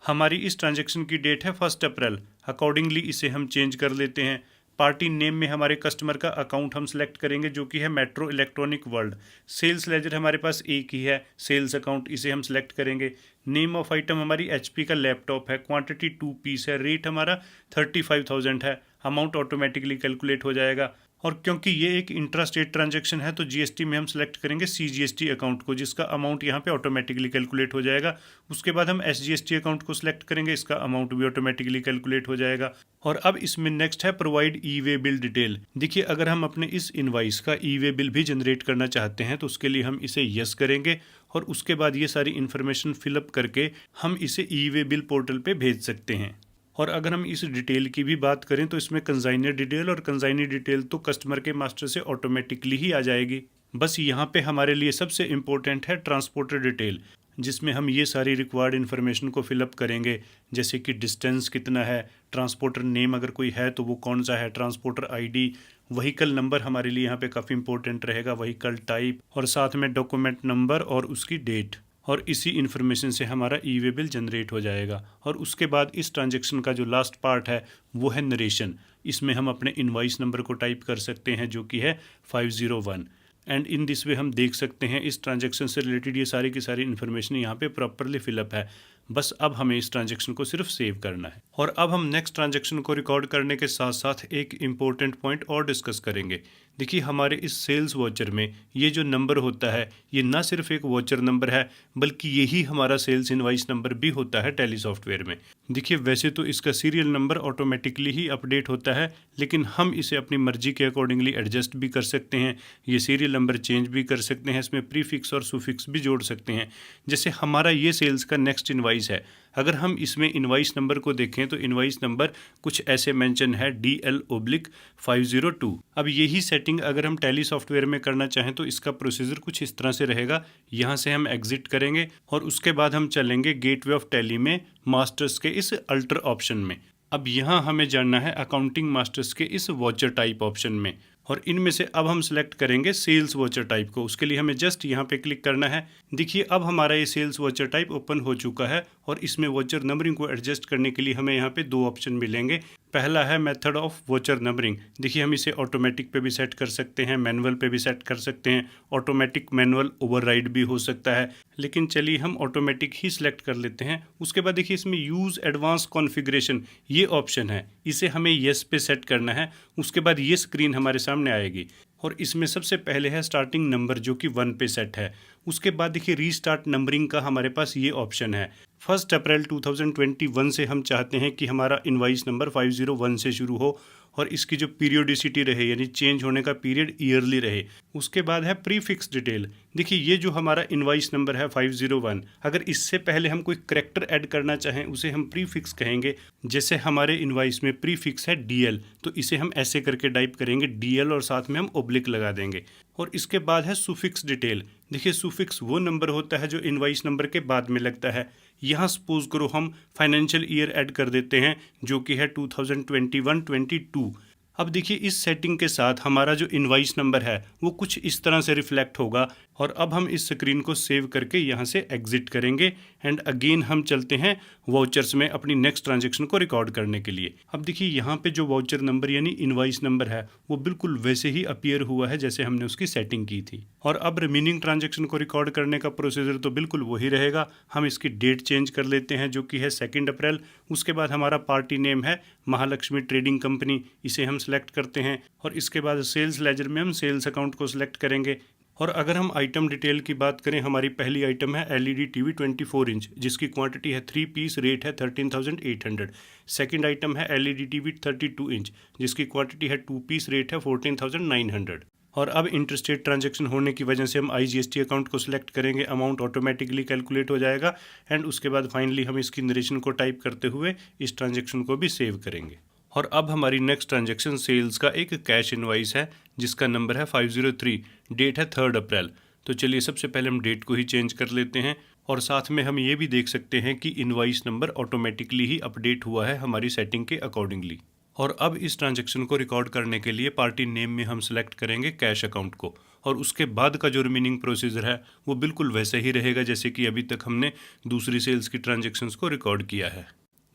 हमारी इस ट्रांजैक्शन की डेट है 1 अप्रैल, अकॉर्डिंगली इसे हम चेंज कर लेते हैं। पार्टी नेम में हमारे कस्टमर का अकाउंट हम सेलेक्ट करेंगे जो कि है metro electronic world. Sales ledger हमारे पास एक ही है, सेल्स अकाउंट, इसे हम सेलेक्ट करेंगे। नेम ऑफ आइटम हमारी HP का लैपटॉप है, क्वांटिटी 2 पीस है, रेट हमारा 35,000 है, अमाउंट ऑटोमेटिकली कैलकुलेट हो जाएगा। और क्योंकि ये एक इंट्रास्टेट ट्रांजैक्शन है तो GST में हम सेलेक्ट करेंगे CGST अकाउंट को, जिसका अमाउंट यहाँ पे ऑटोमेटिकली कैलकुलेट हो जाएगा। उसके बाद हम SGST अकाउंट को सिलेक्ट करेंगे, इसका अमाउंट भी ऑटोमेटिकली कैलकुलेट हो जाएगा। और अब इसमें नेक्स्ट है प्रोवाइड ई-वे बिल डिटेल। देखिए अगर हम अपने इस इनवाइस का ई-वे बिल भी जनरेट करना चाहते हैं तो उसके लिए हम इसे यस करेंगे और उसके बाद ये सारी इन्फॉर्मेशन फिलअप करके हम इसे ई-वे बिल पोर्टल पे भेज सकते हैं। और अगर हम इस डिटेल की भी बात करें तो इसमें कंसाइनर डिटेल और कंसाइनी डिटेल तो कस्टमर के मास्टर से ऑटोमेटिकली ही आ जाएगी। बस यहाँ पे हमारे लिए सबसे इम्पोर्टेंट है ट्रांसपोर्टर डिटेल, जिसमें हम ये सारी रिक्वायर्ड इन्फॉर्मेशन को फिलअप करेंगे, जैसे कि डिस्टेंस कितना है, ट्रांसपोर्टर नेम अगर कोई है तो वो कौन सा है, ट्रांसपोर्टर ID, व्हीकल नंबर हमारे लिए यहाँ पे काफ़ी इंपॉर्टेंट रहेगा, व्हीकल टाइप और साथ में डॉक्यूमेंट नंबर और उसकी डेट। और इसी इन्फॉर्मेशन से हमारा ई-वे बिल जनरेट हो जाएगा। और उसके बाद इस ट्रांजैक्शन का जो लास्ट पार्ट है वो है नरेशन। इसमें हम अपने इनवॉइस नंबर को टाइप कर सकते हैं जो कि है 501। एंड इन दिस वे हम देख सकते हैं इस ट्रांजैक्शन से रिलेटेड ये सारी की सारी इन्फॉर्मेशन यहाँ पे प्रॉपरली फिलअप है। बस अब हमें इस ट्रांजैक्शन को सिर्फ सेव करना है। और अब हम नेक्स्ट ट्रांजैक्शन को रिकॉर्ड करने के साथ साथ एक इम्पोर्टेंट पॉइंट और डिस्कस करेंगे। देखिए हमारे इस सेल्स वॉचर में ये जो नंबर होता है ये ना सिर्फ एक वॉचर नंबर है बल्कि यही हमारा सेल्स इनवाइस नंबर भी होता है टैली सॉफ्टवेयर में। देखिए वैसे तो इसका सीरियल नंबर ऑटोमेटिकली ही अपडेट होता है, लेकिन हम इसे अपनी मर्जी के अकॉर्डिंगली एडजस्ट भी कर सकते हैं। ये सीरियल नंबर चेंज भी कर सकते हैं, इसमें प्रीफिक्स और सुफिक्स भी जोड़ सकते हैं। जैसे हमारा ये सेल्स का नेक्स्ट इनवाइस है, अगर हम इसमें इनवाइस नंबर को देखें तो इनवाइस नंबर कुछ ऐसे मेंशन है DL/502। अब यही सेटिंग अगर हम टैली सॉफ्टवेयर में करना चाहें तो इसका प्रोसीजर कुछ इस तरह से रहेगा। यहाँ से हम एग्जिट करेंगे और उसके बाद हम चलेंगे गेटवे ऑफ टैली में मास्टर्स के इस अल्टर ऑप्शन में। अब यहाँ हमें जानना है अकाउंटिंग मास्टर्स के इस वॉचर टाइप ऑप्शन में, और इनमें से अब हम सेलेक्ट करेंगे सेल्स वॉचर टाइप को। उसके लिए हमें जस्ट यहाँ पे क्लिक करना है। देखिए अब हमारा ये सेल्स वॉचर टाइप ओपन हो चुका है और इसमें वॉचर नंबरिंग को एडजस्ट करने के लिए हमें यहाँ पे 2 ऑप्शन मिलेंगे। पहला है मेथड ऑफ वॉचर नंबरिंग। देखिए हम इसे ऑटोमेटिक पे भी सेट कर सकते हैं, मैनुअल पे भी सेट कर सकते हैं, ऑटोमेटिक मैनुअल ओवरराइड भी हो सकता है, लेकिन चलिए हम ऑटोमेटिक ही सिलेक्ट कर लेते हैं। उसके बाद देखिए इसमें यूज़ एडवांस कॉन्फ़िगरेशन ये ऑप्शन है, इसे हमें येस पे सेट करना है। उसके बाद ये स्क्रीन हमारे सामने आएगी और इसमें सबसे पहले है स्टार्टिंग नंबर जो कि 1 पे सेट है। उसके बाद देखिए रीस्टार्ट नंबरिंग का हमारे पास ये ऑप्शन है। 1 अप्रैल 2021 से हम चाहते हैं कि हमारा इनवाइस नंबर 501 से शुरू हो और इसकी जो पीरियोडिसिटी रहे यानी चेंज होने का पीरियड ईयरली रहे। उसके बाद है प्रीफिक्स डिटेल। देखिए ये जो हमारा इनवाइस नंबर है 501, अगर इससे पहले हम कोई करैक्टर ऐड करना चाहें उसे हम प्रीफिक्स कहेंगे। जैसे हमारे इनवाइस में प्रीफिक्स है DL, तो इसे हम ऐसे करके टाइप करेंगे DL और साथ में हम ओब्लिक लगा देंगे। और इसके बाद है सुफिक्स डिटेल। देखिए सुफिक्स वो नंबर होता है जो इनवाइस नंबर के बाद में लगता है। यहाँ सपोज करो हम फाइनेंशियल ईयर ऐड कर देते हैं जो कि है 2021-22। अब देखिए इस सेटिंग के साथ हमारा जो इनवाइस नंबर है वो कुछ इस तरह से रिफ्लेक्ट होगा। और अब हम इस स्क्रीन को सेव करके यहाँ से एग्जिट करेंगे एंड अगेन हम चलते हैं वाउचर्स में अपनी नेक्स्ट ट्रांजैक्शन को रिकॉर्ड करने के लिए। अब देखिए यहाँ पे जो वाउचर नंबर यानी इनवाइस नंबर है वो बिल्कुल वैसे ही अपीयर हुआ है जैसे हमने उसकी सेटिंग की थी। और अब रिमेनिंग ट्रांजैक्शन को रिकॉर्ड करने का प्रोसीजर तो बिल्कुल वही रहेगा। हम इसकी डेट चेंज कर लेते हैं जो कि है 2 अप्रैल। उसके बाद हमारा पार्टी नेम है महालक्ष्मी ट्रेडिंग कंपनी, इसे हम सेलेक्ट करते हैं। और इसके बाद सेल्स लेजर में हम सेल्स अकाउंट को सिलेक्ट करेंगे। और अगर हम आइटम डिटेल की बात करें, हमारी पहली आइटम है LED TV 24 इंच जिसकी क्वांटिटी है 3 पीस, रेट है 13,800। सेकंड आइटम है LED TV 32 इंच जिसकी क्वांटिटी है 2 पीस, रेट है 14,900। और अब इंटरस्टेट ट्रांजैक्शन होने की वजह से हम IGST अकाउंट को सिलेक्ट करेंगे, अमाउंट ऑटोमेटिकली कैलकुलेट हो जाएगा एंड उसके बाद फाइनली हम इसकी नरेशन को टाइप करते हुए इस ट्रांजैक्शन को भी सेव करेंगे। और अब हमारी नेक्स्ट ट्रांजैक्शन सेल्स का एक कैश इनवाइस है जिसका नंबर है 503, डेट है 3 अप्रैल। तो चलिए सबसे पहले हम डेट को ही चेंज कर लेते हैं और साथ में हम ये भी देख सकते हैं कि इनवाइस नंबर ऑटोमेटिकली ही अपडेट हुआ है हमारी सेटिंग के अकॉर्डिंगली। और अब इस ट्रांजैक्शन को रिकॉर्ड करने के लिए पार्टी नेम में हम सेलेक्ट करेंगे कैश अकाउंट को और उसके बाद का जो रिमेनिंग प्रोसीजर है वो बिल्कुल वैसे ही रहेगा जैसे कि अभी तक हमने दूसरी सेल्स की ट्रांजैक्शंस को रिकॉर्ड किया है।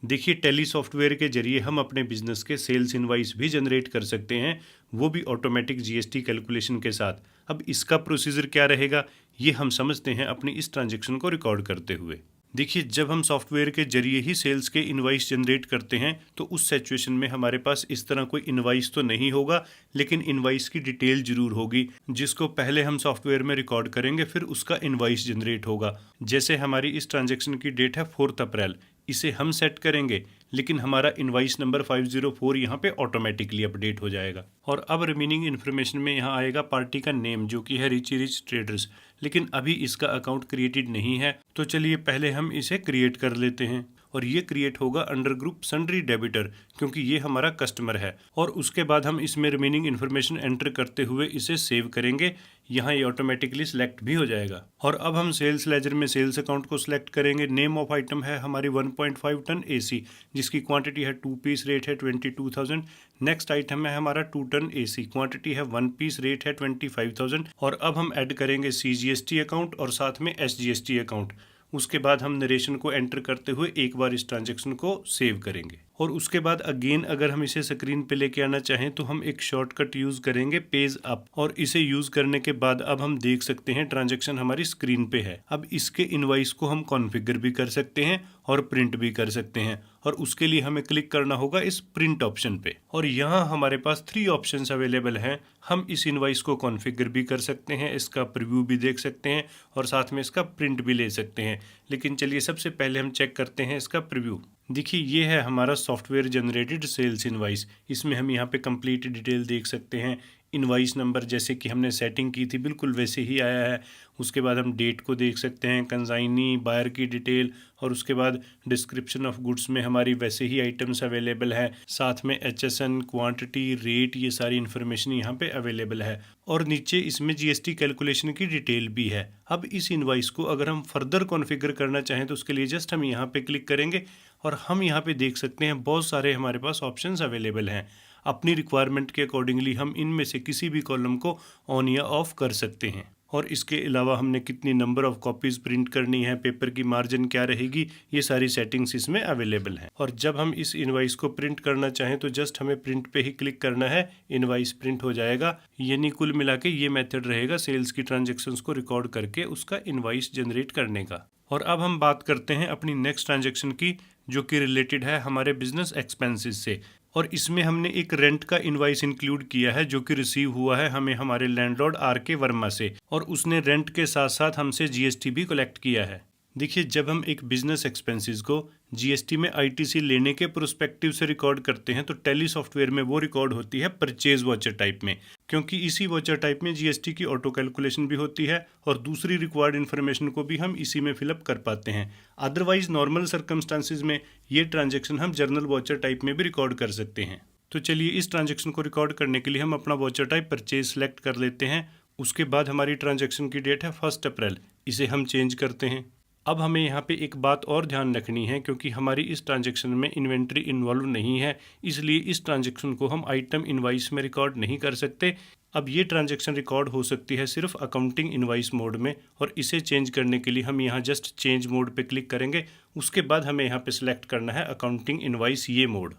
देखिए टैली सॉफ्टवेयर के जरिए हम अपने बिजनेस के सेल्स इनवाइस भी जनरेट कर सकते हैं, वो भी ऑटोमेटिक GST कैलकुलेशन के साथ। अब इसका प्रोसीजर क्या रहेगा ये हम समझते हैं अपनी इस ट्रांजैक्शन को रिकॉर्ड करते हुए। देखिए जब हम सॉफ्टवेयर के जरिए ही सेल्स के इनवाइस जनरेट करते हैं तो उस सिचुएशन में हमारे पास इस तरह कोई इनवाइस तो नहीं होगा, लेकिन इनवाइस की डिटेल जरूर होगी जिसको पहले हम सॉफ्टवेयर में रिकॉर्ड करेंगे, फिर उसका इनवाइस जनरेट होगा। जैसे हमारी इस ट्रांजैक्शन की डेट है 4 अप्रैल, इसे हम सेट करेंगे लेकिन हमारा इनवाइस नंबर 504 यहाँ पे ऑटोमेटिकली अपडेट हो जाएगा। और अब रिमेनिंग इन्फॉर्मेशन में यहाँ आएगा पार्टी का नेम जो कि है रिची रिच ट्रेडर्स, लेकिन अभी इसका अकाउंट क्रिएटेड नहीं है तो चलिए पहले हम इसे क्रिएट कर लेते हैं। और ये क्रिएट होगा अंडर ग्रुप सन्ड्री डेबिटर क्योंकि ये हमारा कस्टमर है। और उसके बाद हम इसमें रिमेनिंग इन्फॉर्मेशन एंटर करते हुए इसे सेव करेंगे, यहाँ ये ऑटोमेटिकली सिलेक्ट भी हो जाएगा। और अब हम सेल्स लेजर में सेल्स अकाउंट को सिलेक्ट करेंगे। नेम ऑफ आइटम है हमारी 1.5 टन AC जिसकी क्वांटिटी है 2 पीस, रेट है 22,000। नेक्स्ट आइटम है हमारा 2 टन AC, क्वांटिटी है 1 पीस, रेट है 25,000। और अब हम ऐड करेंगे CGST अकाउंट और साथ में SGST अकाउंट। उसके बाद हम नरेशन को एंटर करते हुए एक बार इस ट्रांजैक्शन को सेव करेंगे। और उसके बाद अगेन अगर हम इसे स्क्रीन पे लेके आना चाहें तो हम एक शॉर्टकट यूज़ करेंगे पेज अप, और इसे यूज़ करने के बाद अब हम देख सकते हैं ट्रांजैक्शन हमारी स्क्रीन पे है। अब इसके इनवाइस को हम कॉन्फ़िगर भी कर सकते हैं और प्रिंट भी कर सकते हैं, और उसके लिए हमें क्लिक करना होगा इस प्रिंट ऑप्शन पे। और यहाँ हमारे पास 3 ऑप्शंस अवेलेबल हैं। हम इस इनवाइस को कॉन्फ़िगर भी कर सकते हैं, इसका प्रीव्यू भी देख सकते हैं और साथ में इसका प्रिंट भी ले सकते हैं। लेकिन चलिए सबसे पहले हम चेक करते हैं इसका प्रीव्यू। देखिए ये है हमारा सॉफ्टवेयर जनरेटेड सेल्स इनवाइस। इसमें हम यहाँ पे कंप्लीट डिटेल देख सकते हैं। इनवाइस नंबर जैसे कि हमने सेटिंग की थी बिल्कुल वैसे ही आया है। उसके बाद हम डेट को देख सकते हैं, कंसाइनी, बायर की डिटेल, और उसके बाद डिस्क्रिप्शन ऑफ गुड्स में हमारी वैसे ही आइटम्स अवेलेबल है। साथ में HSN, क्वांटिटी, रेट, ये सारी इन्फॉर्मेशन यहाँ पे अवेलेबल है। और नीचे इसमें GST कैलकुलेशन की डिटेल भी है। अब इस इनवाइस को अगर हम फर्दर कॉन्फ़िगर करना चाहें तो उसके लिए जस्ट हम यहाँ पे क्लिक करेंगे और हम यहाँ पे देख सकते हैं बहुत सारे हमारे पास ऑप्शंस अवेलेबल हैं। अपनी रिक्वायरमेंट के अकॉर्डिंगली हम इनमें से किसी भी कॉलम को ऑन या ऑफ कर सकते हैं। और इसके अलावा हमने कितनी नंबर ऑफ कॉपीज़ प्रिंट करनी है, पेपर की मार्जिन क्या रहेगी, ये सारी सेटिंग्स इसमें अवेलेबल हैं। और जब हम इस इनवाइस को प्रिंट करना चाहें तो जस्ट हमें प्रिंट पे ही क्लिक करना है, इनवाइस प्रिंट हो जाएगा। यानी कुल मिला के ये मेथड रहेगा सेल्स की ट्रांजेक्शन्स को रिकॉर्ड करके उसका इनवाइस जनरेट करने का। और अब हम बात करते हैं अपनी नेक्स्ट ट्रांजेक्शन की, जो कि रिलेटेड है हमारे बिजनेस एक्सपेंसेस से। और इसमें हमने एक रेंट का इनवाइस इंक्लूड किया है जो कि रिसीव हुआ है हमें हमारे लैंडलॉर्ड RK वर्मा से, और उसने रेंट के साथ साथ हमसे GST भी कलेक्ट किया है। देखिए, जब हम एक बिजनेस एक्सपेंसेस को जीएसटी में आईटीसी लेने के प्रोस्पेक्टिव से रिकॉर्ड करते हैं तो टैली सॉफ्टवेयर में वो रिकॉर्ड होती है परचेज वाउचर टाइप में, क्योंकि इसी वाउचर टाइप में जीएसटी की ऑटो कैलकुलेशन भी होती है और दूसरी रिक्वायर्ड इन्फॉर्मेशन को भी हम इसी में फिलअप कर पाते हैं। अदरवाइज नॉर्मल सर्कमस्टांसिस में ये ट्रांजेक्शन हम जर्नल वाउचर टाइप में भी रिकॉर्ड कर सकते हैं। तो चलिए, इस ट्रांजेक्शन को रिकॉर्ड करने के लिए हम अपना वाउचर टाइप परचेज सेलेक्ट कर लेते हैं। उसके बाद हमारी ट्रांजेक्शन की डेट है 1 अप्रैल, इसे हम चेंज करते हैं। अब हमें यहाँ पे एक बात और ध्यान रखनी है, क्योंकि हमारी इस ट्रांजैक्शन में इन्वेंट्री इन्वॉल्व नहीं है, इसलिए इस ट्रांजैक्शन को हम आइटम इनवाइस में रिकॉर्ड नहीं कर सकते। अब ये ट्रांजैक्शन रिकॉर्ड हो सकती है सिर्फ अकाउंटिंग इनवाइस मोड में, और इसे चेंज करने के लिए हम यहाँ जस्ट चेंज मोड पे क्लिक करेंगे। उसके बाद हमें यहाँ पे सिलेक्ट करना है अकाउंटिंग इनवाइस ये मोड।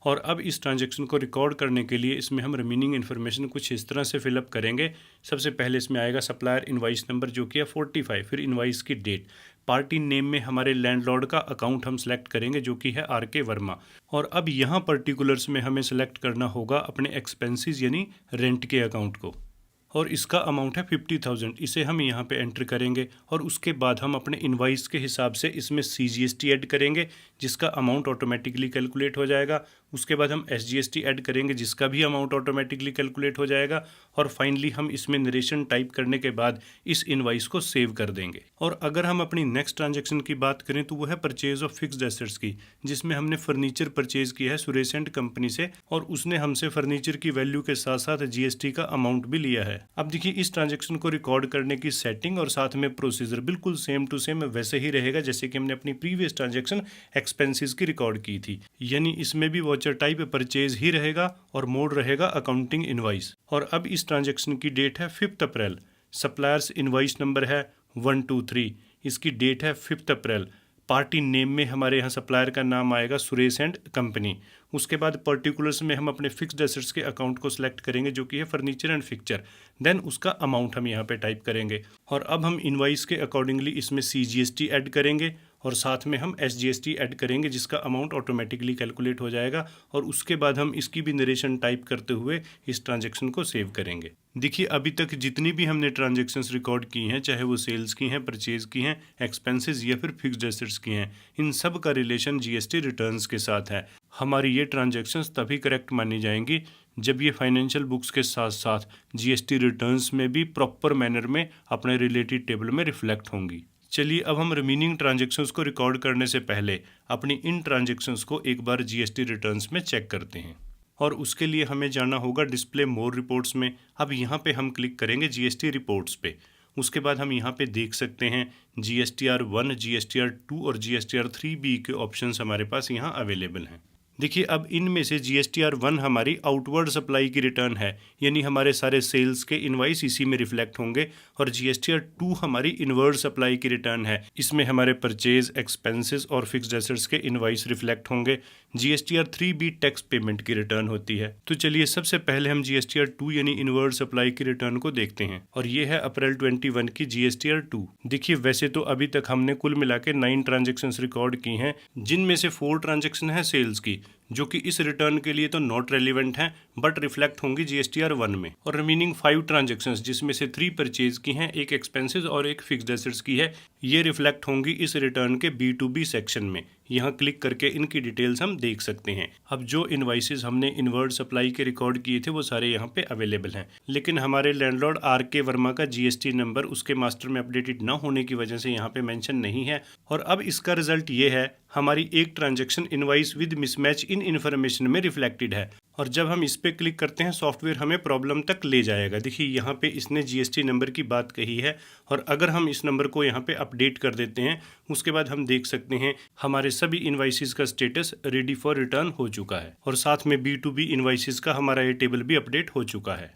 और अब इस ट्रांजैक्शन को रिकॉर्ड करने के लिए इसमें हम रिमेनिंग इन्फॉर्मेशन कुछ इस तरह से फिलअप करेंगे। सबसे पहले इसमें आएगा सप्लायर इनवाइस नंबर जो कि है 45, फिर इनवाइस की डेट, पार्टी नेम में हमारे लैंडलॉर्ड का अकाउंट हम सेलेक्ट करेंगे जो कि है आर के वर्मा। और अब यहाँ पर्टिकुलर्स में हमें सेलेक्ट करना होगा अपने एक्सपेंसेस यानी रेंट के अकाउंट को, और इसका अमाउंट है 50,000। इसे हम यहाँ पे एंटर करेंगे और उसके बाद हम अपने इनवाइस के हिसाब से इसमें CGST ऐड करेंगे जिसका अमाउंट ऑटोमेटिकली कैलकुलेट हो जाएगा। उसके बाद हम SGST ऐड करेंगे जिसका भी अमाउंट ऑटोमेटिकली कैलकुलेट हो जाएगा। और फाइनली हम इसमें नरेशन टाइप करने के बाद इस इनवाइस को सेव कर देंगे। और अगर हम अपनी नेक्स्ट ट्रांजेक्शन की बात करें तो वो है परचेज ऑफ फिक्स्ड एसेट्स की, जिसमें हमने फर्नीचर परचेज किया है सुरेश एंड कंपनी से, और उसने हमसे फर्नीचर की वैल्यू के साथ साथ GST का अमाउंट भी लिया है। अब देखिए, इस ट्रांजेक्शन को रिकॉर्ड करने की सेटिंग और साथ में प्रोसीजर बिल्कुल सेम टू सेम वैसे ही रहेगा जैसे कि हमने अपनी प्रीवियस ट्रांजेक्शन एक्सपेंसेस की रिकॉर्ड की थी, यानी इसमें भी वाउचर टाइप परचेज ही रहेगा और मोड रहेगा अकाउंटिंग इनवाइस। और अब इस ट्रांजेक्शन की डेट है 5 अप्रैल, सप्लायर्स इनवाइस नंबर है 123, इसकी डेट है 5 अप्रैल। पार्टी नेम में हमारे यहाँ सप्लायर का नाम आएगा सुरेश एंड कंपनी। उसके बाद पर्टिकुलर्स में हम अपने फिक्स्ड एसेट्स के अकाउंट को सिलेक्ट करेंगे जो कि है फर्नीचर एंड फिक्चर, देन उसका अमाउंट हम यहाँ पे टाइप करेंगे। और अब हम इनवाइस के अकॉर्डिंगली इसमें CGST ऐड करेंगे और साथ में हम SGST ऐड करेंगे जिसका अमाउंट ऑटोमेटिकली कैलकुलेट हो जाएगा। और उसके बाद हम इसकी भी नरेशन टाइप करते हुए इस ट्रांजेक्शन को सेव करेंगे। देखिए, अभी तक जितनी भी हमने ट्रांजेक्शन्स रिकॉर्ड की हैं, चाहे वो सेल्स की हैं, परचेज की हैं, एक्सपेंसेस या फिर फिक्स्ड एसेट्स की हैं, इन सब का रिलेशन GST रिटर्न्स के साथ है। हमारी ये ट्रांजेक्शन्स तभी करेक्ट मानी जाएंगी जब ये फाइनेंशियल बुक्स के साथ साथ GST रिटर्न्स में भी प्रॉपर मैनर में अपने रिलेटेड टेबल में रिफ्लेक्ट होंगी। चलिए, अब हम रिमेनिंग ट्रांजेक्शन्स को रिकॉर्ड करने से पहले अपनी इन ट्रांजेक्शन्स को एक बार GST रिटर्न्स में चेक करते हैं, और उसके लिए हमें जाना होगा डिस्प्ले मोर रिपोर्ट्स में। अब यहाँ पे हम क्लिक करेंगे GST रिपोर्ट्स पे। उसके बाद हम यहाँ पे देख सकते हैं GSTR1, GSTR2 और GSTR3B के ऑप्शंस हमारे पास यहाँ अवेलेबल हैं। देखिए, अब इनमें से GSTR1 हमारी आउटवर्ड सप्लाई की रिटर्न है, यानी हमारे सारे सेल्स के इनवाइस इसी में रिफ्लेक्ट होंगे। और GSTR2 हमारी इनवर्ड सप्लाई की रिटर्न है, इसमें हमारे परचेज, एक्सपेंसेस और फिक्स्ड एसेट्स के इनवाइस रिफ्लेक्ट होंगे। GSTR3B टैक्स पेमेंट की रिटर्न होती है। तो चलिए, सबसे पहले हम GSTR2 यानी इनवर्ड सप्लाई की रिटर्न को देखते हैं, और ये है अप्रैल 21 की GSTR2। देखिए, वैसे तो अभी तक हमने कुल मिला के 9 ट्रांजेक्शन्स रिकॉर्ड की हैं, जिनमें से 4 ट्रांजेक्शन है सेल्स की, जो कि इस रिटर्न के लिए तो नॉट रेलिवेंट हैं बट रिफ्लेक्ट होंगी GSTR1 में। और रिमेनिंग 5 ट्रांजेक्शन्स, जिसमें से 3 परचेज की हैं, एक एक्सपेंसेस और एक फिक्स्ड एसेट्स की है, ये रिफ्लेक्ट होंगी इस रिटर्न के B2B सेक्शन में। यहाँ क्लिक करके इनकी डिटेल्स हम देख सकते हैं। अब जो इनवाइसेस हमने इनवर्ड सप्लाई के रिकॉर्ड किए थे वो सारे यहाँ पे अवेलेबल हैं, लेकिन हमारे लैंडलॉर्ड RK वर्मा का GST नंबर उसके मास्टर में अपडेटेड ना होने की वजह से यहाँ पे मेंशन नहीं है। और अब इसका रिजल्ट ये है, हमारी एक transaction invoice with mismatch in information में रिफ्लेक्टेड है। और जब हम इस पे क्लिक करते हैं सॉफ्टवेयर हमें प्रॉब्लम तक ले जाएगा। देखिए, यहाँ पे इसने GST नंबर की बात कही है, और अगर हम इस नंबर को यहाँ पे अपडेट कर देते हैं, उसके बाद हम देख सकते हैं हमारे सभी इनवाइसेस का स्टेटस रेडी फॉर रिटर्न हो चुका है, और साथ में B2B इनवाइसेस का हमारा ये टेबल भी अपडेट हो चुका है।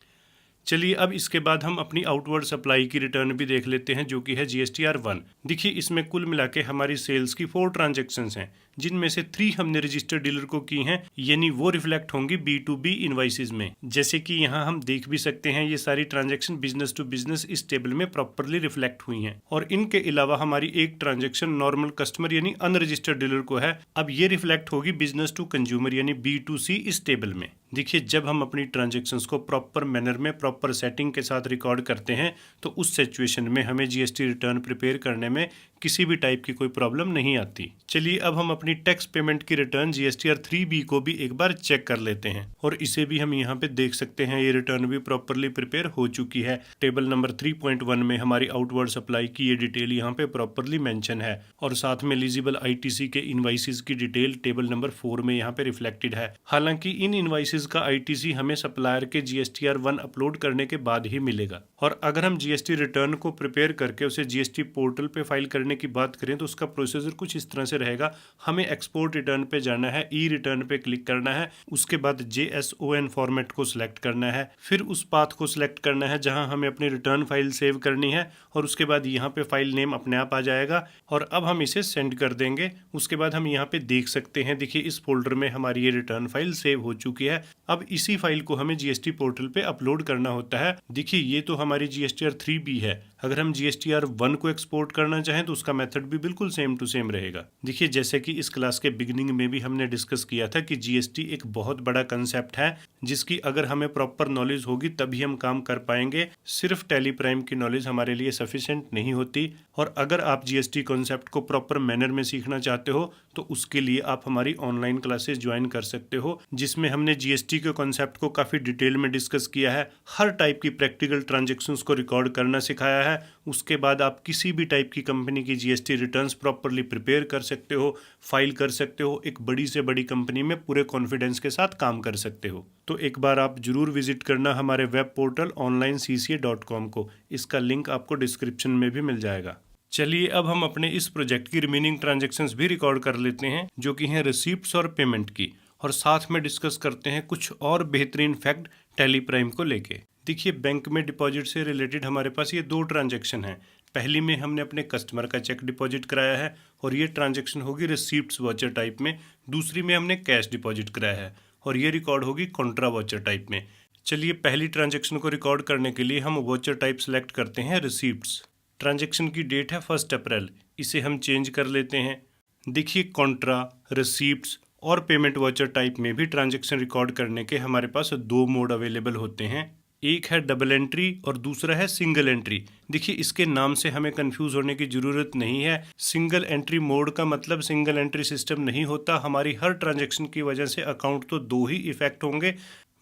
चलिए, अब इसके बाद हम अपनी आउटवर्ड सप्लाई की रिटर्न भी देख लेते हैं जो कि है GSTR1। देखिए, इसमें कुल मिला के हमारी सेल्स की 4 ट्रांजेक्शन्स हैं, जिनमें से 3 हमने रजिस्टर्ड डीलर को की हैं, यानी वो रिफ्लेक्ट होंगी B2B इनवाइसेस में। जैसे कि यहाँ हम देख भी सकते हैं, ये सारी ट्रांजेक्शन बिजनेस टू बिजनेस इस टेबल में प्रॉपरली रिफ्लेक्ट हुई हैं। और इनके अलावा हमारी एक ट्रांजेक्शन नॉर्मल कस्टमर यानी अनरजिस्टर्ड डीलर को है, अब ये रिफ्लेक्ट होगी बिजनेस टू कंज्यूमर यानी B2C इस टेबल में। देखिए, जब हम अपनी ट्रांजेक्शन्स को प्रॉपर मैनर में प्रॉपर सेटिंग के साथ रिकॉर्ड करते हैं तो उस सिचुएशन में हमें GST रिटर्न प्रिपेयर करने में किसी भी टाइप की कोई प्रॉब्लम नहीं आती। चलिए अब हम अपनी टैक्स पेमेंट की रिटर्न GSTR 3B को भी एक बार चेक कर लेते हैं और इसे भी हम यहाँ पे देख सकते हैं। ये रिटर्न भी प्रॉपरली प्रिपेयर हो चुकी है। टेबल नंबर 3.1 में हमारी आउटवर्ड सप्लाई की ये डिटेल यहाँ पे प्रॉपरली मेंशन है और साथ में एलिजिबल ITC के इनवाइसेस की डिटेल टेबल नंबर 4 में यहाँ पे रिफ्लेक्टेड है। हालांकि इन इनवाइसेस का ITC हमें सप्लायर के GSTR 1 अपलोड करने के बाद ही मिलेगा। और अगर हम GST रिटर्न को प्रिपेयर करके उसे GST पोर्टल पे फाइल करने की बात करें तो उसका प्रोसीजर कुछ इस तरह से रहेगा। हमें एक्सपोर्ट रिटर्न पे जाना है, ई रिटर्न पे क्लिक करना है, उसके बाद JSON फॉर्मेट को सिलेक्ट करना है, फिर उस पाथ को सिलेक्ट करना है जहां हमें अपनी रिटर्न फाइल सेव करनी है और उसके बाद यहाँ पे फाइल नेम अपने आप आ जाएगा और अब हम इसे सेंड कर देंगे। उसके बाद हम यहाँ पे देख सकते हैं, देखिए इस फोल्डर में हमारी ये रिटर्न फाइल सेव हो चुकी है। अब इसी फाइल को हमें GST पोर्टल पे अपलोड करना होता है। देखिए ये तो हमारी GSTR 3B है। अगर हम GSTR 1 को एक्सपोर्ट करना चाहें तो उसका मेथड भी बिल्कुल सेम टू सेम रहेगा। देखिए जैसे कि इस क्लास के बिगिनिंग में भी हमने डिस्कस किया था कि GST एक बहुत बड़ा कंसेप्ट है जिसकी अगर हमें प्रॉपर नॉलेज होगी तभी हम काम कर पाएंगे। सिर्फ टैली प्राइम की नॉलेज हमारे लिए सफिशिएंट नहीं होती और अगर आप GST कॉन्सेप्ट को प्रॉपर मैनर में सीखना चाहते हो तो उसके लिए आप हमारी ऑनलाइन क्लासेस ज्वाइन कर सकते हो जिसमें हमने GST के कॉन्सेप्ट को काफ़ी डिटेल में डिस्कस किया है। हर टाइप की प्रैक्टिकल ट्रांजेक्शन्स को रिकॉर्ड करना सिखाया है। उसके बाद आप किसी भी टाइप की कंपनी की GST रिटर्न्स प्रॉपरली प्रिपेयर कर सकते हो, फाइल कर सकते हो, एक बड़ी से बड़ी कंपनी में पूरे कॉन्फिडेंस के साथ काम कर सकते हो। तो एक बार आप जरूर विजिट करना हमारे वेब पोर्टल onlinecca.com को। इसका लिंक आपको डिस्क्रिप्शन में भी मिल जाएगा। चलिए अब हम अपने इस प्रोजेक्ट की रिमेनिंग ट्रांजैक्शंस भी रिकॉर्ड कर लेते हैं जो कि हैं रिसीप्ट्स और पेमेंट की, और साथ में डिस्कस करते हैं कुछ और बेहतरीन फैक्ट टैली प्राइम को लेके। देखिए बैंक में डिपॉजिट से रिलेटेड हमारे पास ये दो ट्रांजैक्शन हैं। पहली में हमने अपने कस्टमर का चेक डिपॉजिट कराया है और ये ट्रांजैक्शन होगी रिसीप्ट्स वाउचर टाइप में। दूसरी में हमने कैश डिपॉजिट कराया है और ये रिकॉर्ड होगी कॉन्ट्रा वाउचर टाइप में। चलिए पहली ट्रांजैक्शन को रिकॉर्ड करने के लिए हम वाउचर टाइप सेलेक्ट करते हैं रिसीप्ट्स। ट्रांजैक्शन की डेट है 1 अप्रैल, इसे हम चेंज कर लेते हैं। देखिए कॉन्ट्रा, रिसीप्ट्स और पेमेंट वाउचर टाइप में भी ट्रांजैक्शन रिकॉर्ड करने के हमारे पास दो मोड अवेलेबल होते हैं। एक है डबल एंट्री और दूसरा है सिंगल एंट्री। देखिए इसके नाम से हमें कंफ्यूज होने की ज़रूरत नहीं है। सिंगल एंट्री मोड का मतलब सिंगल एंट्री सिस्टम नहीं होता। हमारी हर ट्रांजैक्शन की वजह से अकाउंट तो दो ही इफेक्ट होंगे,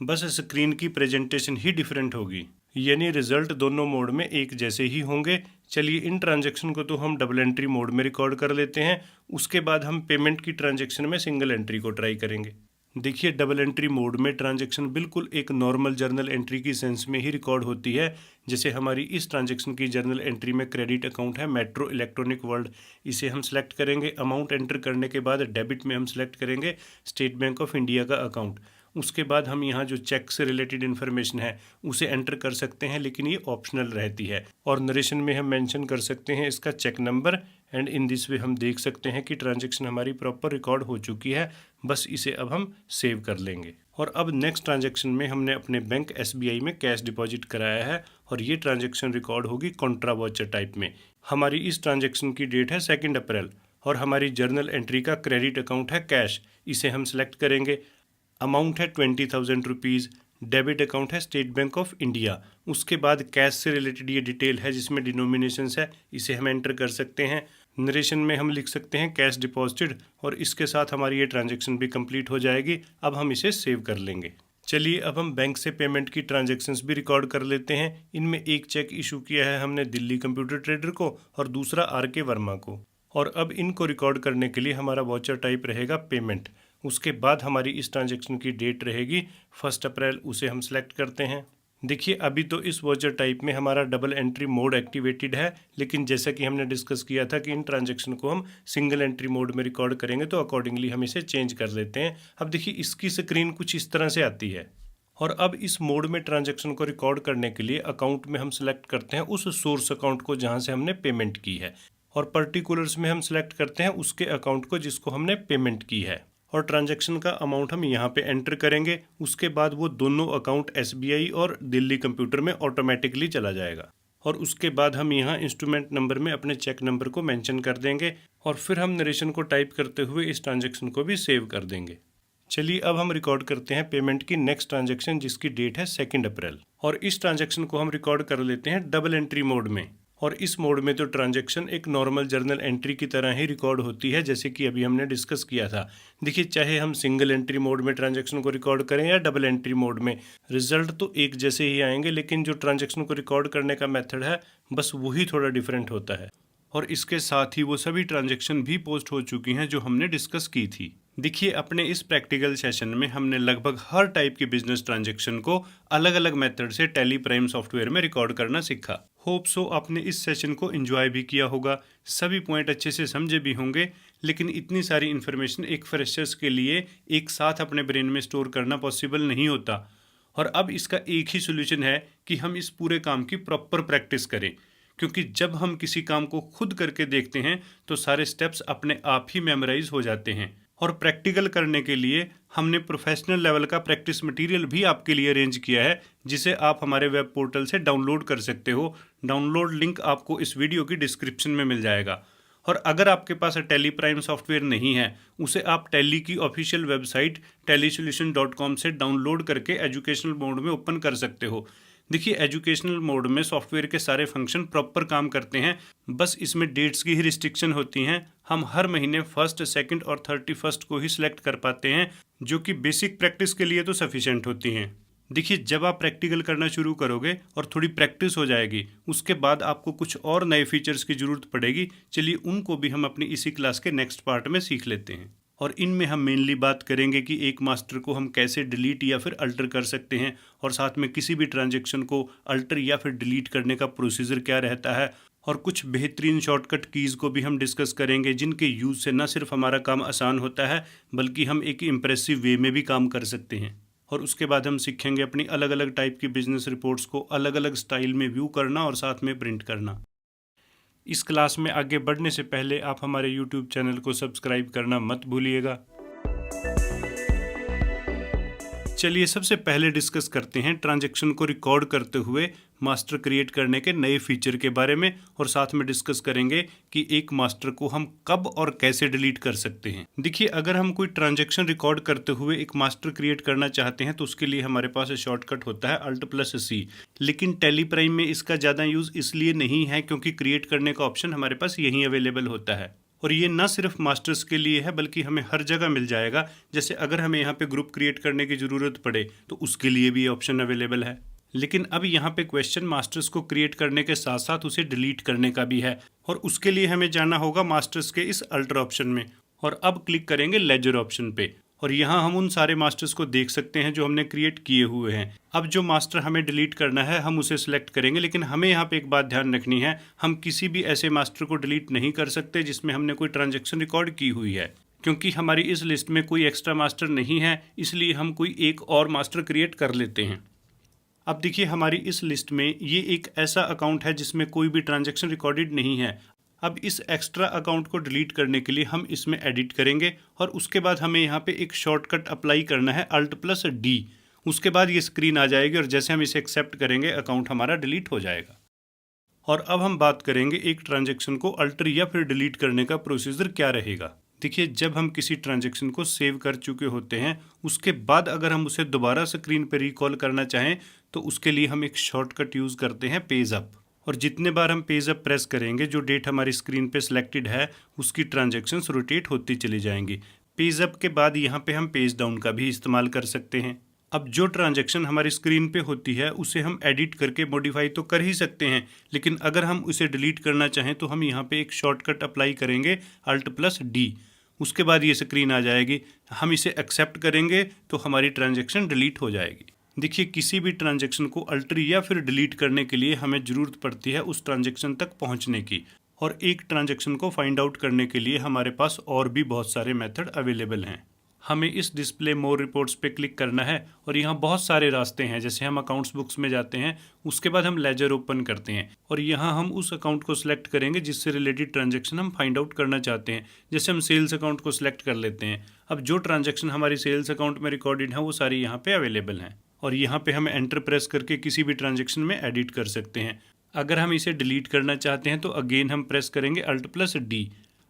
बस स्क्रीन की प्रेजेंटेशन ही डिफरेंट होगी, यानी रिजल्ट दोनों मोड में एक जैसे ही होंगे। चलिए इन ट्रांजैक्शन को तो हम डबल एंट्री मोड में रिकॉर्ड कर लेते हैं। उसके बाद हम पेमेंट की ट्रांजैक्शन में सिंगल एंट्री को ट्राई करेंगे। देखिए डबल एंट्री मोड में ट्रांजैक्शन बिल्कुल एक नॉर्मल जर्नल एंट्री की सेंस में ही रिकॉर्ड होती है। जैसे हमारी इस ट्रांजैक्शन की जर्नल एंट्री में क्रेडिट अकाउंट है मेट्रो इलेक्ट्रॉनिक वर्ल्ड, इसे हम सेलेक्ट करेंगे। अमाउंट एंटर करने के बाद डेबिट में हम सेलेक्ट करेंगे स्टेट बैंक ऑफ इंडिया का अकाउंट। उसके बाद हम यहाँ जो चेक से रिलेटेड इन्फॉर्मेशन है उसे एंटर कर सकते हैं, लेकिन ये ऑप्शनल रहती है। और नरेशन में हम मेंशन कर सकते हैं इसका check number and in this way हम देख सकते हैं कि ट्रांजैक्शन हमारी प्रॉपर रिकॉर्ड हो चुकी है। बस इसे अब हम सेव कर लेंगे। और अब नेक्स्ट ट्रांजैक्शन में हमने अपने बैंक SBI में कैश डिपॉजिट कराया है और ये ट्रांजैक्शन रिकॉर्ड होगी कॉन्ट्रा वाउचर टाइप में। हमारी इस ट्रांजैक्शन की डेट है 2 अप्रैल और हमारी जर्नल एंट्री का क्रेडिट अकाउंट है कैश, इसे हम सेलेक्ट करेंगे। अमाउंट है 20,000 रुपीज़, डेबिट अकाउंट है स्टेट बैंक ऑफ इंडिया। उसके बाद कैश से रिलेटेड ये डिटेल है जिसमें डिनोमिनेशंस है, इसे हम एंटर कर सकते हैं। नरेशन में हम लिख सकते हैं कैश डिपॉजिटेड और इसके साथ हमारी ये ट्रांजैक्शन भी कंप्लीट हो जाएगी। अब हम इसे सेव कर लेंगे। चलिए अब हम बैंक से पेमेंट की ट्रांजैक्शंस भी रिकॉर्ड कर लेते हैं। इनमें एक चेक इशू किया है हमने दिल्ली कंप्यूटर ट्रेडर को और दूसरा RK वर्मा को। और अब इनको रिकॉर्ड करने के लिए हमारा वाउचर टाइप रहेगा पेमेंट। उसके बाद हमारी इस ट्रांजैक्शन की डेट रहेगी 1 अप्रैल, उसे हम सेलेक्ट करते हैं। देखिए अभी तो इस वाउचर टाइप में हमारा डबल एंट्री मोड एक्टिवेटेड है, लेकिन जैसा कि हमने डिस्कस किया था कि इन ट्रांजैक्शन को हम सिंगल एंट्री मोड में रिकॉर्ड करेंगे तो अकॉर्डिंगली हम इसे चेंज कर लेते हैं। अब देखिए इसकी स्क्रीन कुछ इस तरह से आती है। और अब इस मोड में ट्रांजैक्शन को रिकॉर्ड करने के लिए अकाउंट में हम सेलेक्ट करते हैं उस सोर्स अकाउंट को जहाँ से हमने पेमेंट की है और पर्टिकुलर्स में हम सेलेक्ट करते हैं उसके अकाउंट को जिसको हमने पेमेंट की है और ट्रांजैक्शन का अमाउंट हम यहाँ पे एंटर करेंगे। उसके बाद वो दोनों अकाउंट SBI और दिल्ली कंप्यूटर में ऑटोमेटिकली चला जाएगा और उसके बाद हम यहाँ इंस्ट्रूमेंट नंबर में अपने चेक नंबर को मेंशन कर देंगे और फिर हम नरेशन को टाइप करते हुए इस ट्रांजैक्शन को भी सेव कर देंगे। चलिए अब हम रिकॉर्ड करते हैं पेमेंट की नेक्स्ट ट्रांजैक्शन जिसकी डेट है 2 अप्रैल और इस ट्रांजैक्शन को हम रिकॉर्ड कर लेते हैं डबल एंट्री मोड में। और इस मोड में तो ट्रांजैक्शन एक नॉर्मल जर्नल एंट्री की तरह ही रिकॉर्ड होती है, जैसे कि अभी हमने डिस्कस किया था। देखिए, चाहे हम सिंगल एंट्री मोड में ट्रांजैक्शन को रिकॉर्ड करें या डबल एंट्री मोड में, रिजल्ट तो एक जैसे ही आएंगे, लेकिन जो ट्रांजैक्शन को रिकॉर्ड करने का मेथड है बस वही थोड़ा डिफरेंट होता है। और इसके साथ ही वो सभी ट्रांजैक्शन भी पोस्ट हो चुकी हैं जो हमने डिस्कस की थी। देखिए, अपने इस प्रैक्टिकल सेशन में हमने लगभग हर टाइप की बिजनेस ट्रांजैक्शन को अलग अलग मेथड से टैली प्राइम सॉफ्टवेयर में रिकॉर्ड करना सीखा। होप सो आपने इस सेशन को एंजॉय भी किया होगा, सभी पॉइंट अच्छे से समझे भी होंगे। लेकिन इतनी सारी इन्फॉर्मेशन एक फ्रेशर्स के लिए एक साथ अपने ब्रेन में स्टोर करना पॉसिबल नहीं होता। और अब इसका एक ही सोल्यूशन है कि हम इस पूरे काम की प्रॉपर प्रैक्टिस करें, क्योंकि जब हम किसी काम को खुद करके देखते हैं तो सारे स्टेप्स अपने आप ही मेमोराइज हो जाते हैं। और प्रैक्टिकल करने के लिए हमने प्रोफेशनल लेवल का प्रैक्टिस मटेरियल भी आपके लिए अरेंज किया है, जिसे आप हमारे वेब पोर्टल से डाउनलोड कर सकते हो। डाउनलोड लिंक आपको इस वीडियो की डिस्क्रिप्शन में मिल जाएगा। और अगर आपके पास टैली प्राइम सॉफ्टवेयर नहीं है, उसे आप टैली की ऑफिशियल वेबसाइट tellysolution.com से डाउनलोड करके एजुकेशनल मोड में ओपन कर सकते हो। देखिए, एजुकेशनल मोड में सॉफ्टवेयर के सारे फंक्शन प्रॉपर काम करते हैं, बस इसमें डेट्स की ही रिस्ट्रिक्शन होती हैं। हम हर महीने 1st, 2nd और 31st को ही सिलेक्ट कर पाते हैं, जो कि बेसिक प्रैक्टिस के लिए तो सफिशिएंट होती हैं। देखिए, जब आप प्रैक्टिकल करना शुरू करोगे और थोड़ी प्रैक्टिस हो जाएगी, उसके बाद आपको कुछ और नए फीचर्स की ज़रूरत पड़ेगी। चलिए, उनको भी हम अपनी इसी क्लास के नेक्स्ट पार्ट में सीख लेते हैं। और इनमें हम मेनली बात करेंगे कि एक मास्टर को हम कैसे डिलीट या फिर अल्टर कर सकते हैं, और साथ में किसी भी ट्रांजैक्शन को अल्टर या फिर डिलीट करने का प्रोसीजर क्या रहता है। और कुछ बेहतरीन शॉर्टकट कीज़ को भी हम डिस्कस करेंगे, जिनके यूज़ से न सिर्फ हमारा काम आसान होता है, बल्कि हम एक इम्प्रेसिव वे में भी काम कर सकते हैं। और उसके बाद हम सीखेंगे अपनी अलग अलग टाइप की बिजनेस रिपोर्ट्स को अलग अलग स्टाइल में व्यू करना और साथ में प्रिंट करना। इस क्लास में आगे बढ़ने से पहले आप हमारे YouTube चैनल को सब्सक्राइब करना मत भूलिएगा। चलिए, सबसे पहले डिस्कस करते हैं ट्रांजैक्शन को रिकॉर्ड करते हुए मास्टर क्रिएट करने के नए फीचर के बारे में, और साथ में डिस्कस करेंगे कि एक मास्टर को हम कब और कैसे डिलीट कर सकते हैं। देखिए, अगर हम कोई ट्रांजैक्शन रिकॉर्ड करते हुए एक मास्टर क्रिएट करना चाहते हैं तो उसके लिए हमारे पास शॉर्टकट होता है Alt+C। लेकिन टैली प्राइम में इसका ज़्यादा यूज़ इसलिए नहीं है क्योंकि क्रिएट करने का ऑप्शन हमारे पास यहीं अवेलेबल होता है। और ये ना सिर्फ मास्टर्स के लिए है, बल्कि हमें हर जगह मिल जाएगा। जैसे अगर हमें यहाँ पे ग्रुप क्रिएट करने की ज़रूरत पड़े तो उसके लिए भी ये ऑप्शन अवेलेबल है। लेकिन अब यहाँ पे क्वेश्चन मास्टर्स को क्रिएट करने के साथ साथ उसे डिलीट करने का भी है, और उसके लिए हमें जाना होगा मास्टर्स के इस अल्टर ऑप्शन में। और अब क्लिक करेंगे लेजर ऑप्शन पे, और यहाँ हम उन सारे मास्टर्स को देख सकते हैं जो हमने क्रिएट किए हुए हैं। अब जो मास्टर हमें डिलीट करना है हम उसे सिलेक्ट करेंगे, लेकिन हमें यहाँ पे एक बात ध्यान रखनी है, हम किसी भी ऐसे मास्टर को डिलीट नहीं कर सकते जिसमें हमने कोई ट्रांजैक्शन रिकॉर्ड की हुई है, क्योंकि हमारी इस लिस्ट में कोई एक्स्ट्रा मास्टर नहीं है। इसलिए हम कोई एक और मास्टर क्रिएट कर लेते हैं। अब देखिए, हमारी इस लिस्ट में ये एक ऐसा अकाउंट है जिसमें कोई भी ट्रांजैक्शन रिकॉर्डेड नहीं है। अब इस एक्स्ट्रा अकाउंट को डिलीट करने के लिए हम इसमें एडिट करेंगे, और उसके बाद हमें यहाँ पे एक शॉर्टकट अप्लाई करना है Alt+D। उसके बाद ये स्क्रीन आ जाएगी, और जैसे हम इसे एक्सेप्ट करेंगे अकाउंट हमारा डिलीट हो जाएगा। और अब हम बात करेंगे एक ट्रांजैक्शन को अल्टर या फिर डिलीट करने का प्रोसीजर क्या रहेगा। देखिए, जब हम किसी ट्रांजैक्शन को सेव कर चुके होते हैं, उसके बाद अगर हम उसे दोबारा स्क्रीन पर रिकॉल करना चाहें तो उसके लिए हम एक शॉर्टकट यूज़ करते हैं पेज अप। और जितने बार हम पेज अप प्रेस करेंगे, जो डेट हमारी स्क्रीन पे सिलेक्टेड है उसकी ट्रांजैक्शंस रोटेट होती चली जाएंगी। पेज अप के बाद यहाँ पे हम पेज डाउन का भी इस्तेमाल कर सकते हैं। अब जो ट्रांजैक्शन हमारी स्क्रीन पे होती है उसे हम एडिट करके मॉडिफाई तो कर ही सकते हैं, लेकिन अगर हम उसे डिलीट करना चाहें तो हम यहाँ पे एक शॉर्टकट अप्लाई करेंगे Alt+D। उसके बाद ये स्क्रीन आ जाएगी, हम इसे एक्सेप्ट करेंगे तो हमारी ट्रांजैक्शन डिलीट हो जाएगी। देखिए, किसी भी ट्रांजैक्शन को अल्टर या फिर डिलीट करने के लिए हमें ज़रूरत पड़ती है उस ट्रांजैक्शन तक पहुंचने की, और एक ट्रांजैक्शन को फाइंड आउट करने के लिए हमारे पास और भी बहुत सारे मेथड अवेलेबल हैं। हमें इस डिस्प्ले मोर रिपोर्ट्स पे क्लिक करना है, और यहाँ बहुत सारे रास्ते हैं। जैसे हम अकाउंट्स बुक्स में जाते हैं, उसके बाद हम लेजर ओपन करते हैं, और यहाँ हम उस अकाउंट को सिलेक्ट करेंगे जिससे रिलेटेड ट्रांजैक्शन हम फाइंड आउट करना चाहते हैं। जैसे हम सेल्स अकाउंट को सिलेक्ट कर लेते हैं। अब जो ट्रांजैक्शन हमारी सेल्स अकाउंट में रिकॉर्डेड है वो सारी यहाँ पे अवेलेबल हैं, और यहाँ पे हम एंटर प्रेस करके किसी भी ट्रांजैक्शन में एडिट कर सकते हैं। अगर हम इसे डिलीट करना चाहते हैं तो अगेन हम प्रेस करेंगे Alt+D।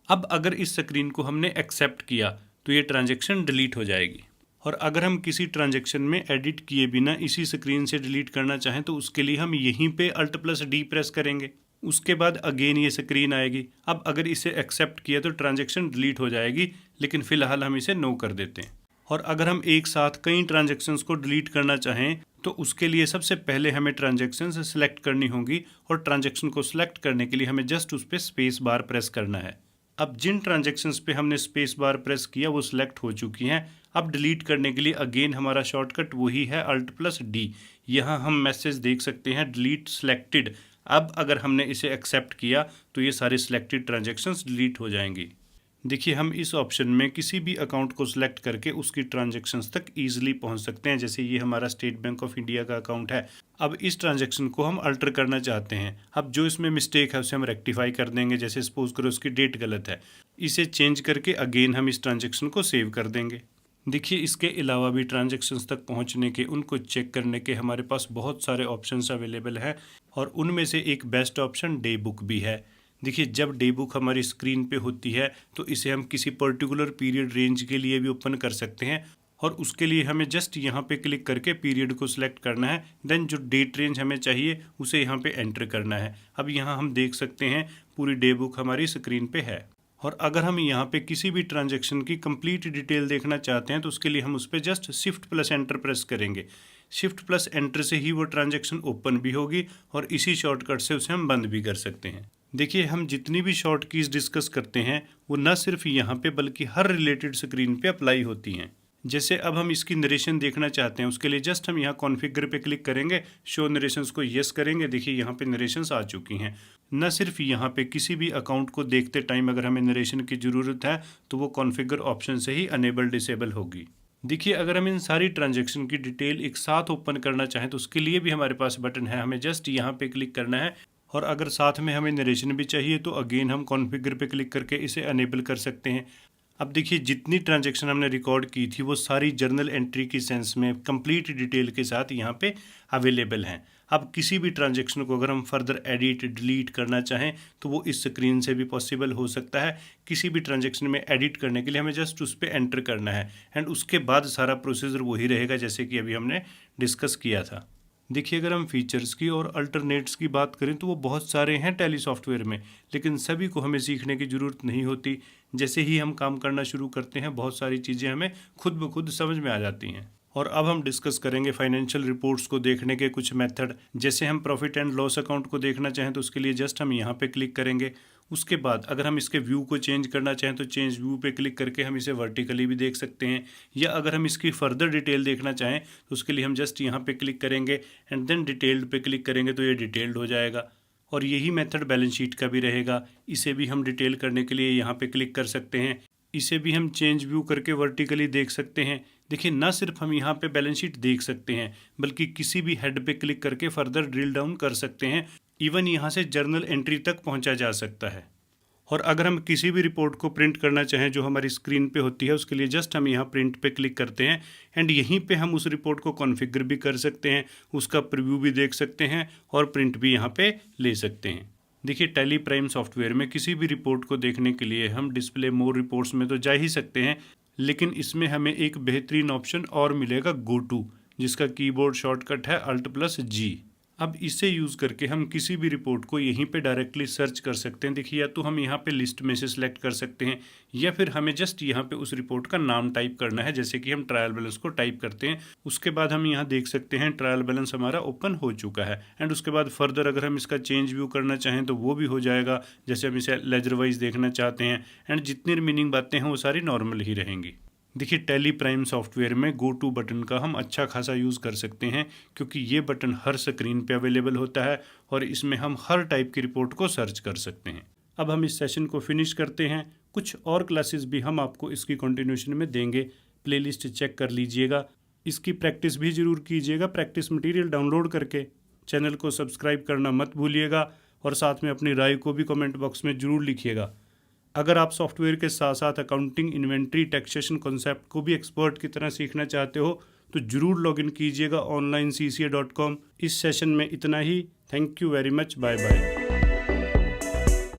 अब अगर इस स्क्रीन को हमने एक्सेप्ट किया तो ये ट्रांजैक्शन डिलीट हो जाएगी। और अगर हम किसी ट्रांजैक्शन में एडिट किए बिना इसी स्क्रीन से डिलीट करना चाहें तो उसके लिए हम यहीं पे Alt+D प्रेस करेंगे। उसके बाद अगेन ये स्क्रीन आएगी। अब अगर इसे एक्सेप्ट किया तो ट्रांजैक्शन डिलीट हो जाएगी, लेकिन फ़िलहाल हम इसे नो कर देते हैं। और अगर हम एक साथ कई ट्रांजैक्शंस को डिलीट करना चाहें तो उसके लिए सबसे पहले हमें ट्रांजैक्शंस सेलेक्ट करनी होंगी, और ट्रांजैक्शन को सिलेक्ट करने के लिए हमें जस्ट उस पर स्पेस बार प्रेस करना है। अब जिन ट्रांजैक्शंस पे हमने स्पेस बार प्रेस किया वो सिलेक्ट हो चुकी हैं। अब डिलीट करने के लिए अगेन हमारा शॉर्टकट वही है Alt+D। यहाँ हम मैसेज देख सकते हैं डिलीट सिलेक्टेड। अब अगर हमने इसे एक्सेप्ट किया तो ये सारे सिलेक्टेड ट्रांजैक्शंस डिलीट हो जाएंगी। देखिए, हम इस ऑप्शन में किसी भी अकाउंट को सिलेक्ट करके उसकी ट्रांजैक्शंस तक ईजिली पहुंच सकते हैं। जैसे ये हमारा स्टेट बैंक ऑफ इंडिया का अकाउंट है। अब इस ट्रांजैक्शन को हम अल्टर करना चाहते हैं। अब जो इसमें मिस्टेक है उसे हम रेक्टिफाई कर देंगे। जैसे सपोज करो उसकी डेट गलत है, इसे चेंज करके अगेन हम इस ट्रांजैक्शन को सेव कर देंगे। देखिए, इसके अलावा भी ट्रांजैक्शंस तक पहुंचने के, उनको चेक करने के हमारे पास बहुत सारे ऑप्शंस अवेलेबल हैं, और उनमें से एक बेस्ट ऑप्शन डे बुक भी है। देखिए, जब डे बुक हमारी स्क्रीन पे होती है तो इसे हम किसी पर्टिकुलर पीरियड रेंज के लिए भी ओपन कर सकते हैं, और उसके लिए हमें जस्ट यहाँ पे क्लिक करके पीरियड को सिलेक्ट करना है। देन जो डेट रेंज हमें चाहिए उसे यहाँ पे एंटर करना है। अब यहाँ हम देख सकते हैं पूरी डे बुक हमारी स्क्रीन पे है। और अगर हम यहाँ पे किसी भी ट्रांजैक्शन की कंप्लीट डिटेल देखना चाहते हैं तो उसके लिए हम उस पर जस्ट Shift+Enter प्रेस करेंगे। Shift+Enter से ही वो ट्रांजैक्शन ओपन भी होगी, और इसी शॉर्टकट से उसे हम बंद भी कर सकते हैं। देखिए, हम जितनी भी शॉर्ट कीज डिस्कस करते हैं वो न सिर्फ यहाँ पे बल्कि हर रिलेटेड स्क्रीन पे अप्लाई होती हैं। जैसे अब हम इसकी नरेशन देखना चाहते हैं, उसके लिए जस्ट हम यहाँ कॉन्फ़िगर पे क्लिक करेंगे, शो नरेशंस को येस करेंगे। देखिए, यहाँ पे नरेशंस आ चुकी हैं। न सिर्फ यहाँ पे किसी भी अकाउंट को देखते टाइम अगर हमें नरेशन की ज़रूरत है तो वो कॉन्फ़िगर ऑप्शन से ही अनेबल डिसेबल होगी। देखिए, अगर हम इन सारी ट्रांजैक्शन की डिटेल एक साथ ओपन करना चाहें तो उसके लिए भी हमारे पास बटन है। हमें जस्ट यहाँ पे क्लिक करना है, और अगर साथ में हमें नरेशन भी चाहिए तो अगेन हम कॉन्फ़िगर पे क्लिक करके इसे अनेबल कर सकते हैं। अब देखिए, जितनी ट्रांजैक्शन हमने रिकॉर्ड की थी वो सारी जर्नल एंट्री की सेंस में कंप्लीट डिटेल के साथ यहाँ पे अवेलेबल हैं। अब किसी भी ट्रांजैक्शन को अगर हम फर्दर एडिट डिलीट करना चाहें तो वो इस स्क्रीन से भी पॉसिबल हो सकता है। किसी भी ट्रांजैक्शन में एडिट करने के लिए हमें जस्ट उस पर एंटर करना है, एंड उसके बाद सारा प्रोसीजर वही रहेगा जैसे कि अभी हमने डिस्कस किया था। देखिए, अगर हम फीचर्स की और अल्टरनेट्स की बात करें तो वो बहुत सारे हैं टैली सॉफ्टवेयर में, लेकिन सभी को हमें सीखने की ज़रूरत नहीं होती। जैसे ही हम काम करना शुरू करते हैं बहुत सारी चीज़ें हमें खुद ब खुद समझ में आ जाती हैं। और अब हम डिस्कस करेंगे फाइनेंशियल रिपोर्ट्स को देखने के कुछ मेथड। जैसे हम प्रॉफिट एंड लॉस अकाउंट को देखना चाहें तो उसके लिए जस्ट हम यहाँ पे क्लिक करेंगे। उसके बाद अगर हम इसके व्यू को चेंज करना चाहें तो चेंज व्यू पे क्लिक करके हम इसे वर्टिकली भी देख सकते हैं, या अगर हम इसकी फर्दर डिटेल देखना चाहें तो उसके लिए हम जस्ट यहाँ पे क्लिक करेंगे एंड देन डिटेल्ड पे क्लिक करेंगे तो ये डिटेल्ड हो जाएगा। और यही मेथड बैलेंस शीट का भी रहेगा। इसे भी हम डिटेल करने के लिए यहाँ पे क्लिक कर सकते हैं। इसे भी हम चेंज व्यू करके वर्टिकली देख सकते हैं। देखिए, ना सिर्फ हम यहाँ पे बैलेंस शीट देख सकते हैं बल्कि किसी भी हेड पे क्लिक करके फर्दर ड्रिल डाउन कर सकते हैं। इवन यहाँ से जर्नल एंट्री तक पहुँचा जा सकता है। और अगर हम किसी भी रिपोर्ट को प्रिंट करना चाहें जो हमारी स्क्रीन पे होती है उसके लिए जस्ट हम यहाँ प्रिंट पे क्लिक करते हैं, एंड यहीं पे हम उस रिपोर्ट को कॉन्फ़िगर भी कर सकते हैं, उसका प्रीव्यू भी देख सकते हैं और प्रिंट भी यहाँ पे ले सकते हैं। देखिए, टैली प्राइम सॉफ्टवेयर में किसी भी रिपोर्ट को देखने के लिए हम डिस्प्ले मोर रिपोर्ट्स में तो जा ही सकते हैं, लेकिन इसमें हमें एक बेहतरीन ऑप्शन और मिलेगा गो टू, जिसका कीबोर्ड शॉर्टकट है Alt+G। अब इसे यूज़ करके हम किसी भी रिपोर्ट को यहीं पे डायरेक्टली सर्च कर सकते हैं। देखिए, या तो हम यहाँ पे लिस्ट में से सिलेक्ट कर सकते हैं, या फिर हमें जस्ट यहाँ पे उस रिपोर्ट का नाम टाइप करना है। जैसे कि हम ट्रायल बैलेंस को टाइप करते हैं, उसके बाद हम यहाँ देख सकते हैं ट्रायल बैलेंस हमारा ओपन हो चुका है। एंड उसके बाद फर्दर अगर हम इसका चेंज व्यू करना चाहें तो वो भी हो जाएगा। जैसे हम इसे लेजर वाइज देखना चाहते हैं, एंड जितनी रिमेनिंग बातें हैं वो सारी नॉर्मल ही रहेंगी। देखिए, टैली प्राइम सॉफ्टवेयर में गो टू बटन का हम अच्छा खासा यूज़ कर सकते हैं, क्योंकि ये बटन हर स्क्रीन पे अवेलेबल होता है और इसमें हम हर टाइप की रिपोर्ट को सर्च कर सकते हैं। अब हम इस सेशन को फिनिश करते हैं। कुछ और क्लासेस भी हम आपको इसकी कंटिन्यूशन में देंगे। प्लेलिस्ट चेक कर लीजिएगा, इसकी प्रैक्टिस भी ज़रूर कीजिएगा। प्रैक्टिस मटीरियल डाउनलोड करके चैनल को सब्सक्राइब करना मत भूलिएगा, और साथ में अपनी राय को भी कमेंट बॉक्स में ज़रूर लिखिएगा। अगर आप सॉफ्टवेयर के साथ साथ अकाउंटिंग, इन्वेंट्री, टैक्सेशन कॉन्सेप्ट को भी एक्सपर्ट की तरह सीखना चाहते हो तो ज़रूर लॉगिन कीजिएगा onlinecca.com। इस सेशन में इतना ही। Thank you very much. Bye bye.